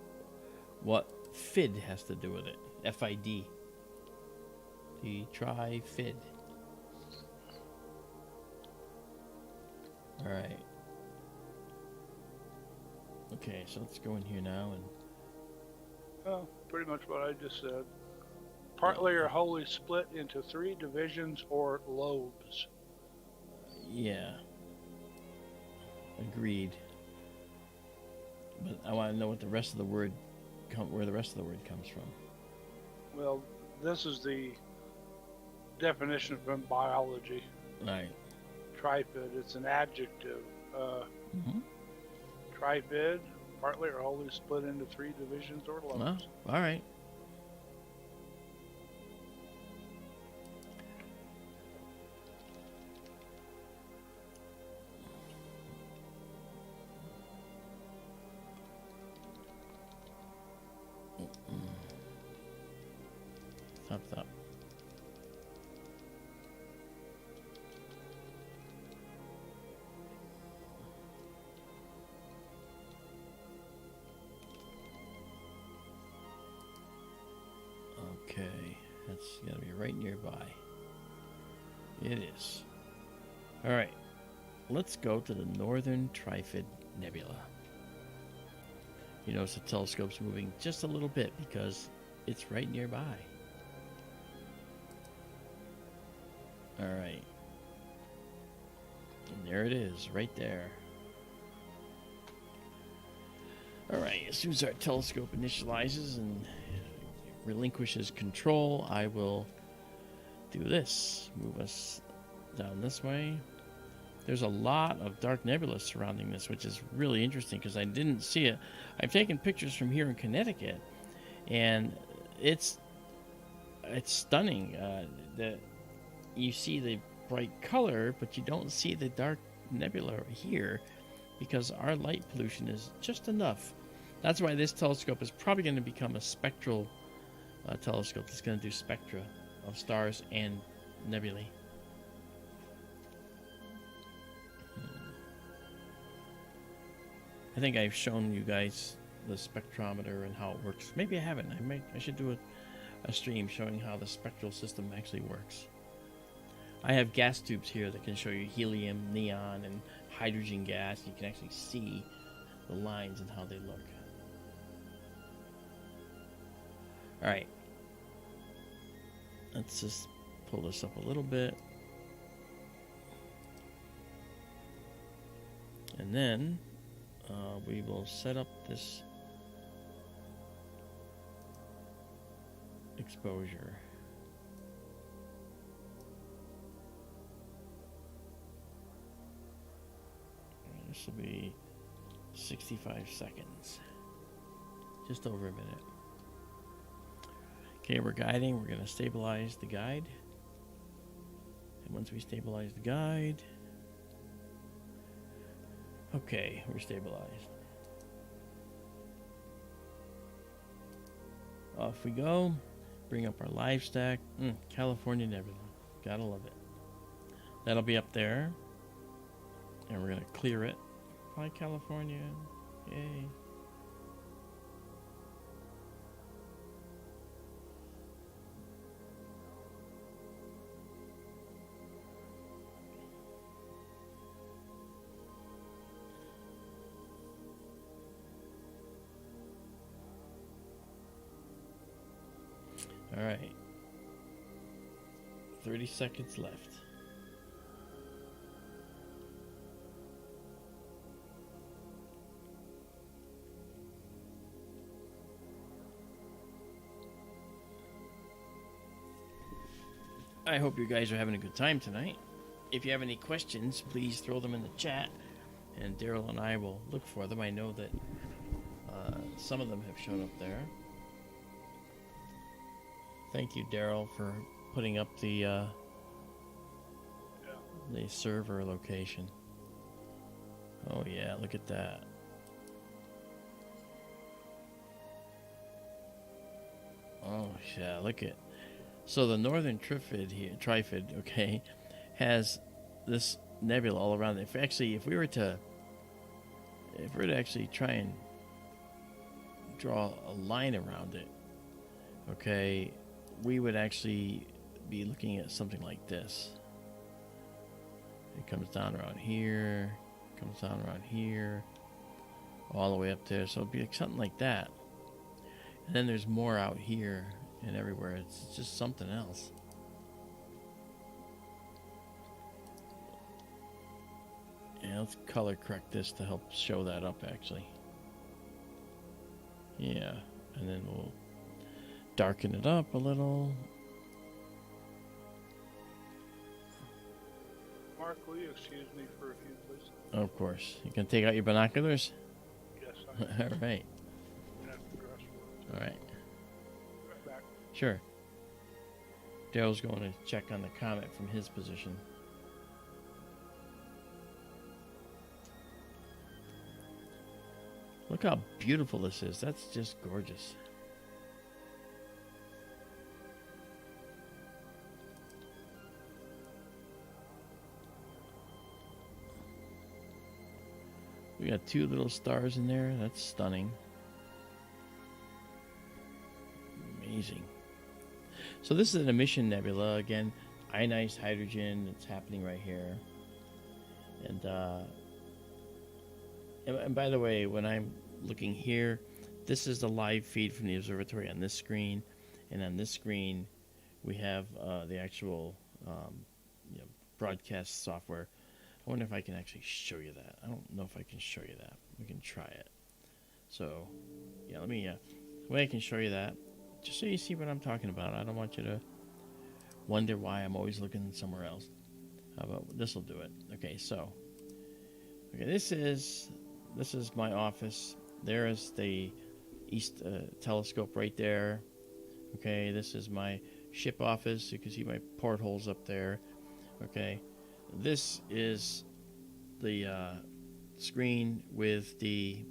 what Fid has to do with it. F-I-D. The Trifid. Alright. Okay, so let's go in here now and... Well, pretty much what I just said. Partly or wholly split into 3 divisions or lobes. Yeah. Agreed. But I want to know what the rest of the word... where the rest of the word comes from. Well, this is the definition from biology. Right. Trifid, it's an adjective. Trifid, partly or wholly split into 3 divisions or lobes. Well, all right. Stop. Okay, that's got to be right nearby. It is. All right, let's go to the northern Trifid Nebula. You notice the telescope's moving just a little bit because it's right nearby. All right. And there it is, right there. All right, as soon as our telescope initializes and relinquishes control, I will do this. Move us down this way. There's a lot of dark nebula surrounding this, which is really interesting because I didn't see it. I've taken pictures from here in Connecticut, and it's stunning. That you see the bright color, but you don't see the dark nebula here because our light pollution is just enough. That's why this telescope is probably going to become a spectral telescope. It's going to do spectra of stars and nebulae. I think I've shown you guys the spectrometer and how it works. Maybe I haven't. I should do a stream showing how the spectral system actually works. I have gas tubes here that can show you helium, neon, and hydrogen gas. You can actually see the lines and how they look. Alright. Let's just pull this up a little bit. And then we will set up this exposure. This will be 65 seconds. Just over a minute. Okay, we're guiding. We're going to stabilize the guide. And once we stabilize the guide... Okay, we're stabilized. Off we go. Bring up our live stack. California Nebula. Gotta love it. That'll be up there. And we're gonna clear it. Hi, California. Yay. All right. 30 seconds left. I hope you guys are having a good time tonight. If you have any questions, please throw them in the chat, and Daryl and I will look for them. I know that some of them have shown up there. Thank you, Daryl, for putting up the server location. Oh yeah, look at that. Oh yeah, look at. So the northern Trifid here, okay, has this nebula all around it. If we were to actually try and draw a line around it, okay, we would actually be looking at something like this. It comes down around here, comes down around here, all the way up there. So it'd be like something like that. And then there's more out here and everywhere. It's just something else. Yeah, let's color correct this to help show that up actually. Yeah, and then we'll darken it up a little. Mark, will you excuse me for a few, please? Of course. You can take out your binoculars? Yes, All right. I'm gonna have to dress for it. All right. Right back. Sure. Daryl's going to check on the comet from his position. Look how beautiful this is. That's just gorgeous. We got two little stars in there. That's stunning. Amazing. So this is an emission nebula. Again, ionized hydrogen. It's happening right here. And by the way, when I'm looking here, this is the live feed from the observatory on this screen. And on this screen, we have the actual broadcast software. I wonder if I can actually show you that. I don't know if I can show you that. We can try it. So, yeah, let me, the way I can show you that, just so you see what I'm talking about. I don't want you to wonder why I'm always looking somewhere else. How about, this will do it. Okay, so, okay, this is my office. There is the east telescope right there. Okay, this is my ship office. You can see my portholes up there. Okay. This is the screen with the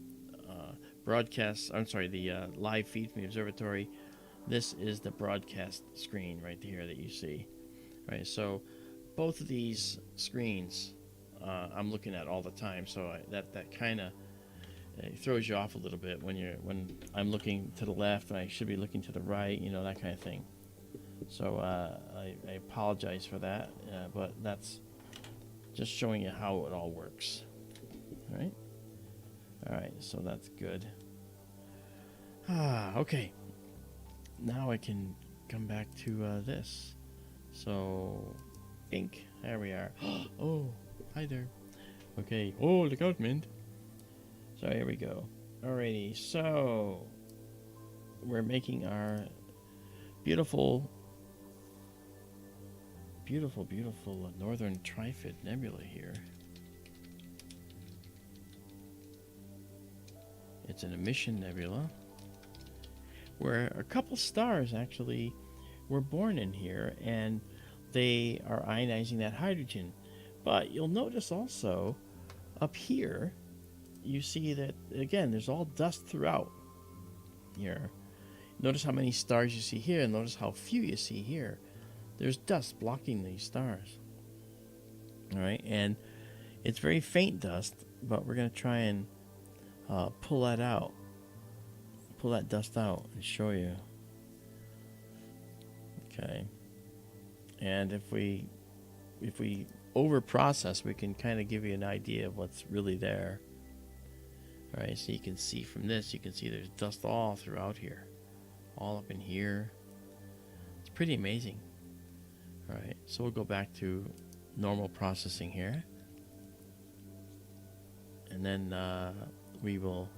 broadcast. I'm sorry, the live feed from the observatory. This is the broadcast screen right here that you see. Right, so both of these screens I'm looking at all the time. So that kind of it throws you off a little bit when I'm looking to the left and I should be looking to the right, you know, that kind of thing. So I apologize for that, but that's just showing you how it all works. All right, so that's good. Okay. Now I can come back to this. So, ink. There we are. Oh, hi there. Okay. Oh, look out, Mint. So here we go. Alrighty, so we're making our beautiful northern Trifid Nebula here. It's an emission nebula where a couple stars actually were born in here, and they are ionizing that hydrogen. But you'll notice also up here, you see that again there's all dust throughout here. Notice how many stars you see here, and notice how few you see here. There's dust blocking these stars. All right, and it's very faint dust, but we're going to try and pull that out, pull that dust out and show you. Okay, and if we over process, we can kind of give you an idea of what's really there. All right, so you can see from this, you can see there's dust all throughout here, all up in here. It's pretty amazing. All right, so we'll go back to normal processing here, and then we will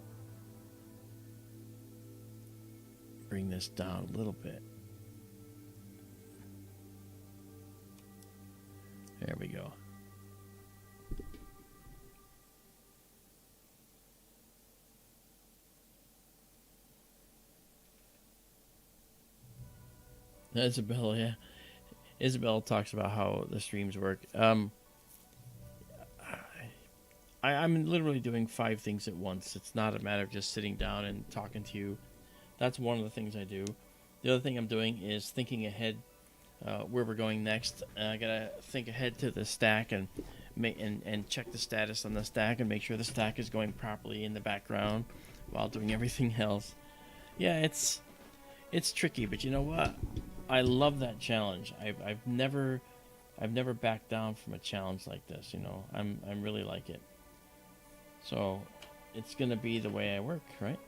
bring this down a little bit. There we go. Izabela, yeah. Izabela talks about how the streams work. I'm literally doing 5 things at once. It's not a matter of just sitting down and talking to you. That's one of the things I do. The other thing I'm doing is thinking ahead where we're going next. I gotta think ahead to the stack and check the status on the stack and make sure the stack is going properly in the background while doing everything else. Yeah, it's tricky, but you know what? I love that challenge. I've never backed down from a challenge like this. You know, I'm really like it. So it's gonna be the way I work, right?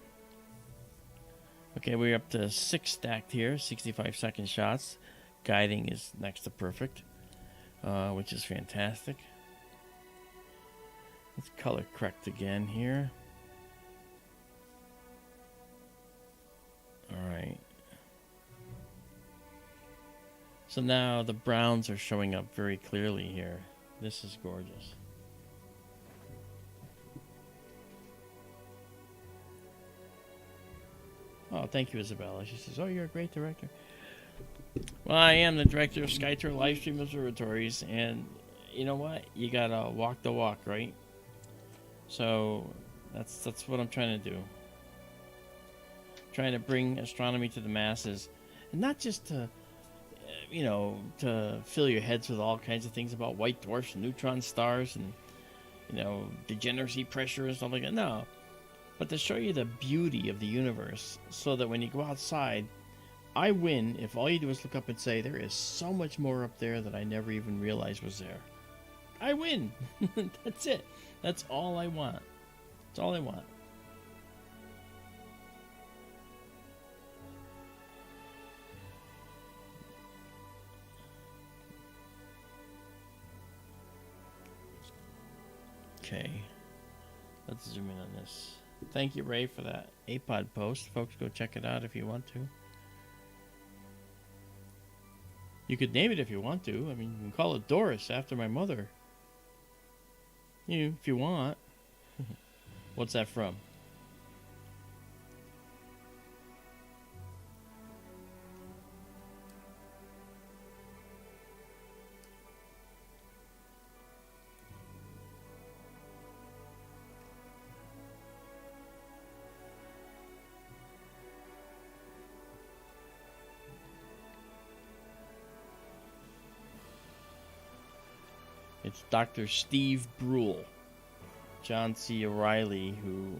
Okay, we're up to 6 stacked here, 65-second shots. Guiding is next to perfect, which is fantastic. Let's color correct again here. All right. So now the browns are showing up very clearly here. This is gorgeous. Oh, thank you, Izabela. She says, oh, you're a great director. Well, I am the director of SkyTour LiveStream observatories, and you know what? You gotta walk the walk, right? So that's what I'm trying to do. Trying to bring astronomy to the masses, and not just to, you know, to fill your heads with all kinds of things about white dwarfs and neutron stars and, you know, degeneracy pressure and stuff like that. No, but to show you the beauty of the universe, so that when you go outside, I win if all you do is look up and say, there is so much more up there that I never even realized was there. I win. That's it. That's all I want. That's all I want. Okay. Let's zoom in on this. Thank you, Ray, for that APOD post. Folks, go check it out if you want to. You could name it if you want to. I mean, you can call it Doris after my mother. If you want. What's that from? It's Dr. Steve Brule. John C. Reilly, who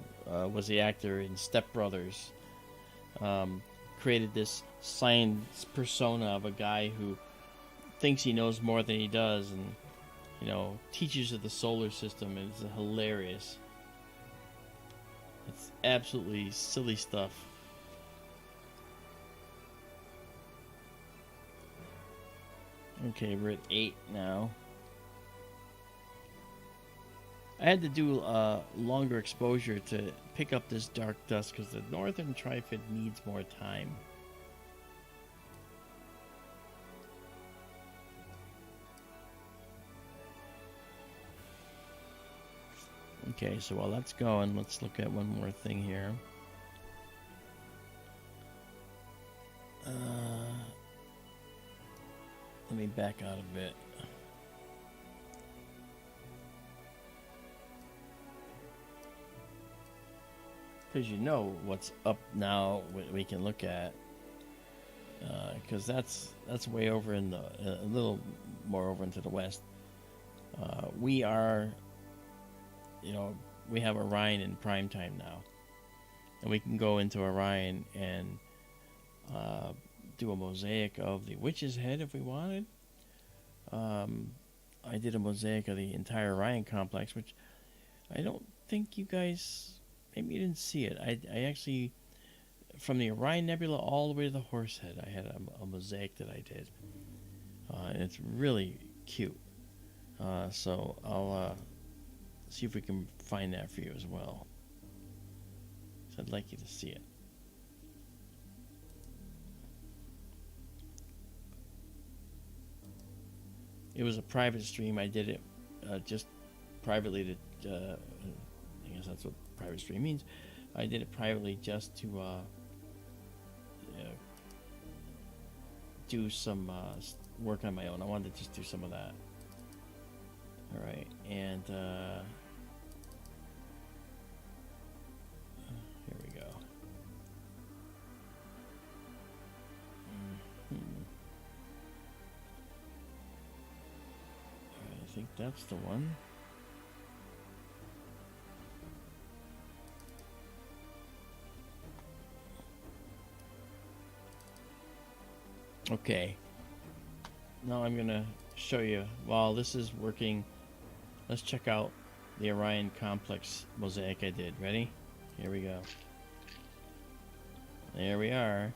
was the actor in Step Brothers, created this science persona of a guy who thinks he knows more than he does, and teaches of the solar system. It's hilarious. It's absolutely silly stuff. Okay, we're at 8 now. I had to do a longer exposure to pick up this dark dust because the northern Trifid needs more time. Okay, so while that's going, let's look at one more thing here. Let me back out a bit. Because what's up now, we can look at. Because that's way over in a little more over into the west. We are, we have Orion in prime time now. And we can go into Orion and do a mosaic of the Witch's Head if we wanted. I did a mosaic of the entire Orion complex, which I don't think you guys, maybe you didn't see it. I actually, from the Orion Nebula all the way to the Horsehead, I had a mosaic that I did. And it's really cute. So I'll see if we can find that for you as well. So I'd like you to see it. It was a private stream. I did it just privately to, I guess that's what private stream means. I did it privately just to do some work on my own. I wanted to just do some of that. All right, and here we go. I think that's the one. Okay. Now I'm gonna show you while this is working. Let's check out the Orion complex mosaic I did. Ready? Here we go. There we are.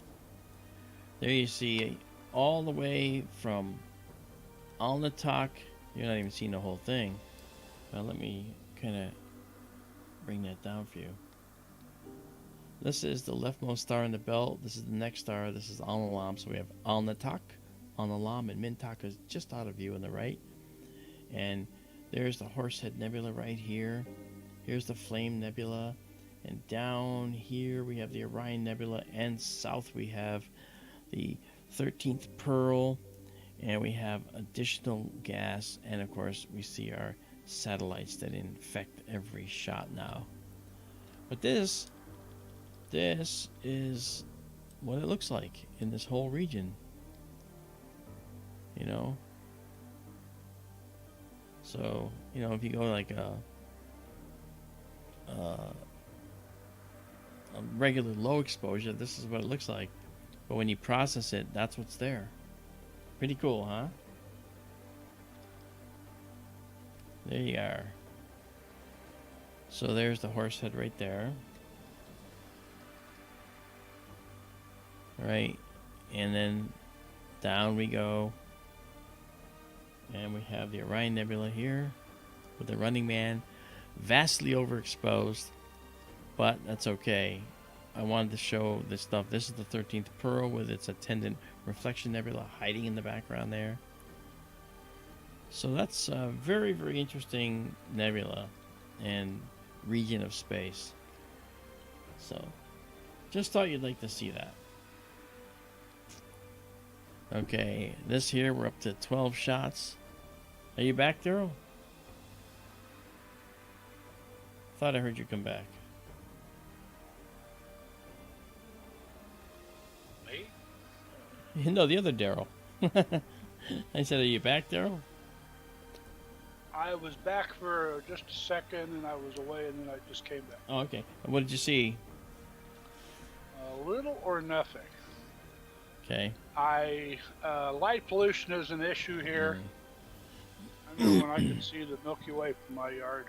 There you see all the way from Alnilam. You're not even seeing the whole thing. Well, let me kind of bring that down for you. This is the leftmost star in the belt. This is the next star. This is Alnilam. So we have Alnitak, Alnilam, and Mintak is just out of view on the right. And there's the Horsehead Nebula right here. Here's the Flame Nebula. And down here we have the Orion Nebula. And south we have the 13th Pearl. And we have additional gas. And of course we see our satellites that infect every shot now. But this is what it looks like in this whole region. So, if you go like a regular low exposure, this is what it looks like. But when you process it, that's what's there. Pretty cool, huh? There you are. So there's the Horsehead right there. Right, and then down we go, and we have the Orion Nebula here with the Running Man, vastly overexposed, but that's okay. I wanted to show this stuff. This is the 13th Pearl with its attendant Reflection Nebula hiding in the background there. So that's a very, very interesting nebula and region of space. So just thought you'd like to see that. Okay, this here, we're up to 12 shots. Are you back, Daryl? Thought I heard you come back. Me? No, the other Daryl. I said, are you back, Daryl? I was back for just a second, and I was away, and then I just came back. Oh, okay. What did you see? Little or nothing. Okay. Light pollution is an issue here. I remember when I could see the Milky Way from my yard.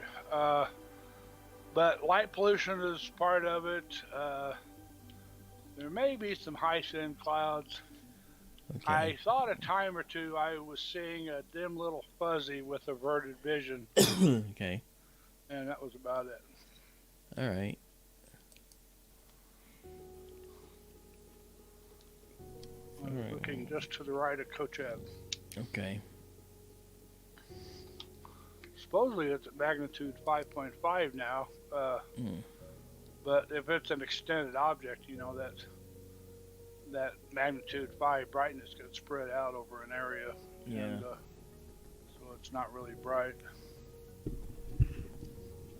But light pollution is part of it. There may be some high thin clouds. Okay. I thought a time or two I was seeing a dim little fuzzy with averted vision. Okay. And that was about it. All right. I was looking just to the right of Comet. Okay. Supposedly it's at magnitude 5.5 now. But if it's an extended object, you know, that magnitude 5 brightness gets spread out over an area. Yeah. And, so it's not really bright.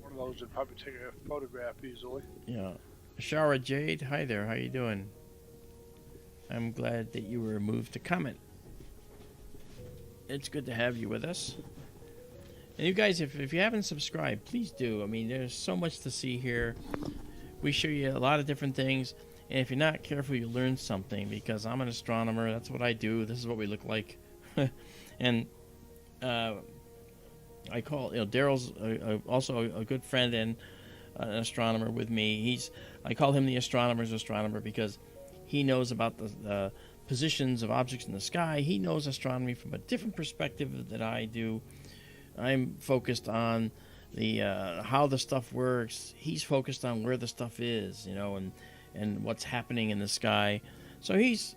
One of those would probably take a photograph easily. Yeah. Shara Jade, hi there. How you doing? I'm glad that you were moved to Comet. It's good to have you with us. And you guys, if you haven't subscribed, please do. I mean, there's so much to see here. We show you a lot of different things. And if you're not careful, you learn something, because I'm an astronomer. That's what I do. This is what we look like. And I call, Daryl's also a good friend and an astronomer with me. I call him the astronomer's astronomer because he knows about the positions of objects in the sky. He knows astronomy from a different perspective that I do. I'm focused on the how the stuff works. He's focused on where the stuff is, and what's happening in the sky. So he's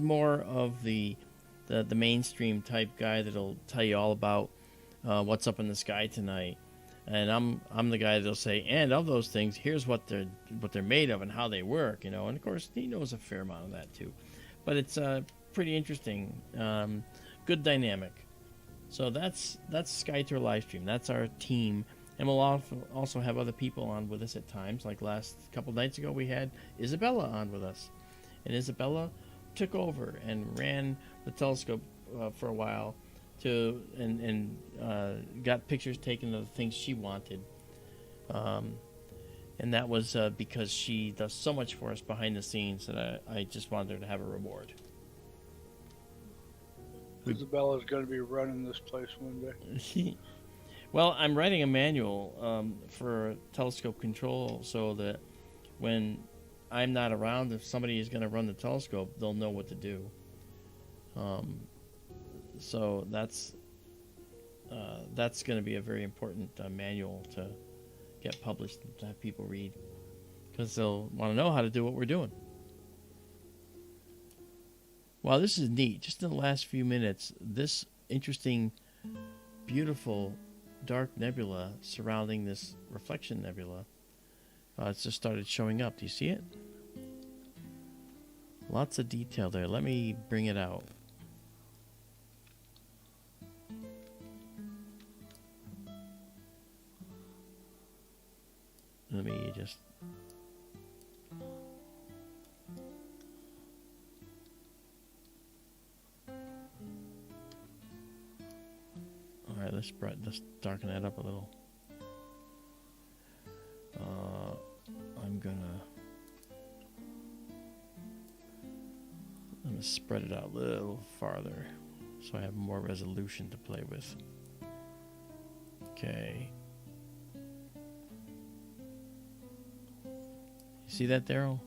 more of the mainstream type guy that'll tell you all about what's up in the sky tonight. And I'm the guy that'll say, and of those things, here's what they're made of and how they work, And of course, he knows a fair amount of that too. But it's pretty interesting, good dynamic. So that's SkyTour LiveStream. That's our team, and we'll also have other people on with us at times. Like last couple nights ago, we had Izabela on with us, and Izabela took over and ran the telescope for a while, and got pictures taken of the things she wanted, and that was because she does so much for us behind the scenes that I just wanted her to have a reward. Izabela's going to be running this place one day. Well, I'm writing a manual for telescope control so that when I'm not around, if somebody is going to run the telescope, they'll know what to do. So that's going to be a very important manual to get published and to have people read, because they'll want to know how to do what we're doing. Wow, this is neat. Just in the last few minutes, this interesting, beautiful, dark nebula surrounding this reflection nebula, it's just started showing up. Do you see it? Lots of detail there. Let me bring it out. Let me just... Alright, let's darken that up a little. I'm gonna spread it out a little farther so I have more resolution to play with. Okay. You see that, Daryl?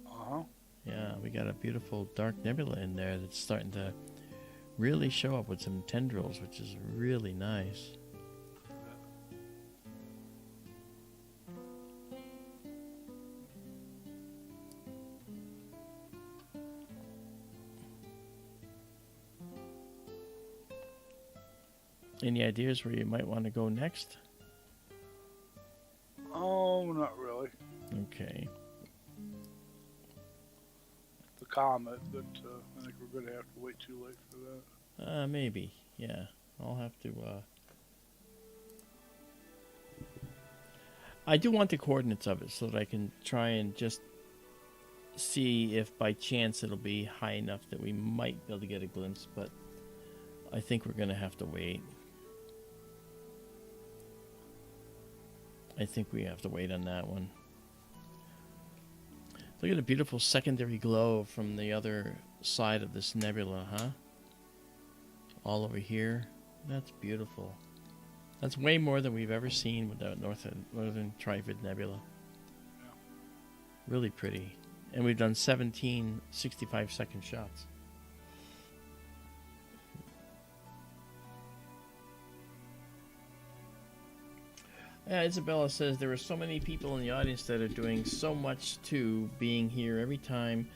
Uh-huh. Yeah, we got a beautiful dark nebula in there that's starting to really show up with some tendrils, which is really nice. Any ideas where you might want to go next? Oh, not really. Okay. The Comet, but I think we're going to have to wait too late for that. Maybe. Yeah. I'll have to, I do want the coordinates of it so that I can try and just see if by chance it'll be high enough that we might be able to get a glimpse, but I think we're going to have to wait. I think we have to wait on that one. Look at the beautiful secondary glow from the other side of this nebula, huh? All over here. That's beautiful. That's way more than we've ever seen with the Northern Trifid Nebula. Yeah. Really pretty. And we've done 17 65-second shots. Yeah, Izabela says there are so many people in the audience that are doing so much too, being here every time,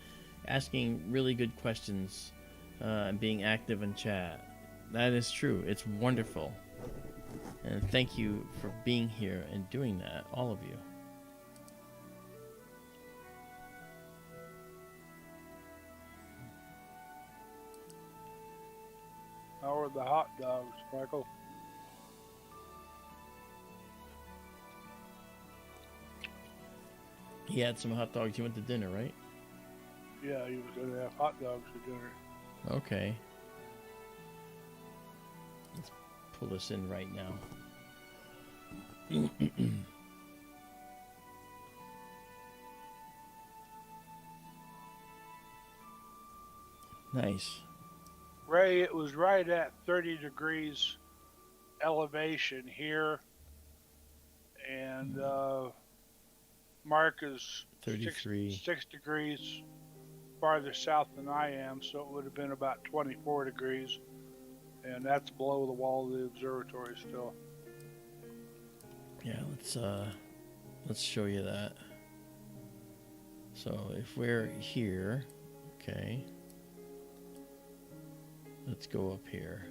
asking really good questions, and being active in chat. That is true. It's wonderful. And thank you for being here and doing that, all of you. How are the hot dogs, Michael? He had some hot dogs. You went to dinner, right? Yeah, he was going to have hot dogs for dinner. Okay. Let's pull this in right now. Nice. Ray, it was right at 30 degrees elevation here. And Marc is 33. 6 degrees farther south than I am, so it would have been about 24 degrees. And that's below the wall of the observatory still. Yeah, let's show you that. So if we're here, okay, let's go up here.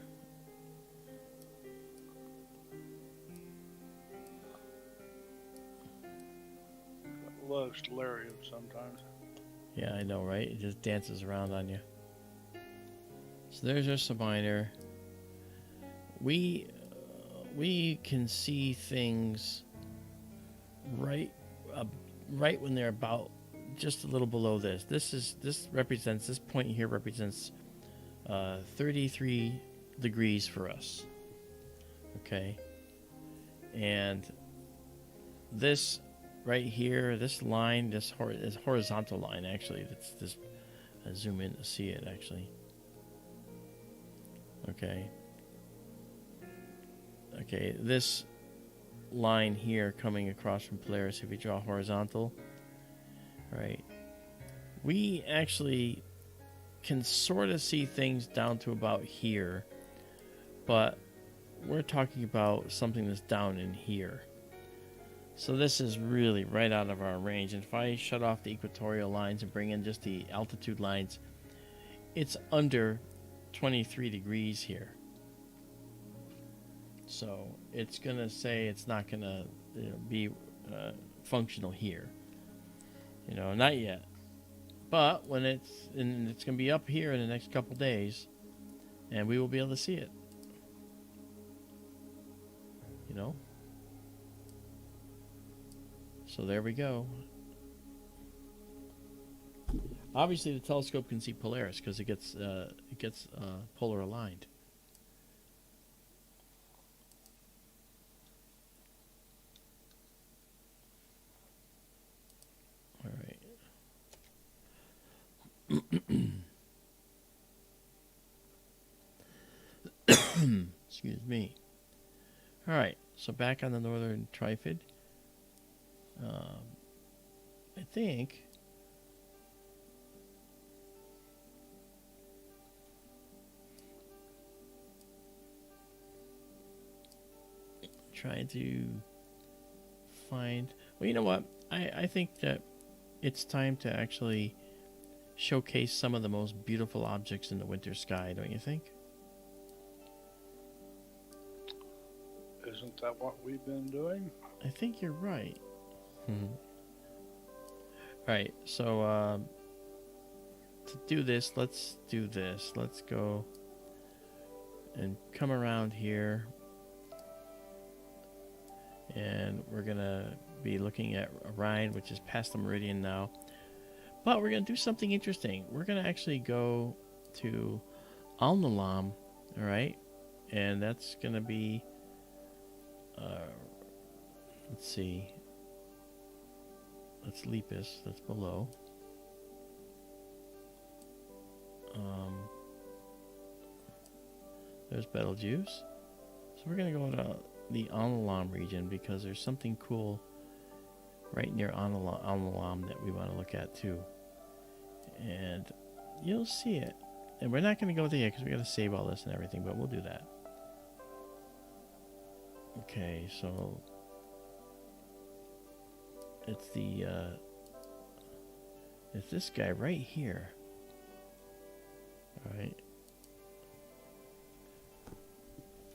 I love stellarium sometimes. Yeah, I know, right? It just dances around on you. So there's our subminer. We can see things right when they're about just a little below this. This point here represents 33 degrees for us. Okay, and this right here, this line, this horizontal line, actually, that's this. I zoom in to see it actually. Okay, this line here coming across from Polaris, if we draw horizontal, right, we actually can sort of see things down to about here, but we're talking about something that's down in here. So this is really right out of our range. And if I shut off the equatorial lines and bring in just the altitude lines, it's under 23 degrees here. So it's going to say it's not going to be functional here. Not yet. But when it's going to be up here in the next couple days, and we will be able to see it. So there we go. Obviously, the telescope can see Polaris because it gets polar aligned. All right. Excuse me. All right. So back on the northern Trifid. I think trying to find. Well, you know what? I think that it's time to actually showcase some of the most beautiful objects in the winter sky, don't you think? Isn't that what we've been doing? I think you're right. Right, so to do this, let's do this. Let's go and come around here, and we're gonna be looking at Orion, which is past the meridian now. But we're gonna do something interesting. We're gonna actually go to Alnilam All right, and that's going to be, let's see, that's Lepus, that's below. There's Betelgeuse. So we're going to go to the Alnilam region because there's something cool right near Alnilam that we want to look at too. And you'll see it. And we're not going to go there because we got to save all this and everything, but we'll do that. Okay, so it's it's this guy right here. All right.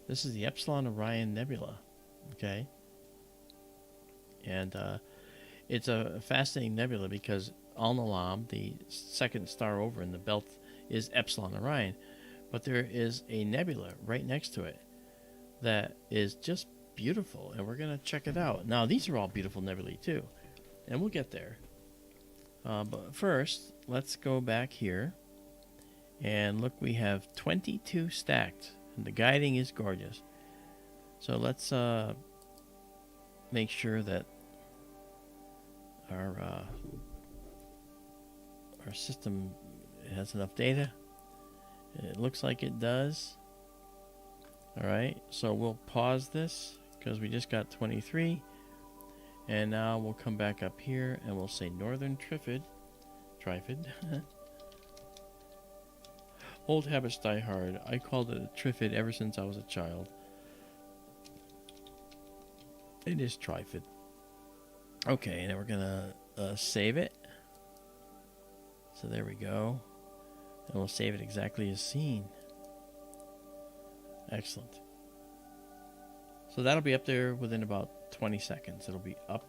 This is the Epsilon Orion Nebula. Okay. And it's a fascinating nebula because Alnilam, the second star over in the belt, is Epsilon Orion. But there is a nebula right next to it that is just beautiful, and we're going to check it out. Now, these are all beautiful nebulae too, and we'll get there. But first, let's go back here, and look, we have 22 stacked, and the guiding is gorgeous. So let's make sure that our system has enough data. It looks like it does. All right, so we'll pause this because we just got 23, and now we'll come back up here and we'll say Northern Trifid. Old habits die hard. I called it a Trifid ever since I was a child. It is Trifid. Okay, now we're gonna save it. So there we go, and we'll save it exactly as seen. Excellent. So that'll be up there within about 20 seconds. It'll be up.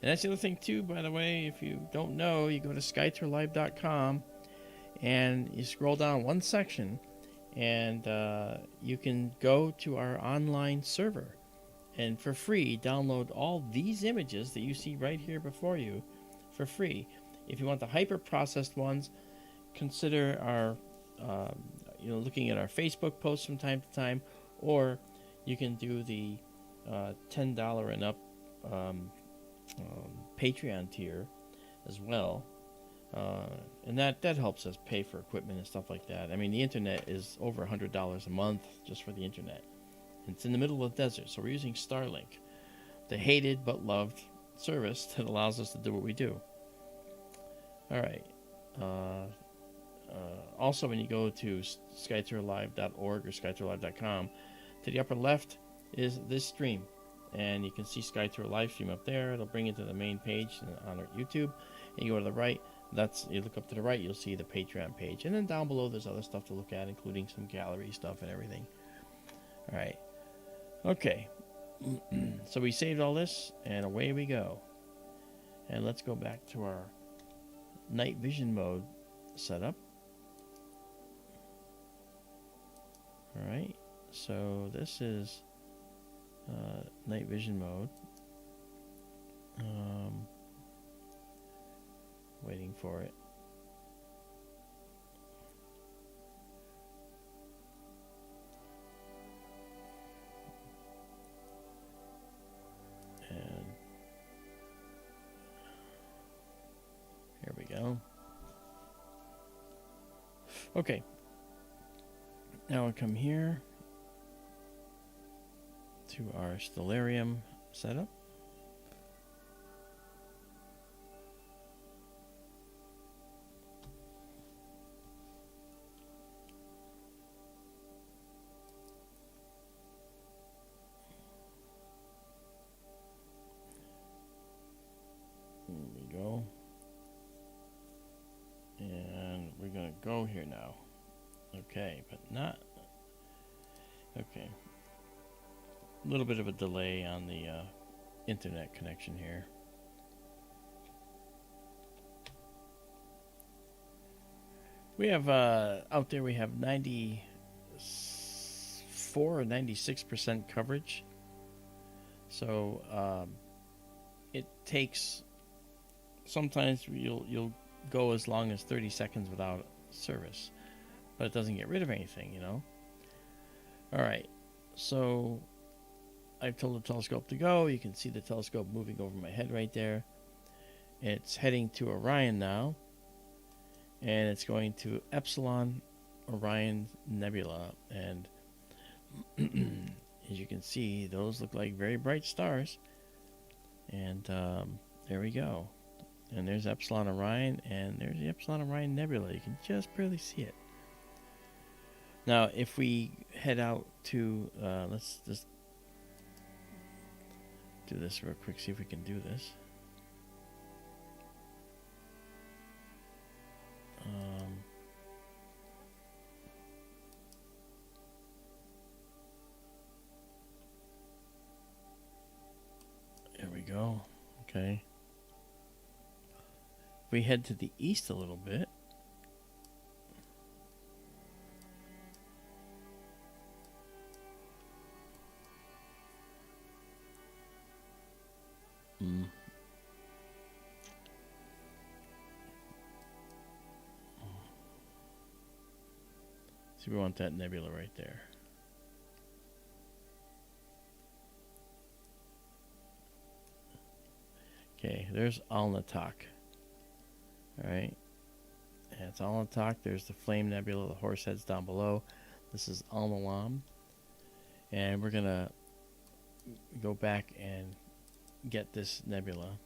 And that's the other thing too, by the way, if you don't know, you go to SkyTourLive.com and you scroll down one section, and you can go to our online server and for free download all these images that you see right here before you for free. If you want the hyper processed ones, consider our looking at our Facebook posts from time to time, or you can do the $10 and up Patreon tier as well, and that helps us pay for equipment and stuff like that. I mean, the internet is over $100 a month just for the internet. It's in the middle of the desert, so we're using Starlink, the hated but loved service that allows us to do what we do. All right. Also, when you go to SkyTourLive.org or SkyTourLive.com, to the upper left is this stream, and you can see SkyTour live stream up there. It'll bring you to the main page on our YouTube, and you go to the right. You look up to the right, you'll see the Patreon page, and then down below there's other stuff to look at, including some gallery stuff and everything. All right. Okay. So we saved all this, and away we go. And let's go back to our night vision mode setup. All right, so this is night vision mode. Waiting for it. And here we go. Okay. Now I'll come here to our stellarium setup. There we go. And we're going to go here now. Okay, but not... Okay. A little bit of a delay on the internet connection here. We have, out there we have 94 or 96% coverage. So, it takes... Sometimes you'll go as long as 30 seconds without service. But it doesn't get rid of anything, you know. All right, so I've told the telescope to go. You can see the telescope moving over my head right there. It's heading to Orion now, and it's going to Epsilon Orion Nebula. And as you can see, those look like very bright stars. And there we go. And there's Epsilon Orion, and there's the Epsilon Orion Nebula. You can just barely see it. Now, if we head out to, let's just do this real quick, see if we can do this. There we go. Okay. If we head to the east a little bit, see, we want that nebula right there. Okay, there's Alnilam. Alright. And it's Alnilam. There's the Flame Nebula, the Horsehead's down below. This is Alnilam. And we're going to go back and get this nebula.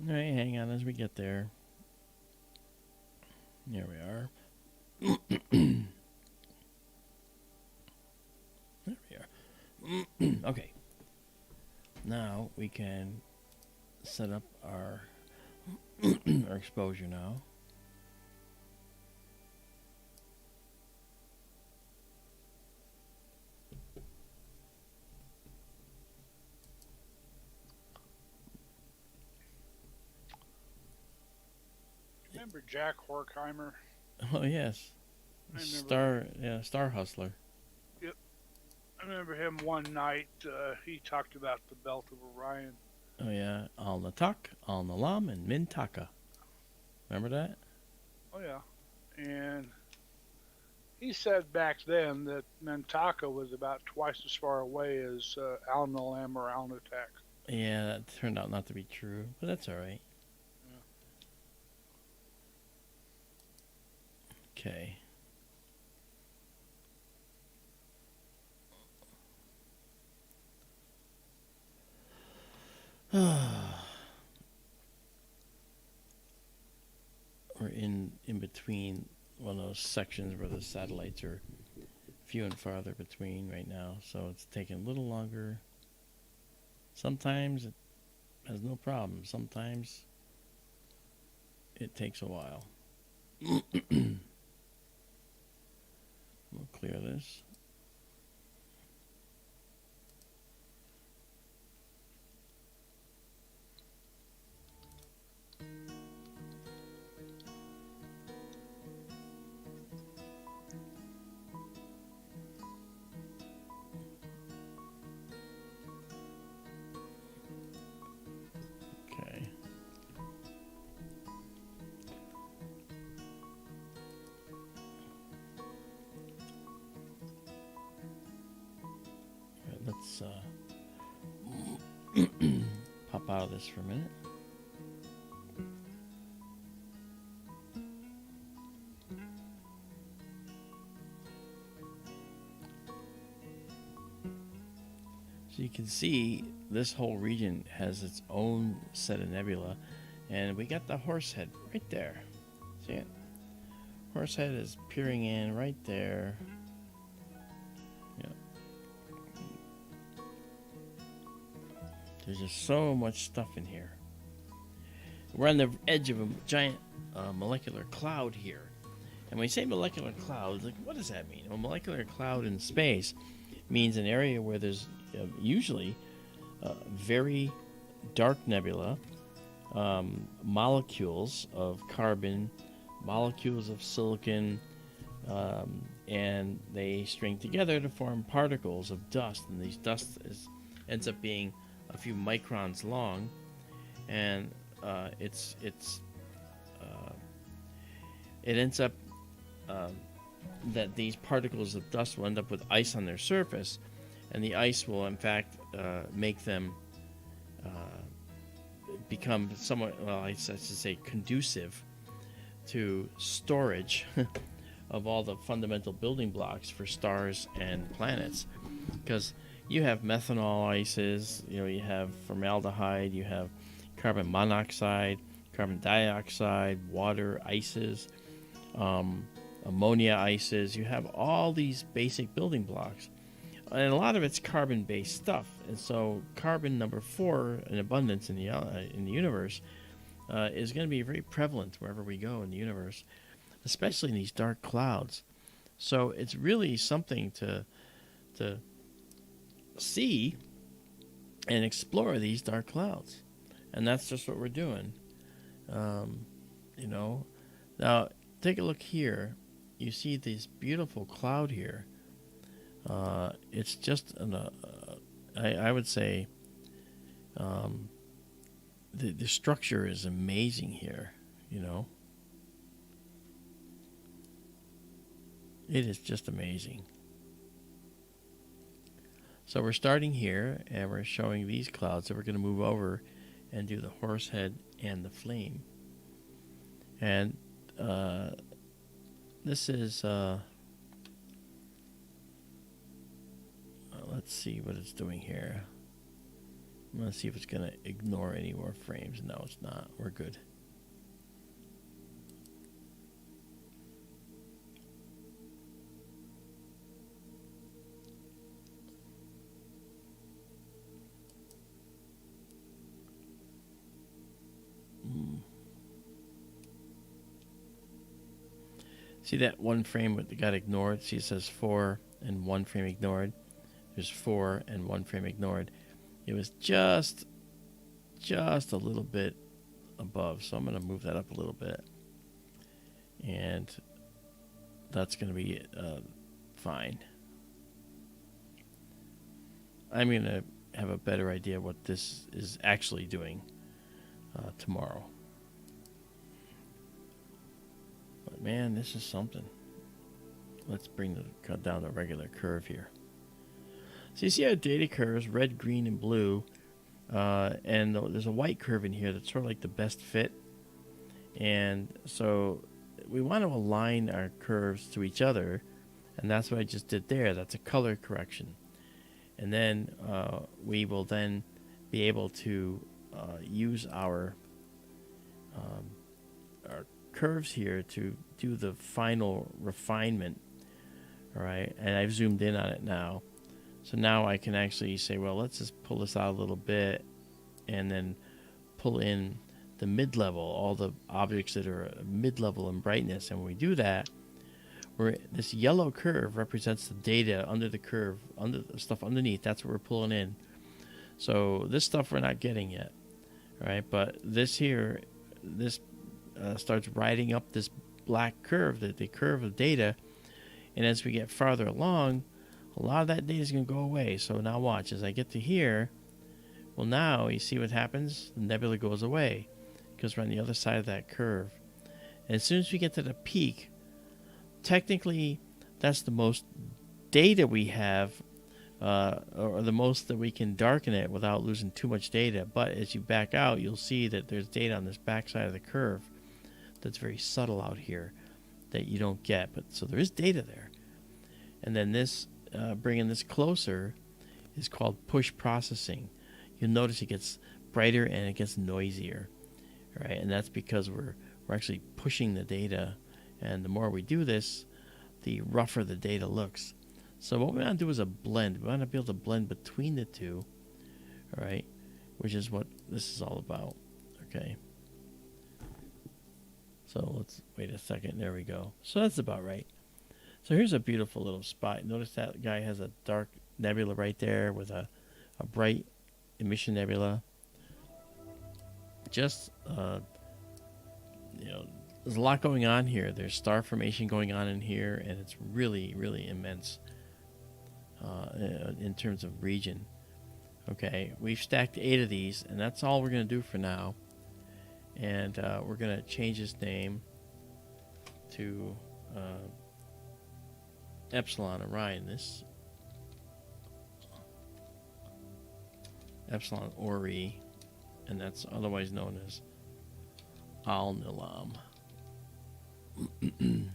Alright, hang on as we get there. Here we are. There we are. Okay. Now we can set up our our exposure now. Remember Jack Horkheimer? Oh yes, Star Hustler. Yep, I remember him one night. He talked about the belt of Orion. Oh yeah, Alnilam, Alnilam, and Mintaka. Remember that? Oh yeah, and he said back then that Mintaka was about twice as far away as Alnilam or Alnitak. Yeah, that turned out not to be true, but that's all right. Okay. We're in between one of those sections where the satellites are few and farther between right now, so it's taking a little longer. Sometimes it has no problem. Sometimes it takes a while. We'll clear this. Okay. Let's pop out of this for a minute. So you can see this whole region has its own set of nebula, and we got the Horsehead right there. See it? Horsehead is peering in right there. There's just so much stuff in here. We're on the edge of a giant molecular cloud here. And when we say molecular cloud, like, what does that mean? Well, molecular cloud in space means an area where there's usually very dark nebula, molecules of carbon, molecules of silicon, and they string together to form particles of dust. And these dust ends up being a few microns long, and it ends up that these particles of dust will end up with ice on their surface, and the ice will in fact make them become somewhat, well, I should say, conducive to storage of all the fundamental building blocks for stars and planets. Because you have methanol ices, you have formaldehyde, you have carbon monoxide, carbon dioxide, water ices, ammonia ices. You have all these basic building blocks, and a lot of it's carbon-based stuff. And so carbon number 4 in abundance in the universe is going to be very prevalent wherever we go in the universe, especially in these dark clouds. So it's really something to see and explore these dark clouds, and that's just what we're doing. Now take a look here. You see this beautiful cloud here. It's just I would say the structure is amazing here. It is just amazing. So we're starting here, and we're showing these clouds. So we're going to move over and do the Horsehead and the Flame. And this is, let's see what it's doing here. I'm going to see if it's going to ignore any more frames. No, it's not. We're good. See that one frame that got ignored? See, it says 4 and 1 frame ignored. There's 4 and 1 frame ignored. It was just a little bit above, so I'm going to move that up a little bit, and that's going to be fine. I'm going to have a better idea what this is actually doing tomorrow. But man, this is something. Let's cut down the regular curve here. So you see how data curves, red, green, and blue, and there's a white curve in here that's sort of like the best fit. And so we want to align our curves to each other, and that's what I just did there. That's a color correction. And then we will then be able to use our curves here to do the final refinement. All right, and I've zoomed in on it now. So now I can actually say, well, let's just pull this out a little bit and then pull in the mid-level, all the objects that are mid-level in brightness. And when we do that, this yellow curve represents the data under the curve, under the stuff underneath. That's what we're pulling in. So this stuff we're not getting yet, all right? But this here, this starts riding up this black curve, the curve of data. And as we get farther along, a lot of that data is going to go away. So now watch, as I get to here, well, now you see what happens? The nebula goes away because we're on the other side of that curve. And as soon as we get to the peak, technically that's the most data we have, or the most that we can darken it without losing too much data. But as you back out, you'll see that there's data on this back side of the curve that's very subtle out here that you don't get. But so there is data there. And then this, bringing this closer, is called push processing. You'll notice it gets brighter and it gets noisier, right? And that's because we're actually pushing the data, and the more we do this, the rougher the data looks. So what we want to do is a blend. We want to be able to blend between the two, all right? which is what this is all about. Okay. So let's wait a second. There we go. So that's about right. So here's a beautiful little spot. Notice that guy has a dark nebula right there with a bright emission nebula. Just, there's a lot going on here. There's star formation going on in here, and it's really, really immense in terms of region. Okay, we've stacked 8 of these, and that's all we're going to do for now. And we're going to change his name to Epsilon Orion. This Epsilon Ori, and that's otherwise known as Alnilam. And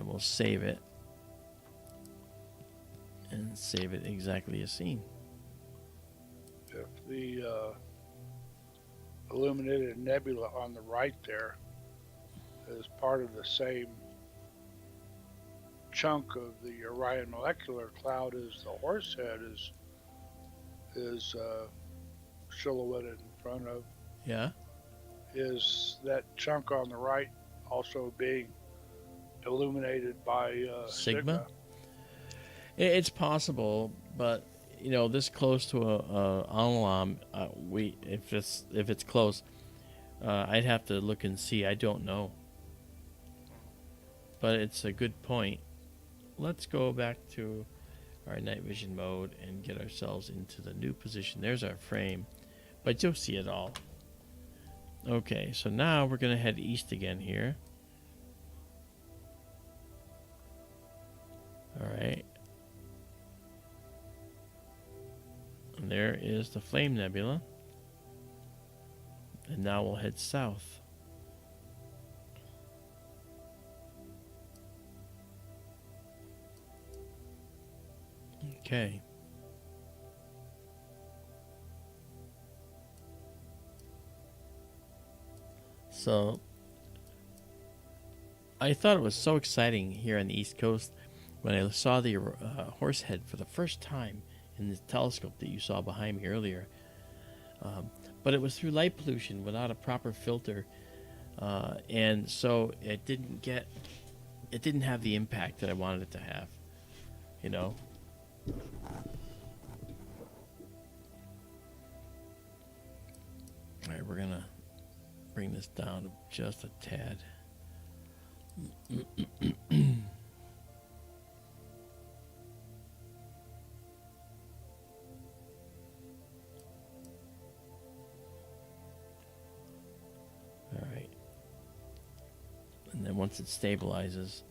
we'll save it. And save it exactly as seen. If the illuminated nebula on the right there is part of the same chunk of the Orion molecular cloud as the Horsehead is silhouetted in front of. Yeah. Is that chunk on the right also being illuminated by Sigma? It's possible, but this close to a Alnilam, if it's close, I'd have to look and see. I don't know, but it's a good point. Let's go back to our night vision mode and get ourselves into the new position. There's our frame, but you'll see it all. Okay, so now we're going to head east again here. All right. And there is the Flame Nebula. And now we'll head south. Okay. So I thought it was so exciting here on the East Coast when I saw the Horsehead for the first time in the telescope that you saw behind me earlier. But it was through light pollution without a proper filter, and so it didn't have the impact that I wanted it to have. All right, we're gonna bring this down just a tad. Alright. And then once it stabilizes,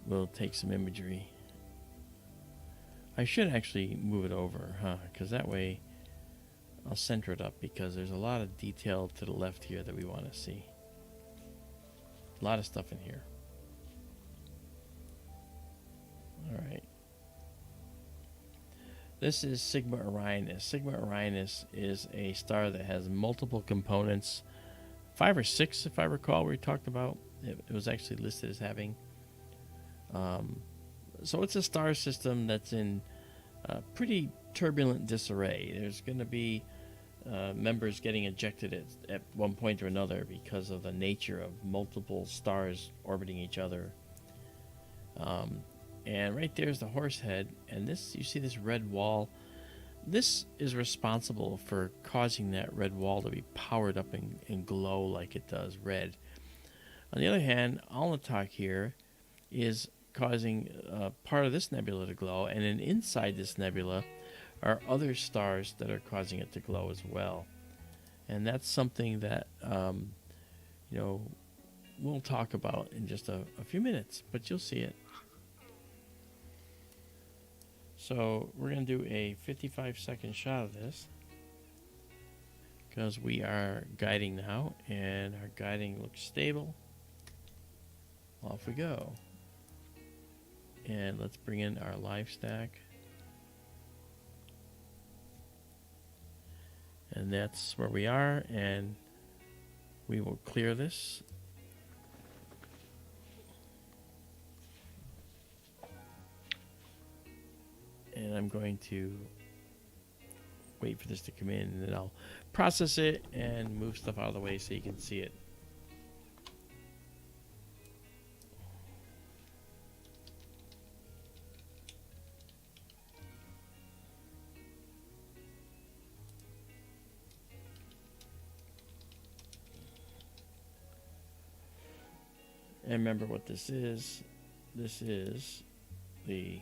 we'll take some imagery. I should actually move it over, because that way I'll center it up, because there's a lot of detail to the left here that we want to see. A lot of stuff in here. Alright. This is Sigma Orionis. Sigma Orionis is a star that has multiple components. 5 or 6, if I recall, we talked about. It was actually listed as having. So it's a star system that's in pretty turbulent disarray. There's going to be members getting ejected at one point or another because of the nature of multiple stars orbiting each other. And right there's the Horsehead, and this, you see this red wall. This is responsible for causing that red wall to be powered up and glow like it does red. On the other hand, Alnilam here is causing part of this nebula to glow, and then inside this nebula are other stars that are causing it to glow as well. And that's something that we'll talk about in just a few minutes, but you'll see it. So we're going to do a 55-second shot of this, because we are guiding now, and our guiding looks stable. Off we go. And let's bring in our live stack. And that's where we are, and we will clear this. And I'm going to wait for this to come in, and then I'll process it and move stuff out of the way so you can see it. And remember what this is. This is the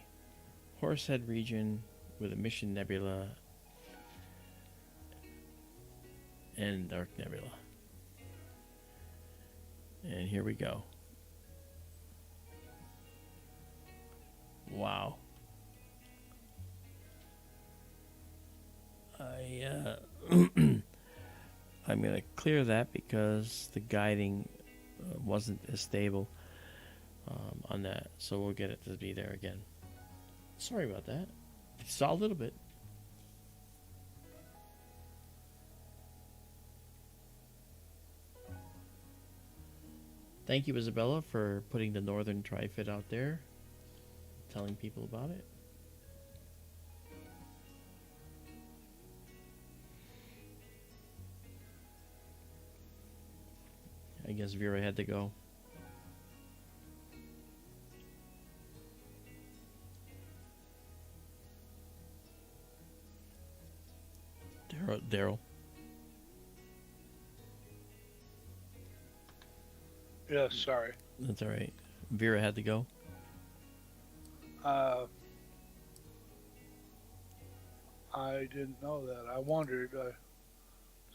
Horsehead region with a Mission Nebula and Dark Nebula. And here we go. Wow. I'm going to clear that because the guiding wasn't as stable on that, so we'll get it to be there again. Sorry about that. I saw a little bit. Thank you, Izabela, for putting the northern Trifid out there, telling people about it. I guess Vera had to go. Daryl. Yes, sorry. That's all right. Vera had to go. I didn't know that. I wondered.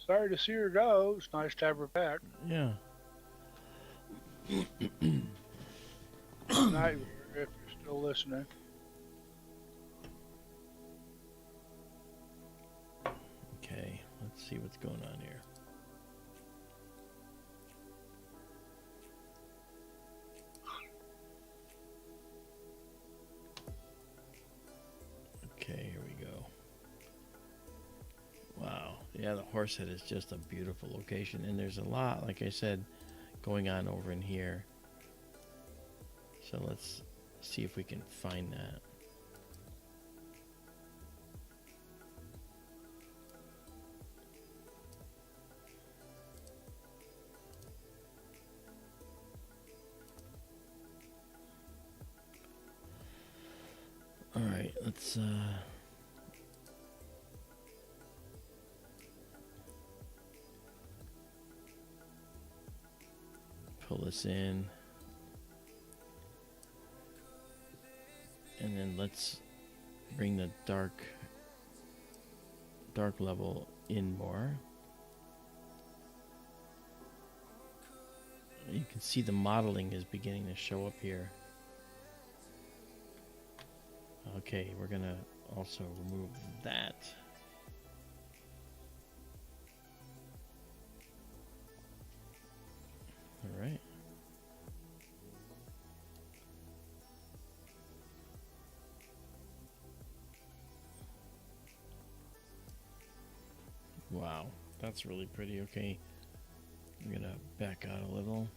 Sorry to see her go. It's nice to have her back. Yeah. Good night, if you're still listening. Okay, let's see what's going on here. Okay, here we go. Wow. Yeah, the Horsehead is just a beautiful location. And there's a lot, like I said, going on over in here. So let's see if we can find that. All right, let's pull this in, and then let's bring the dark level in more. You can see the modeling is beginning to show up here. Okay, we're gonna also remove that. All right. Wow, that's really pretty. Okay, I'm gonna back out a little.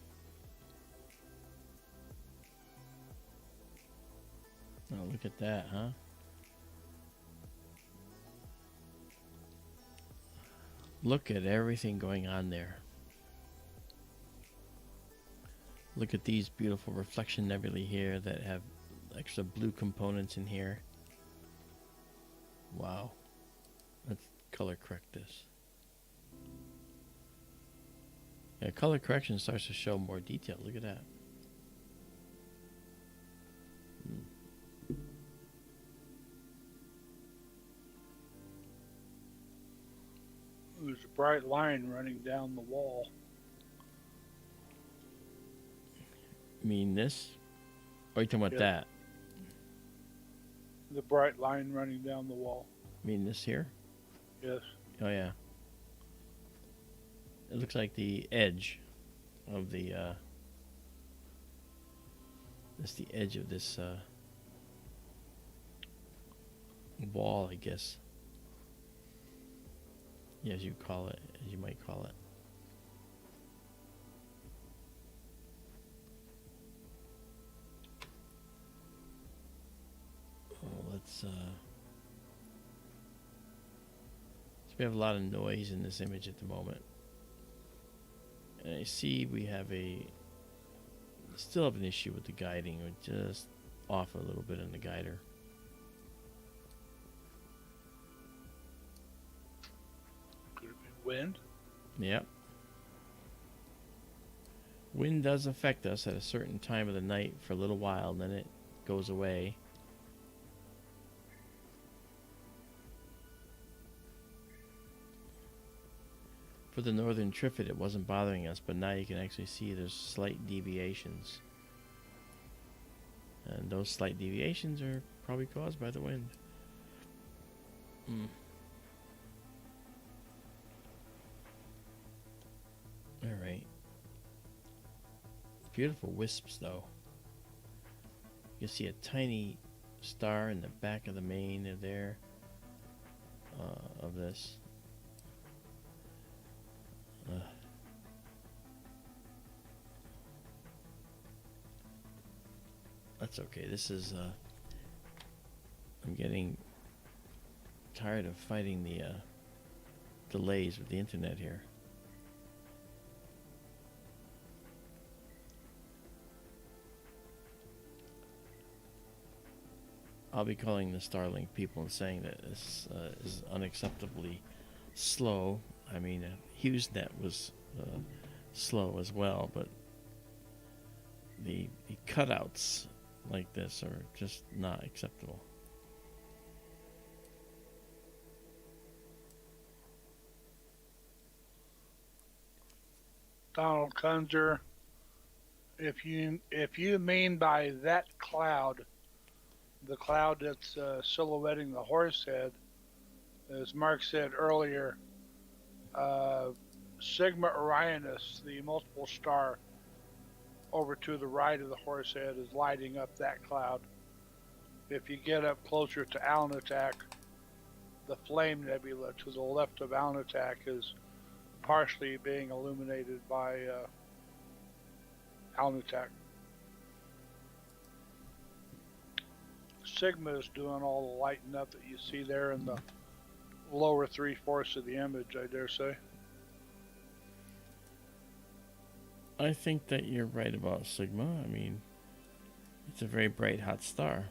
Oh, look at that, huh? Look at everything going on there. Look at these beautiful reflection nebulae here that have extra blue components in here. Wow. Let's color correct this. Yeah, color correction starts to show more detail. Look at that. There's a bright line running down the wall. You mean this? Or are you talking about that? The bright line running down the wall. You mean this here? Yes. Oh, yeah. It looks like the edge of the, that's the edge of this, wall, I guess. Yeah, as you call it, as you might call it. Oh, let's So we have a lot of noise in this image at the moment. And I see we have still have an issue with the guiding. We're just off a little bit in the guider. Could it be wind? Yep. Wind does affect us at a certain time of the night for a little while, and then it goes away. For the northern Trifid, it wasn't bothering us, but now you can actually see there's slight deviations. And those slight deviations are probably caused by the wind. Alright. Beautiful wisps, though. You can see a tiny star in the back of the main of there of this. That's okay. This is I'm getting tired of fighting the delays with the internet here. I'll be calling the Starlink people and saying that this is unacceptably slow. I mean, HughesNet was slow as well, but the cutouts like this are just not acceptable. Donald Kunzer, if you mean by that cloud, the cloud that's silhouetting the Horsehead, as Mark said earlier, Sigma Orionis, the multiple star over to the right of the Horsehead, is lighting up that cloud. If you get up closer to Alnilam, the Flame Nebula to the left of Alnilam is partially being illuminated by Alnilam. Sigma is doing all the lighting up that you see there in the lower 3/4 of the image, I dare say. I think that you're right about Sigma. I mean, it's a very bright, hot star.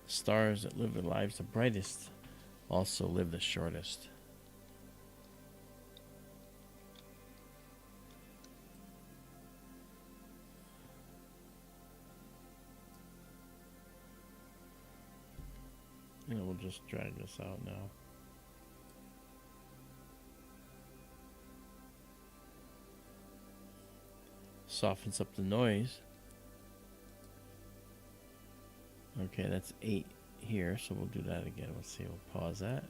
Stars that live their lives the brightest also live the shortest. And we'll just drag this out now. Softens up the noise. Okay, that's 8 here, so we'll do that again. Let's see, we'll pause that.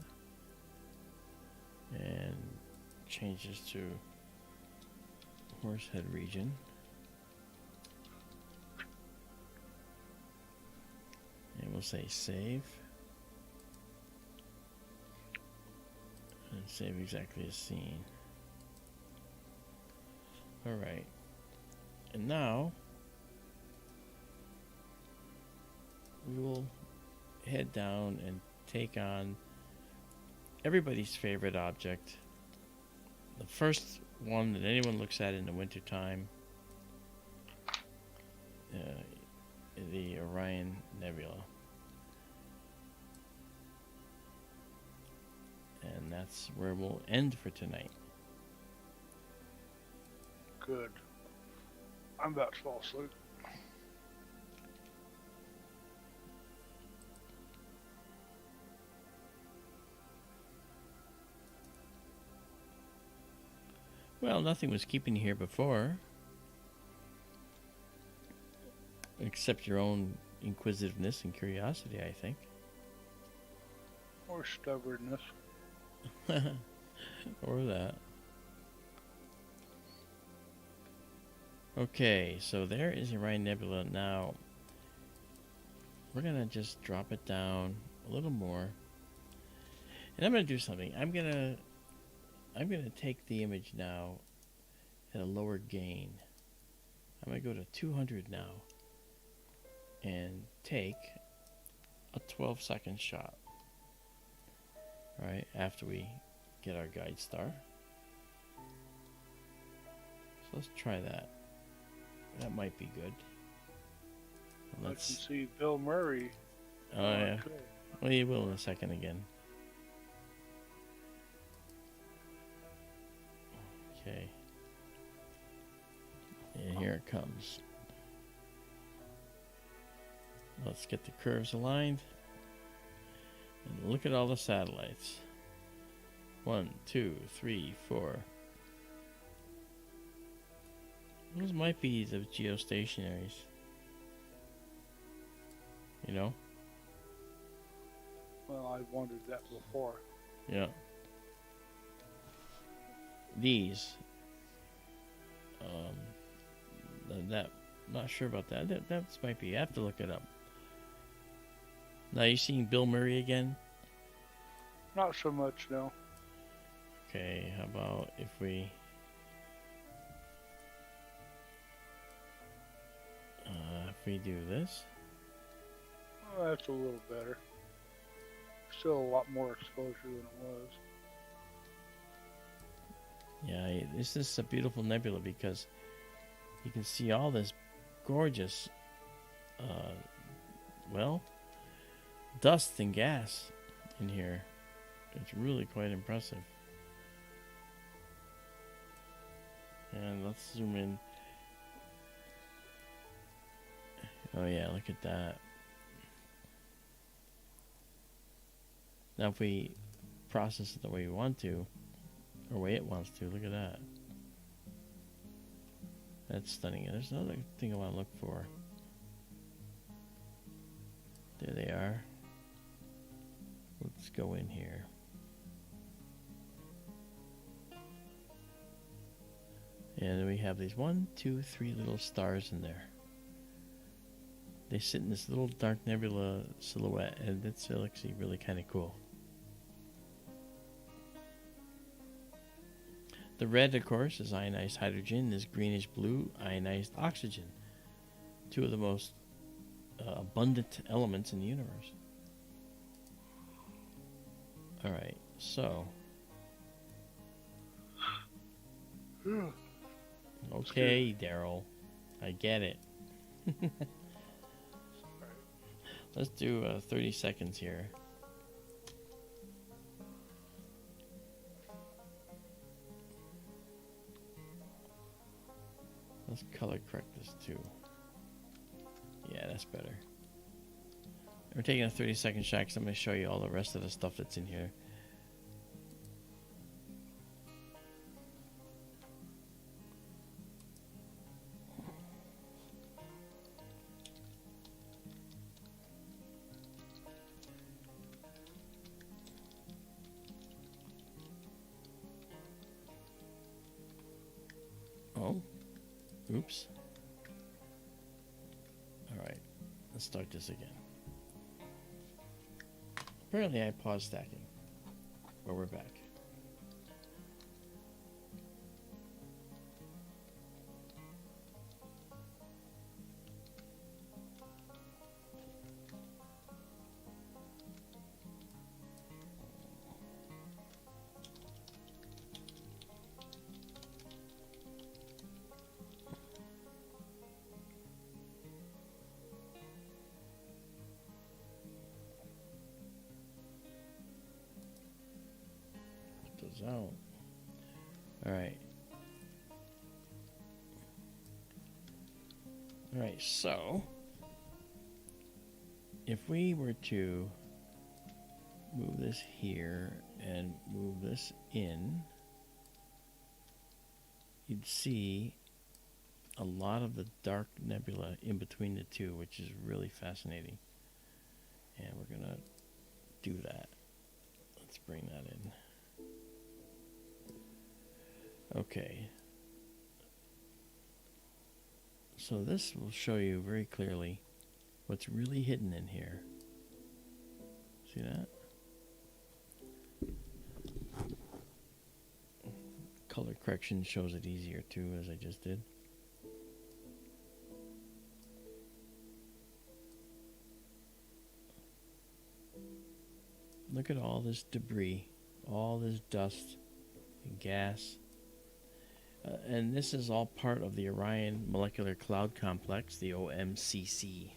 And change this to Horsehead region. And we'll say save. And save exactly as seen. Alright. And now we will head down and take on everybody's favorite object. The first one that anyone looks at in the wintertime, the Orion Nebula. And that's where we'll end for tonight. Good. I'm about to fall asleep. Well, nothing was keeping you here before. Except your own inquisitiveness and curiosity, I think. Or stubbornness. Or that. Okay, so there is Orion Nebula. Now, we're going to just drop it down a little more. And I'm going to do something. I'm going to take the image now at a lower gain. I'm going to go to 200 now and take a 12-second shot. Alright, after we get our guide star. So let's try that. That might be good. I can see Bill Murray. Oh, yeah. Well, you will in a second again. Okay. And here it comes. Let's get the curves aligned. And look at all the satellites. 1, 2, 3, 4. Those might be the geostationaries. You know? Well, I wondered that before. Yeah. These. That. Not sure about that. That might be. I have to look it up. Now you seeing Bill Murray again? Not so much, no. Okay, how about if we do this? Oh, that's a little better. Still a lot more exposure than it was. Yeah, this is a beautiful nebula because you can see all this gorgeous, well, dust and gas in here. It's really quite impressive. And let's zoom in. Oh yeah, look at that. Now if we process it the way we want to, or the way it wants to, look at that. That's stunning. There's another thing I want to look for. There they are. Let's go in here. And then we have these 1, 2, 3 little stars in there. They sit in this little dark nebula silhouette, and it's actually really kind of cool. The red, of course, is ionized hydrogen. This greenish blue, ionized oxygen. Two of the most abundant elements in the universe. Alright, so. Okay, Daryl. I get it. Let's do 30 seconds here. Let's color correct this too. Yeah, that's better. We're taking a 30-second shot because I'm going to show you all the rest of the stuff that's in here. Oh, oops. Alright, let's start this again. Apparently I paused stacking. Well, we're back. Out. Alright. Alright, so if we were to move this here and move this in, you'd see a lot of the dark nebula in between the two, which is really fascinating. And we're gonna do that. Let's bring that in. Okay, so this will show you very clearly what's really hidden in here. See that? Color correction shows it easier too, as I just did. Look at all this debris, all this dust and gas. And this is all part of the Orion Molecular Cloud Complex, the OMCC.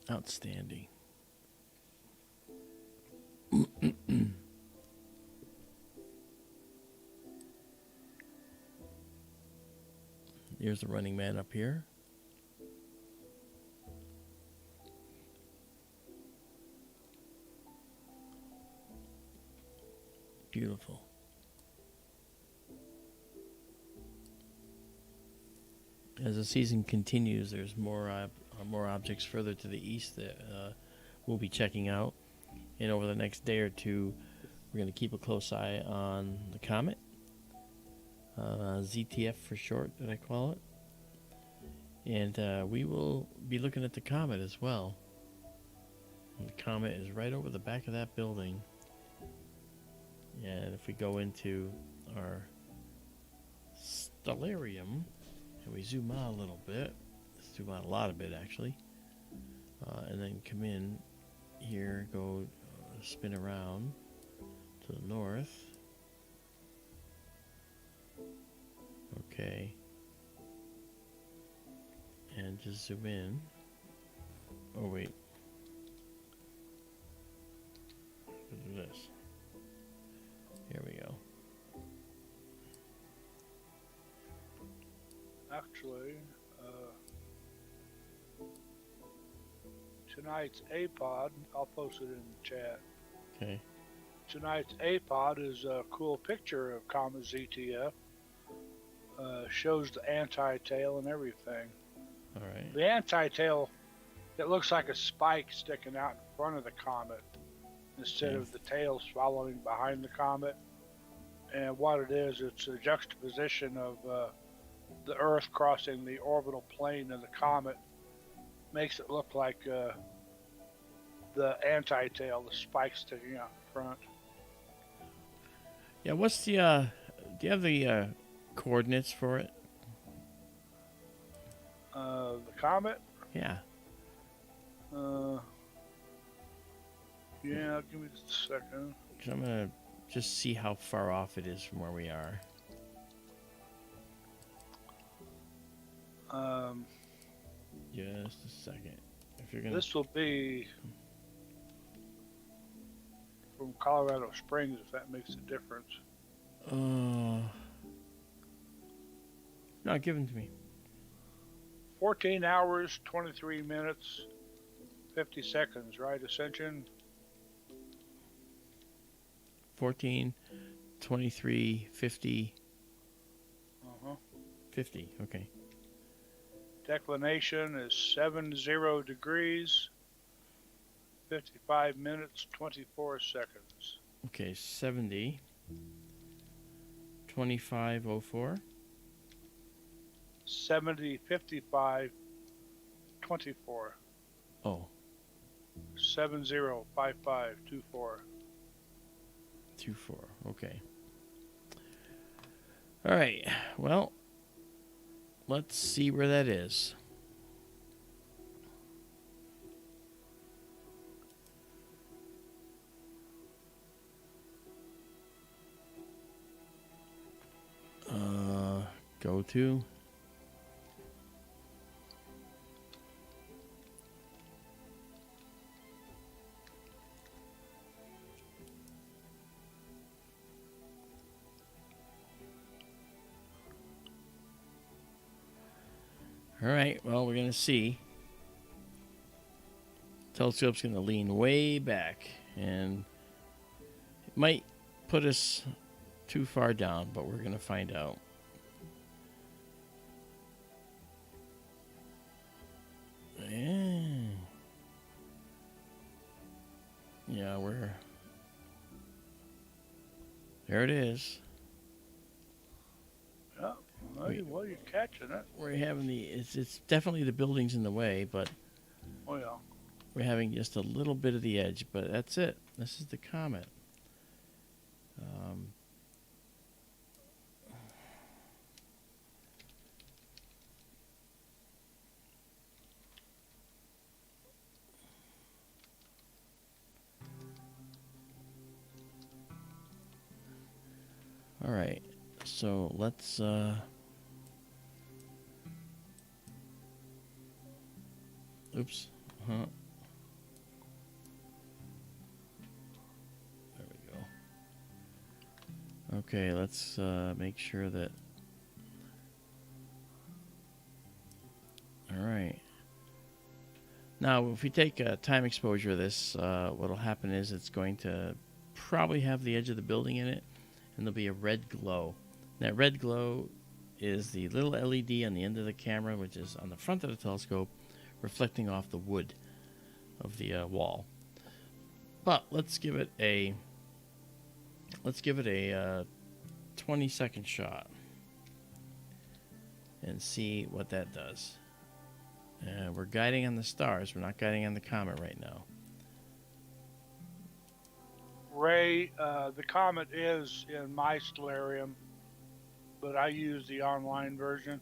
Outstanding. Here's the Running Man up here. Beautiful. As the season continues, there's more objects further to the east that we'll be checking out. And over the next day or two, we're going to keep a close eye on the comet. ZTF for short, that I call it. And we will be looking at the comet as well. And the comet is right over the back of that building. And if we go into our stellarium and we zoom out a little bit, zoom out a lot of it actually, and then come in here, go spin around to the north. Okay. And just zoom in. Oh wait. Look at this. Here we go. Actually, tonight's APOD, I'll post it in the chat. Okay. Tonight's APOD is a cool picture of Comet ZTF. Shows the anti-tail and everything. All right. The anti-tail, it looks like a spike sticking out in front of the comet instead of the tail following behind the comet. And what it is, it's a juxtaposition of the Earth crossing the orbital plane of the comet. Makes it look like the anti-tail, the spike sticking out in front. Yeah, what's the, do you have the coordinates for it? The comet? Yeah. Yeah, give me just a second. 'Cause I'm going to just see how far off it is from where we are. Just a second. If you're gonna... This will be from Colorado Springs, if that makes a difference. No, give them to me. 14 hours, 23 minutes, 50 seconds, right, Ascension? 14, 23, 50. 50, okay. Declination is 70 degrees, 55 minutes, 24 seconds. Okay, 70, 2504. 70, 55, 24. Oh. 70, 55, 24. 24, okay. All right, well, let's see where that is. Go to. All right, well, we're going to see. Telescope's going to lean way back, and it might put us too far down, but we're going to find out. Yeah, there it is. Yeah, well, you're catching it. We're having it's definitely the buildings in the way, but oh yeah, we're having just a little bit of the edge, but that's it. This is the comet. All right. So let's. Oops. Huh. There we go. Okay, let's make sure that. All right. Now, if we take a time exposure of this, what'll happen is it's going to probably have the edge of the building in it, and there'll be a red glow. That red glow is the little LED on the end of the camera, which is on the front of the telescope, reflecting off the wood of the wall. But let's give it a 20-second shot and see what that does. We're guiding on the stars. We're not guiding on the comet right now. Ray, the Comet is in my stellarium, but I use the online version.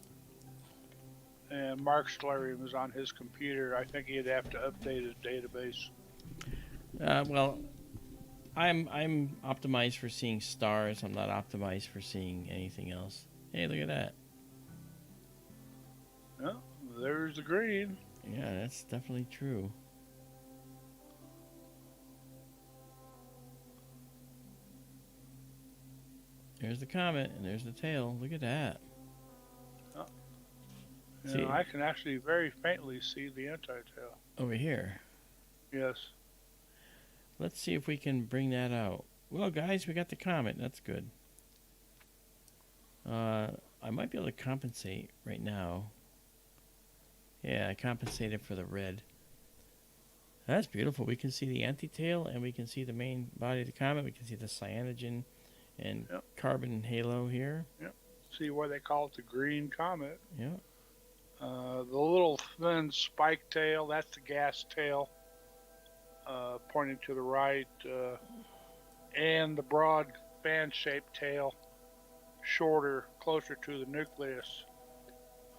And Marc's stellarium is on his computer. I think he'd have to update his database. Well, I'm optimized for seeing stars. I'm not optimized for seeing anything else. Hey, look at that. Oh, there's the green. Yeah, that's definitely true. There's the comet, and there's the tail. Look at that. Oh. See, I can actually very faintly see the anti-tail. over here. Yes. Let's see if we can bring that out. Well, guys, we got the comet. That's good. I might be able to compensate right now. Yeah, I compensated for the red. That's beautiful. We can see the anti-tail, and we can see the main body of the comet. We can see the cyanogen and carbon halo here. Yep. See why they call it the green comet. Yep. The little thin spike tail, that's the gas tail, pointing to the right, and the broad fan-shaped tail, shorter, closer to the nucleus,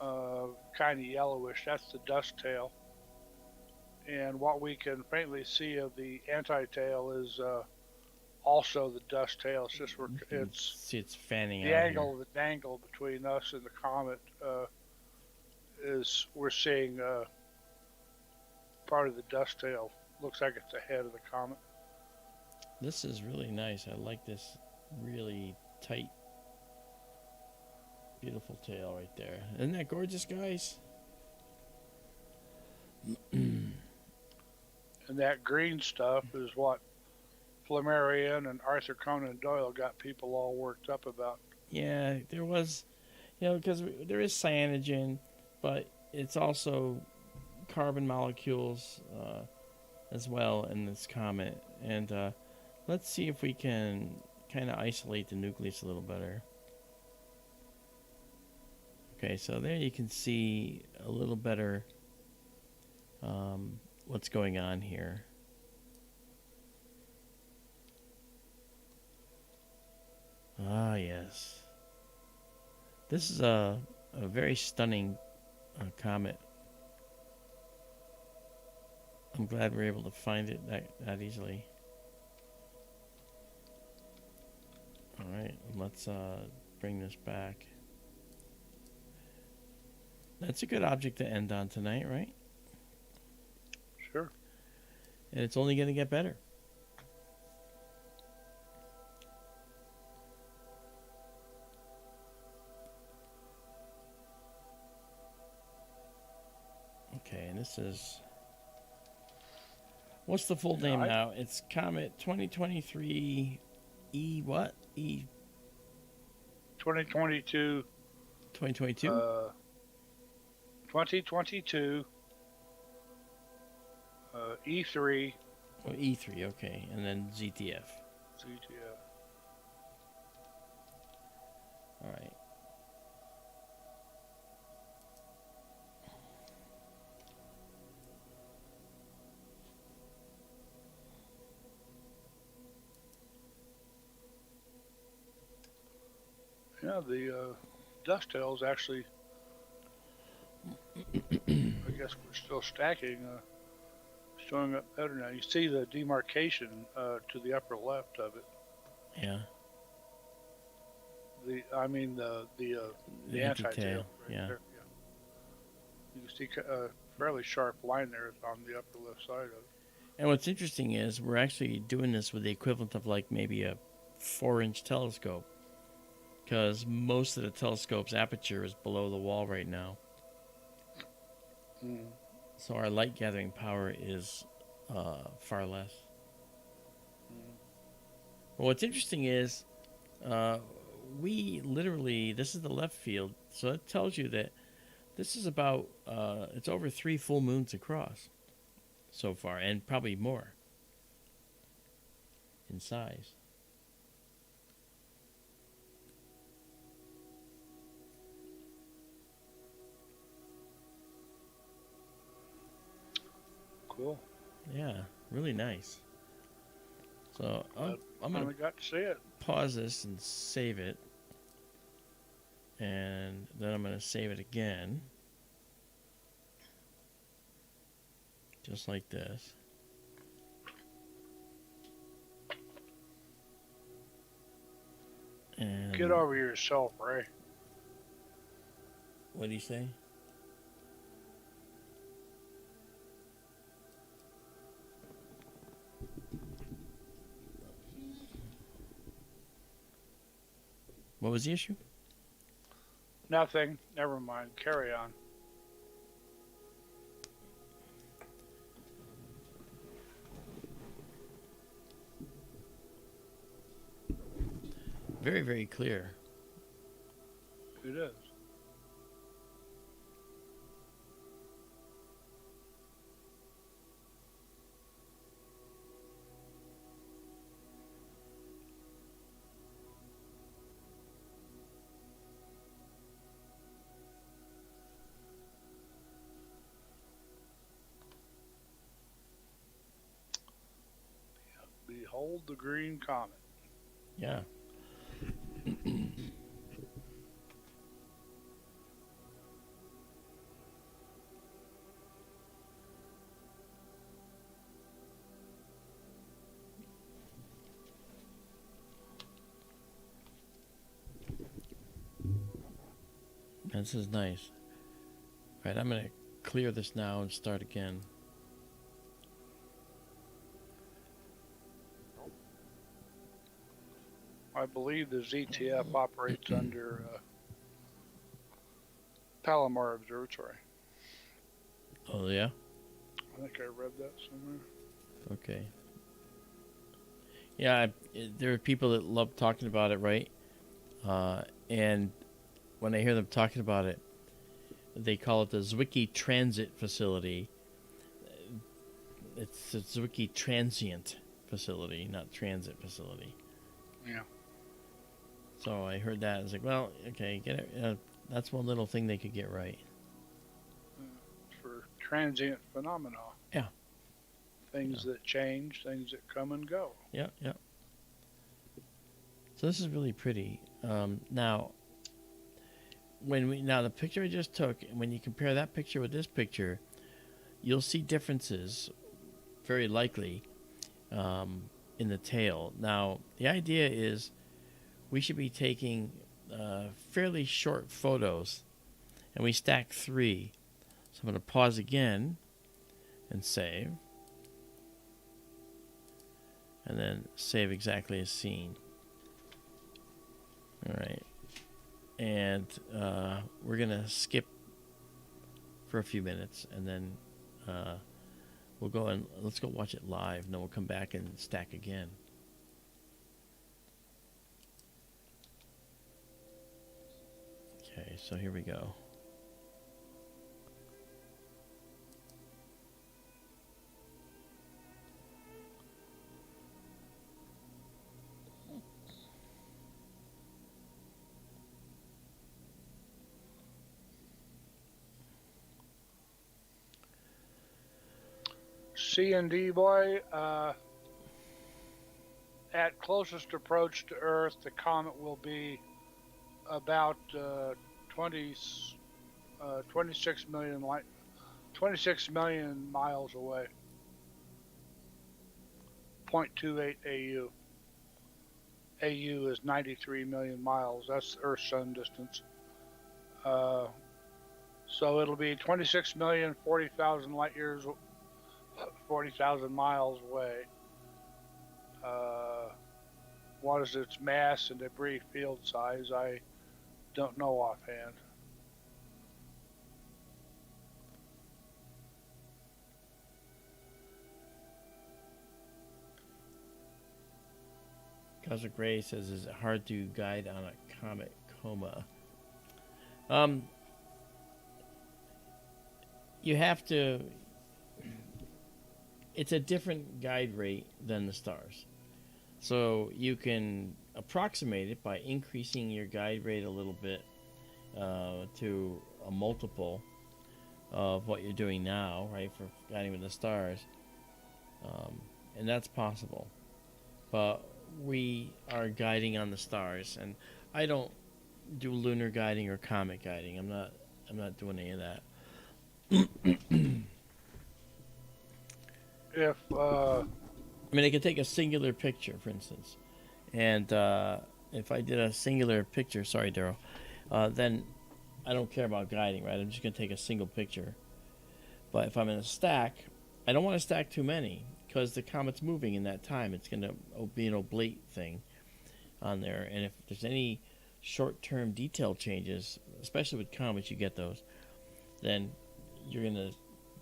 kind of yellowish. That's the dust tail. And what we can faintly see of the anti-tail is also the dust tail. It's just it's fanning the out angle, here. the angle between us and the comet is we're seeing part of the dust tail. Looks like it's the head of the comet. This is really nice. I like this really tight, beautiful tail right there. Isn't that gorgeous, guys? And that green stuff is what Flammarion and Arthur Conan Doyle got people all worked up about. Yeah, there was, because there is cyanogen, but it's also carbon molecules as well in this comet. And let's see if we can kind of isolate the nucleus a little better. Okay, so there you can see a little better what's going on here. Ah, yes. This is a very stunning comet. I'm glad we're able to find it that easily. All right, let's bring this back. That's a good object to end on tonight, right? Sure. And it's only going to get better. Okay, and this is... What's the full name now? It's Comet 2023 E what? E... 2022. 2022? 2022. E3. Oh, E3, okay. And then ZTF. ZTF. All right. Yeah, the dust tails actually, I guess we're still stacking, showing up better now. You see the demarcation to the upper left of it. Yeah. The anti-tail. Right Yeah. there, yeah. You can see a fairly sharp line there on the upper left side of it. And what's interesting is we're actually doing this with the equivalent of like maybe a 4-inch telescope, because most of the telescope's aperture is below the wall right now. Mm. So our light gathering power is far less. But what's interesting is we literally, this is the left field, so it tells you that this is about, it's over 3 full moons across so far, and probably more in size. Cool. Yeah, really nice. So I'm going to got to see it. pause this and save it. And then I'm going to save it again. Just like this. And Get over yourself, Ray. what do you say? What was the issue? Nothing. Never mind. Carry on. Very, very clear. It is. Behold the green comet. Yeah. This is nice. All right, I'm going to clear this now and start again. I believe the ZTF operates under Palomar Observatory. Oh, yeah? I think I read that somewhere. Okay. Yeah, there are people that love talking about it, right? And when I hear them talking about it, they call it the Zwicky Transit Facility. It's the Zwicky Transient Facility, not Transit Facility. Yeah. So I heard that. I was like, well, okay, get it. That's one little thing they could get right. For transient phenomena. Yeah. Things that change, things that come and go. Yeah, yeah. So this is really pretty. Now, the picture I just took, when you compare that picture with this picture, you'll see differences, very likely, in the tail. Now, the idea is we should be taking fairly short photos, and we stack 3. So I'm going to pause again and save, and then save exactly as seen. All right. And we're going to skip for a few minutes, and then we'll go and let's go watch it live, and then we'll come back and stack again. Okay, so here we go. C&D boy, at closest approach to Earth, the comet will be about 26 million miles away. 0.28 AU. AU is 93 million miles. That's Earth-Sun distance. So it'll be 26,040,000 light years, 40,000 miles away. What is its mass and debris field size? I don't know offhand. Cosmic Ray says, is it hard to guide on a comet coma? You have to... It's a different guide rate than the stars. So you can approximate it by increasing your guide rate a little bit to a multiple of what you're doing now, right, for guiding with the stars. And that's possible. But we are guiding on the stars, and I don't do lunar guiding or comet guiding. I'm not doing any of that. I mean, I could take a singular picture, for instance, and if I did a singular picture, sorry, Daryl, then I don't care about guiding, right? I'm just going to take a single picture. But if I'm in a stack, I don't want to stack too many, because the comet's moving in that time. It's going to be an oblate thing on there, and if there's any short-term detail changes, especially with comets, you get those, then you're going to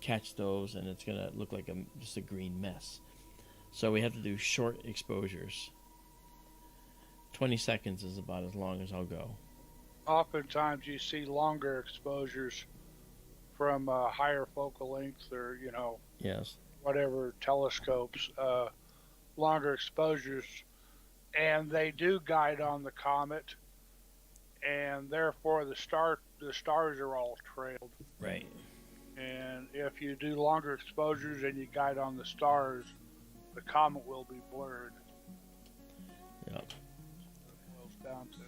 catch those, and it's going to look like just a green mess. So we have to do short exposures. 20 seconds is about as long as I'll go. Oftentimes you see longer exposures from higher focal length or, yes, whatever telescopes, longer exposures, and they do guide on the comet, and therefore the stars are all trailed. Right. And if you do longer exposures and you guide on the stars, the comet will be blurred. Yeah. That's what it boils down to.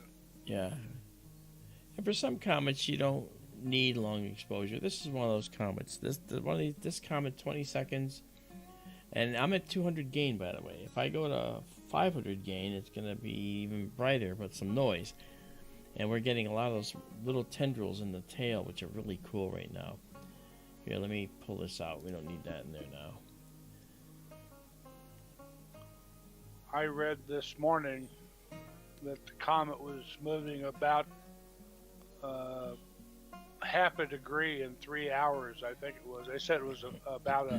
Yeah. And for some comets, you don't need long exposure. This is one of those comets. This comet, 20 seconds, and I'm at 200 gain, by the way. If I go to 500 gain, it's going to be even brighter, but some noise. And we're getting a lot of those little tendrils in the tail, which are really cool right now. Here, let me pull this out. We don't need that in there now. I read this morning that the comet was moving about half a degree in 3 hours, I think it was. They said it was about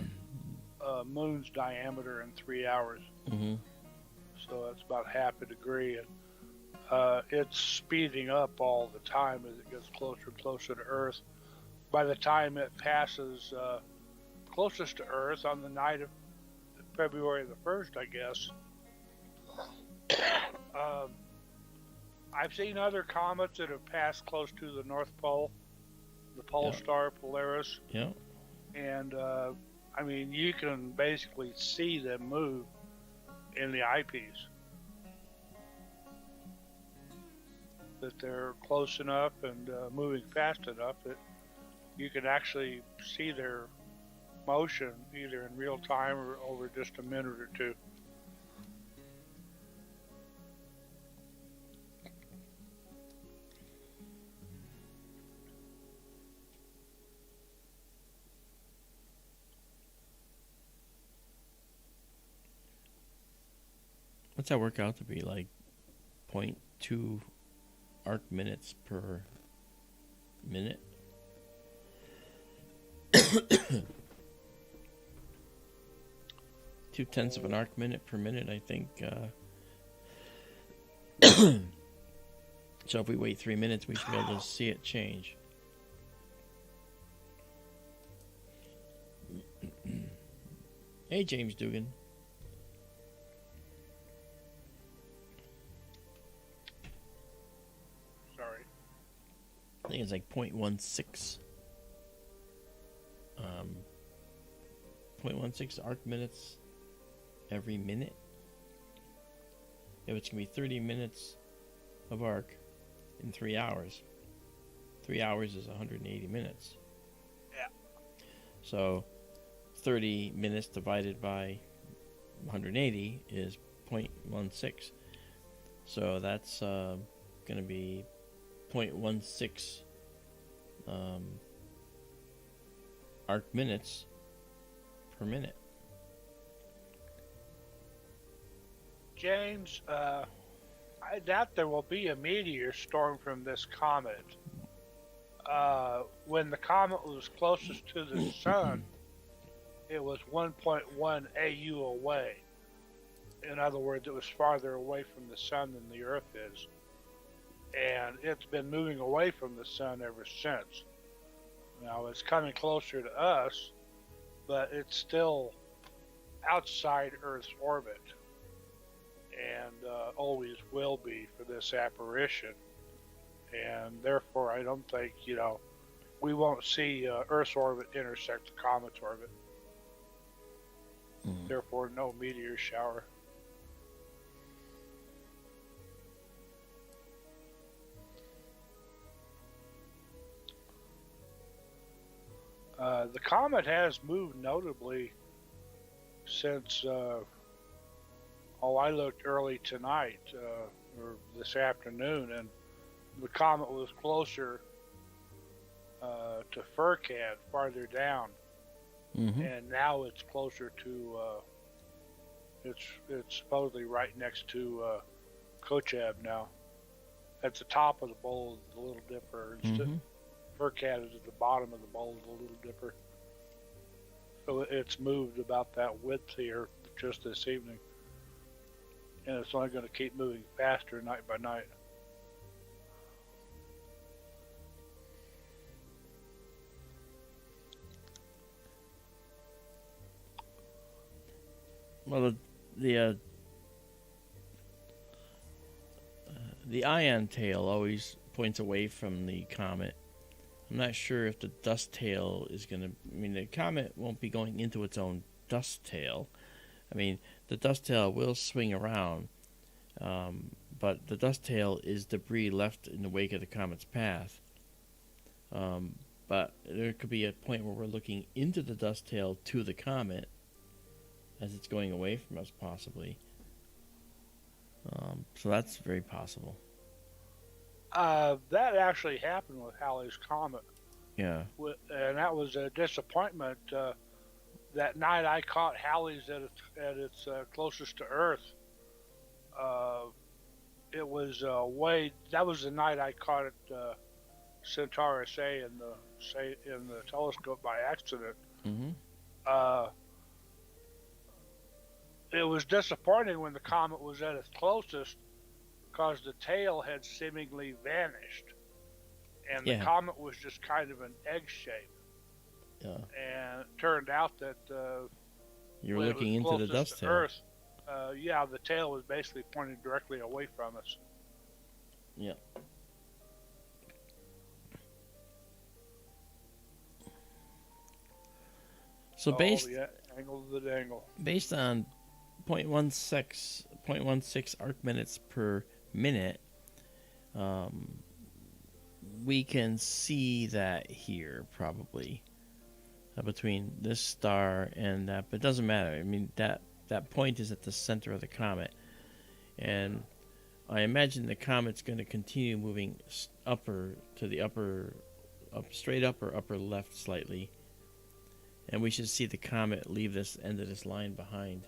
a moon's diameter in 3 hours. Mm-hmm. So that's about half a degree. And it's speeding up all the time as it gets closer and closer to Earth. By the time it passes closest to Earth on the night of February the 1st, I guess, I've seen other comets that have passed close to the North Pole, the pole star Polaris. Yeah. And, I mean, you can basically see them move in the eyepiece. That they're close enough and moving fast enough that you can actually see their motion either in real time or over just a minute or two. What's that work out to be, like 0.2 arc minutes per minute? 0.2 of an arc minute per minute, I think. So if we wait 3 minutes, we should be able to see it change. Hey, James Dugan. Sorry. I think it's like 0.16. 0.16 arc minutes every minute. If it's going to be 30 minutes of arc in 3 hours, 3 hours is 180 minutes. Yeah. So 30 minutes divided by 180 is 0.16. So that's going to be 0.16 arc minutes per minute. James, I doubt there will be a meteor storm from this comet. When the comet was closest to the sun, it was 1.1 AU away. In other words, it was farther away from the sun than the Earth is. And it's been moving away from the sun ever since. Now, it's coming closer to us, but it's still outside Earth's orbit. And always will be for this apparition. And therefore, I don't think, we won't see Earth's orbit intersect the comet's orbit. Therefore, no meteor shower. The comet has moved notably since, I looked early tonight, or this afternoon, and the comet was closer to Furcad, farther down. And now it's closer to, it's supposedly right next to Kochab now. At the top of the bowl of the Little Dipper. Furcad is at the bottom of the bowl of the Little Dipper. So it's moved about that width here just this evening. And it's only going to keep moving faster night by night. Well, the ion tail always points away from the comet. I'm not sure if the dust tail is going to... I mean, the comet won't be going into its own dust tail. I mean, the dust tail will swing around, but the dust tail is debris left in the wake of the comet's path. But there could be a point where we're looking into the dust tail to the comet as it's going away from us, possibly. So that's very possible. That actually happened with Halley's Comet. Yeah. And that was a disappointment. That night I caught Halley's at its closest to Earth. It was that was the night I caught it, Centaurus A in the telescope by accident. It was disappointing when the comet was at its closest, because the tail had seemingly vanished, and the comet was just kind of an egg shape. And it turned out that you were looking into the dust tail. Earth, the tail was basically pointed directly away from us. Yeah. So the angle of the dangle. Based on 0.16 arc minutes per minute, we can see that here probably between this star and that, but it doesn't matter. I mean, that point is at the center of the comet, and I imagine the comet's going to continue moving straight up or upper left slightly, and we should see the comet leave this end of this line behind.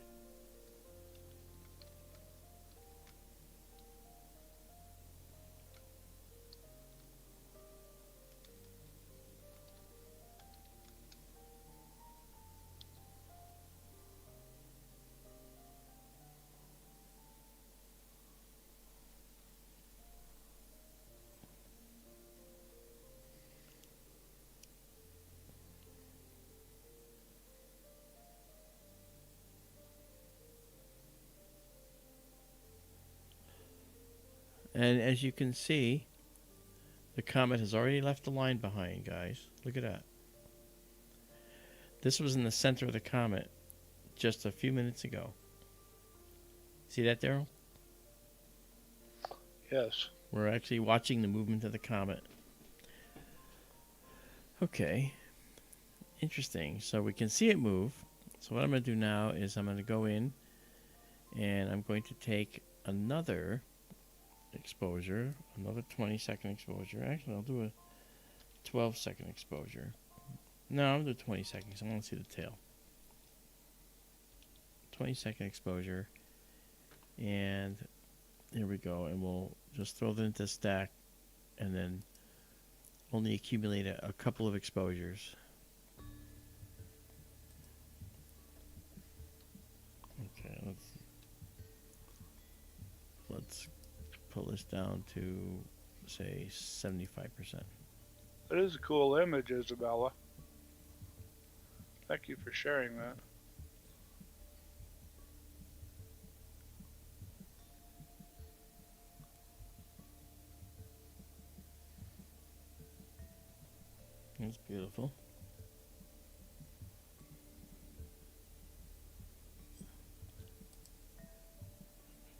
And as you can see, the comet has already left the line behind, guys. Look at that. This was in the center of the comet just a few minutes ago. See that, Daryl? Yes. We're actually watching the movement of the comet. Okay. Interesting. So we can see it move. So what I'm going to do now is I'm going to go in and I'm going to take another exposure, another 20-second exposure. Actually, I'll do a 12-second exposure. No, I'll do 20 seconds. I want to see the tail. 20-second exposure. And here we go. And we'll just throw that into stack and then only accumulate a couple of exposures. Okay, let's pull this down to, say, 75%. That is a cool image, Izabela. Thank you for sharing that. That's beautiful.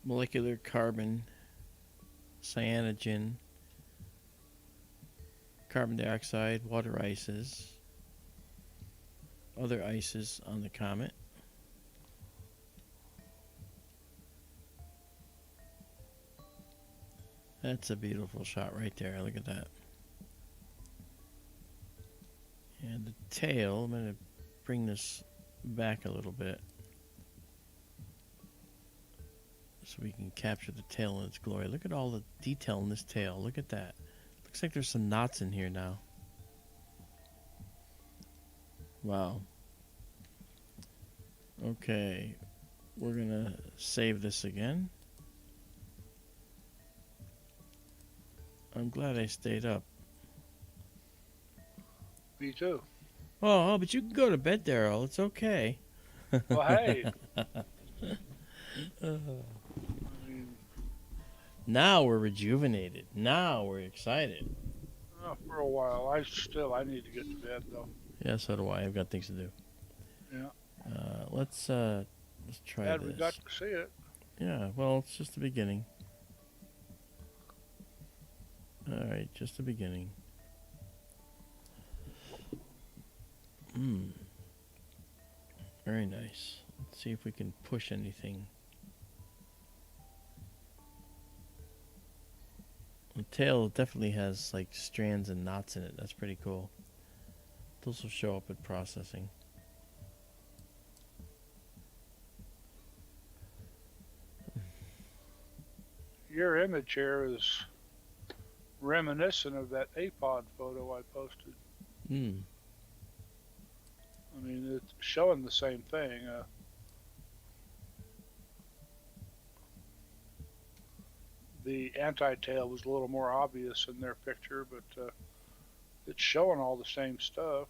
Molecular carbon, cyanogen, carbon dioxide, water ices, other ices on the comet. That's a beautiful shot right there. Look at that. And the tail, I'm going to bring this back a little bit so we can capture the tail in its glory. Look at all the detail in this tail. Look at that. Looks like there's some knots in here now. Wow. Okay. We're going to save this again. I'm glad I stayed up. Me too. Oh, but you can go to bed, Daryl. It's okay. Well, hey. Now we're rejuvenated. Now we're excited. For a while. I need to get to bed, though. Yeah, so do I. I've got things to do. Yeah. Let's try Glad this. we got to see it. Yeah, well, it's just the beginning. All right, just the beginning. Very nice. Let's see if we can push anything. The tail definitely has like strands and knots in it. That's pretty cool. Those will show up at processing. Your image here is reminiscent of that apod photo I posted. I mean, it's showing the same thing. The anti-tail was a little more obvious in their picture, but it's showing all the same stuff.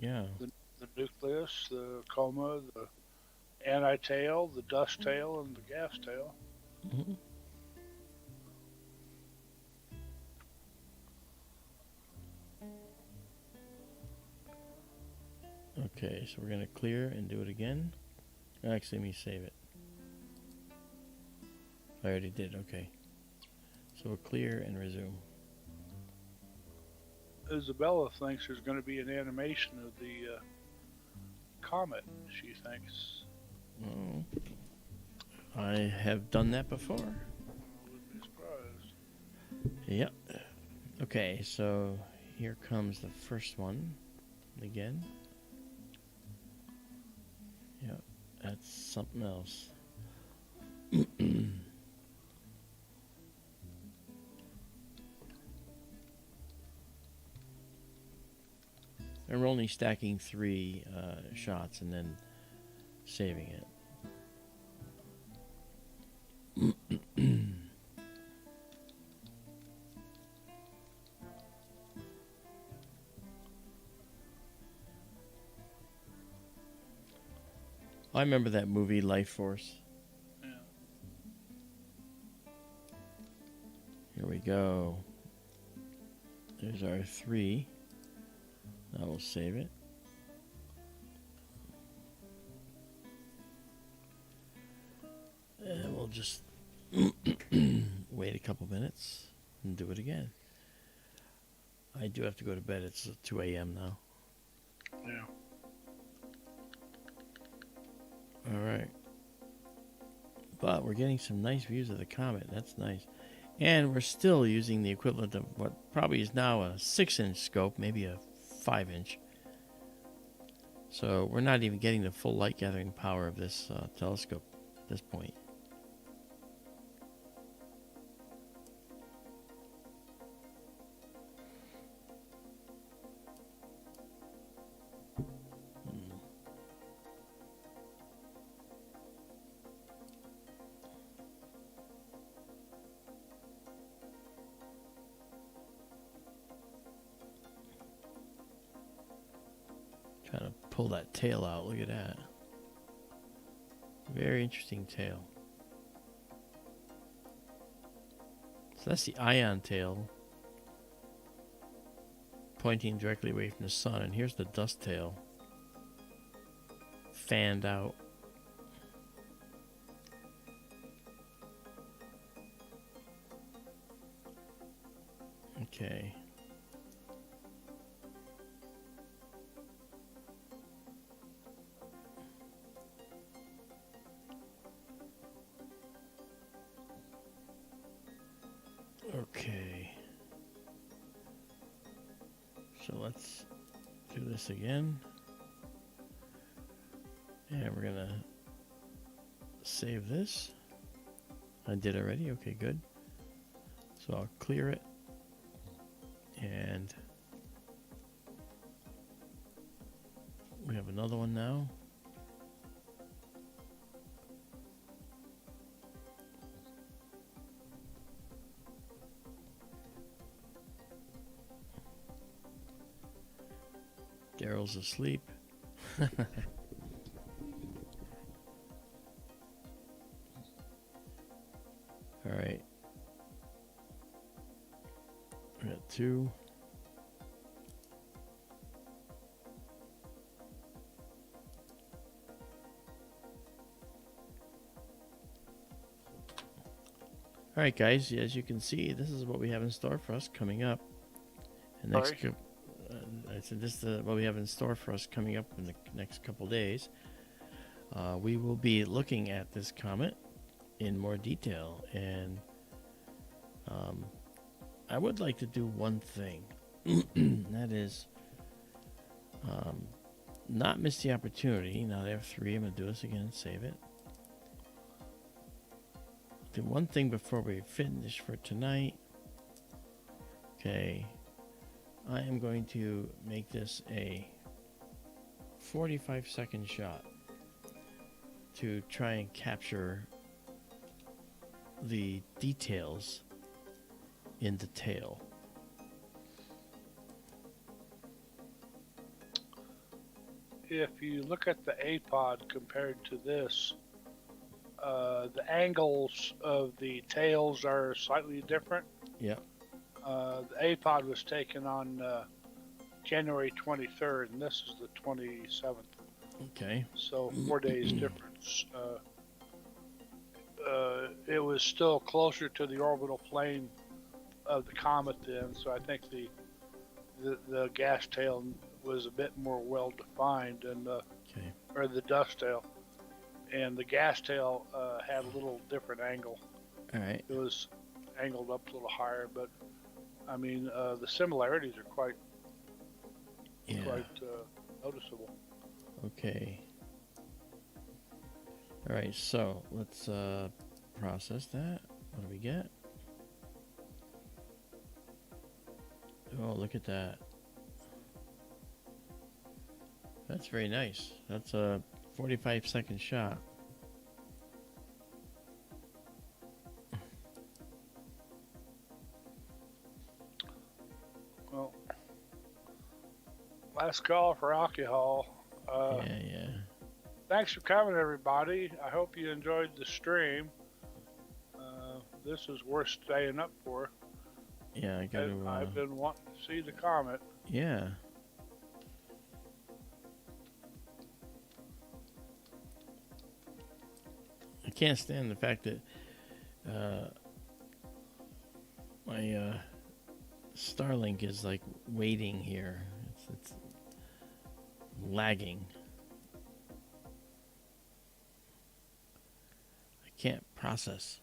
The nucleus, the coma, the anti-tail, the dust tail, and the gas tail. Mm-hmm. Okay, so we're going to clear and do it again. Actually, let me save it. I already did, okay. So we'll clear and resume. Izabela thinks there's going to be an animation of the comet, she thinks. Oh, I have done that before. I wouldn't be surprised. Yep. Okay, so here comes the first one again. Yep, that's something else. And we're only stacking 3 shots and then saving it. I remember that movie, Life Force. Yeah. Here we go. There's our 3. Now we'll save it. And we'll just wait a couple minutes and do it again. I do have to go to bed. It's 2 a.m. now. Yeah. All right. But we're getting some nice views of the comet. That's nice. And we're still using the equivalent of what probably is now a 6-inch scope, maybe a 5-inch. So we're not even getting the full light gathering power of this telescope at this point. Trying to pull that tail out. Look at that. Very interesting tail. So that's the ion tail pointing directly away from the sun. And here's the dust tail fanned out. Okay. Okay. So let's do this again. And we're gonna save this. I did already. Okay, good. So I'll clear it. And we have another one now. Daryl's asleep. All right. We got 2. All right, guys. As you can see, this is what we have in store for us coming up. And next, I said this is what we have in store for us coming up in the next couple days. We will be looking at this comet in more detail, and I would like to do one thing. That is not miss the opportunity. Now they have 3. I'm going to do this again, save it. Do one thing before we finish for tonight. Okay. I am going to make this a 45-second shot to try and capture the details in the tail. If you look at the A-pod compared to this, the angles of the tails are slightly different. Yeah. The A-pod was taken on January 23rd, and this is the 27th. Okay. So 4 days difference. It was still closer to the orbital plane of the comet then, so I think the gas tail was a bit more well defined, and or the dust tail, and the gas tail had a little different angle. All right. It was angled up a little higher, but I mean the similarities are quite noticeable. Okay. All right, so let's process that. What do we get? Oh, look at that. That's very nice. That's a 45-second shot. Well, last call for alcohol. Yeah. Thanks for coming, everybody. I hope you enjoyed the stream. This is worth staying up for. Yeah, I got to. I've been wanting to see the comet. Yeah. I can't stand the fact that my Starlink is like waiting here. It's lagging. I can't process.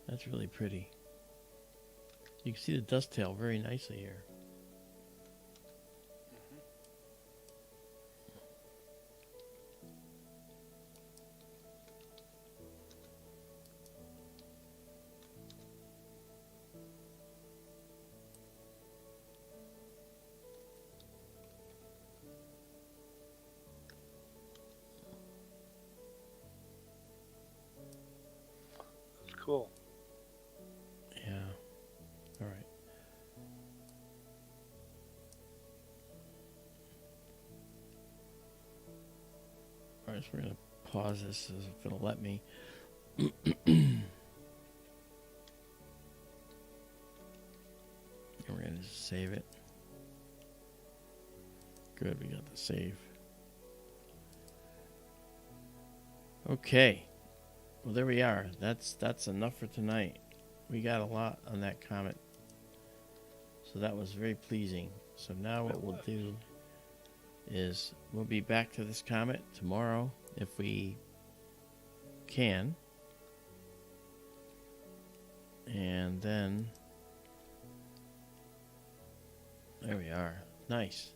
That's really pretty. You can see the dust tail very nicely here. Cool. Yeah. All right. All right, so we're going to pause this if it'll let me. And we're going to just save it. Good, we got the save. Okay. Well, there we are. That's enough for tonight. We got a lot on that comet. So that was very pleasing. So now what we'll do is we'll be back to this comet tomorrow if we can. And then there we are. Nice.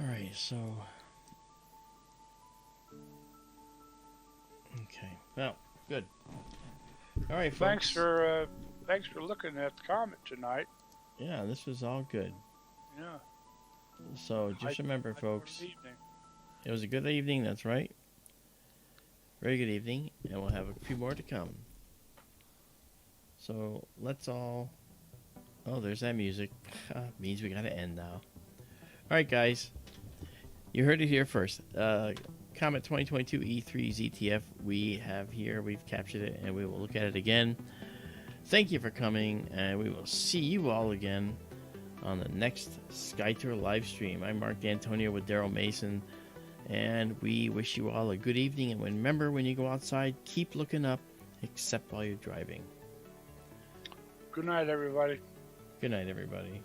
All right, so okay. Well, good. All right, folks. Thanks for looking at the comet tonight. Yeah, this was all good. Yeah. So just remember, folks, it was a good evening. That's right. Very good evening, and we'll have a few more to come. So let's all. Oh, there's that music. Means we gotta end now. All right, guys. You heard it here first. Comet 2022 E3 ZTF we have here. We've captured it, and we will look at it again. Thank you for coming, and we will see you all again on the next SkyTour live stream. I'm Marc Dantonio with Daryl Mason, and we wish you all a good evening. And remember, when you go outside, keep looking up, except while you're driving. Good night, everybody. Good night, everybody.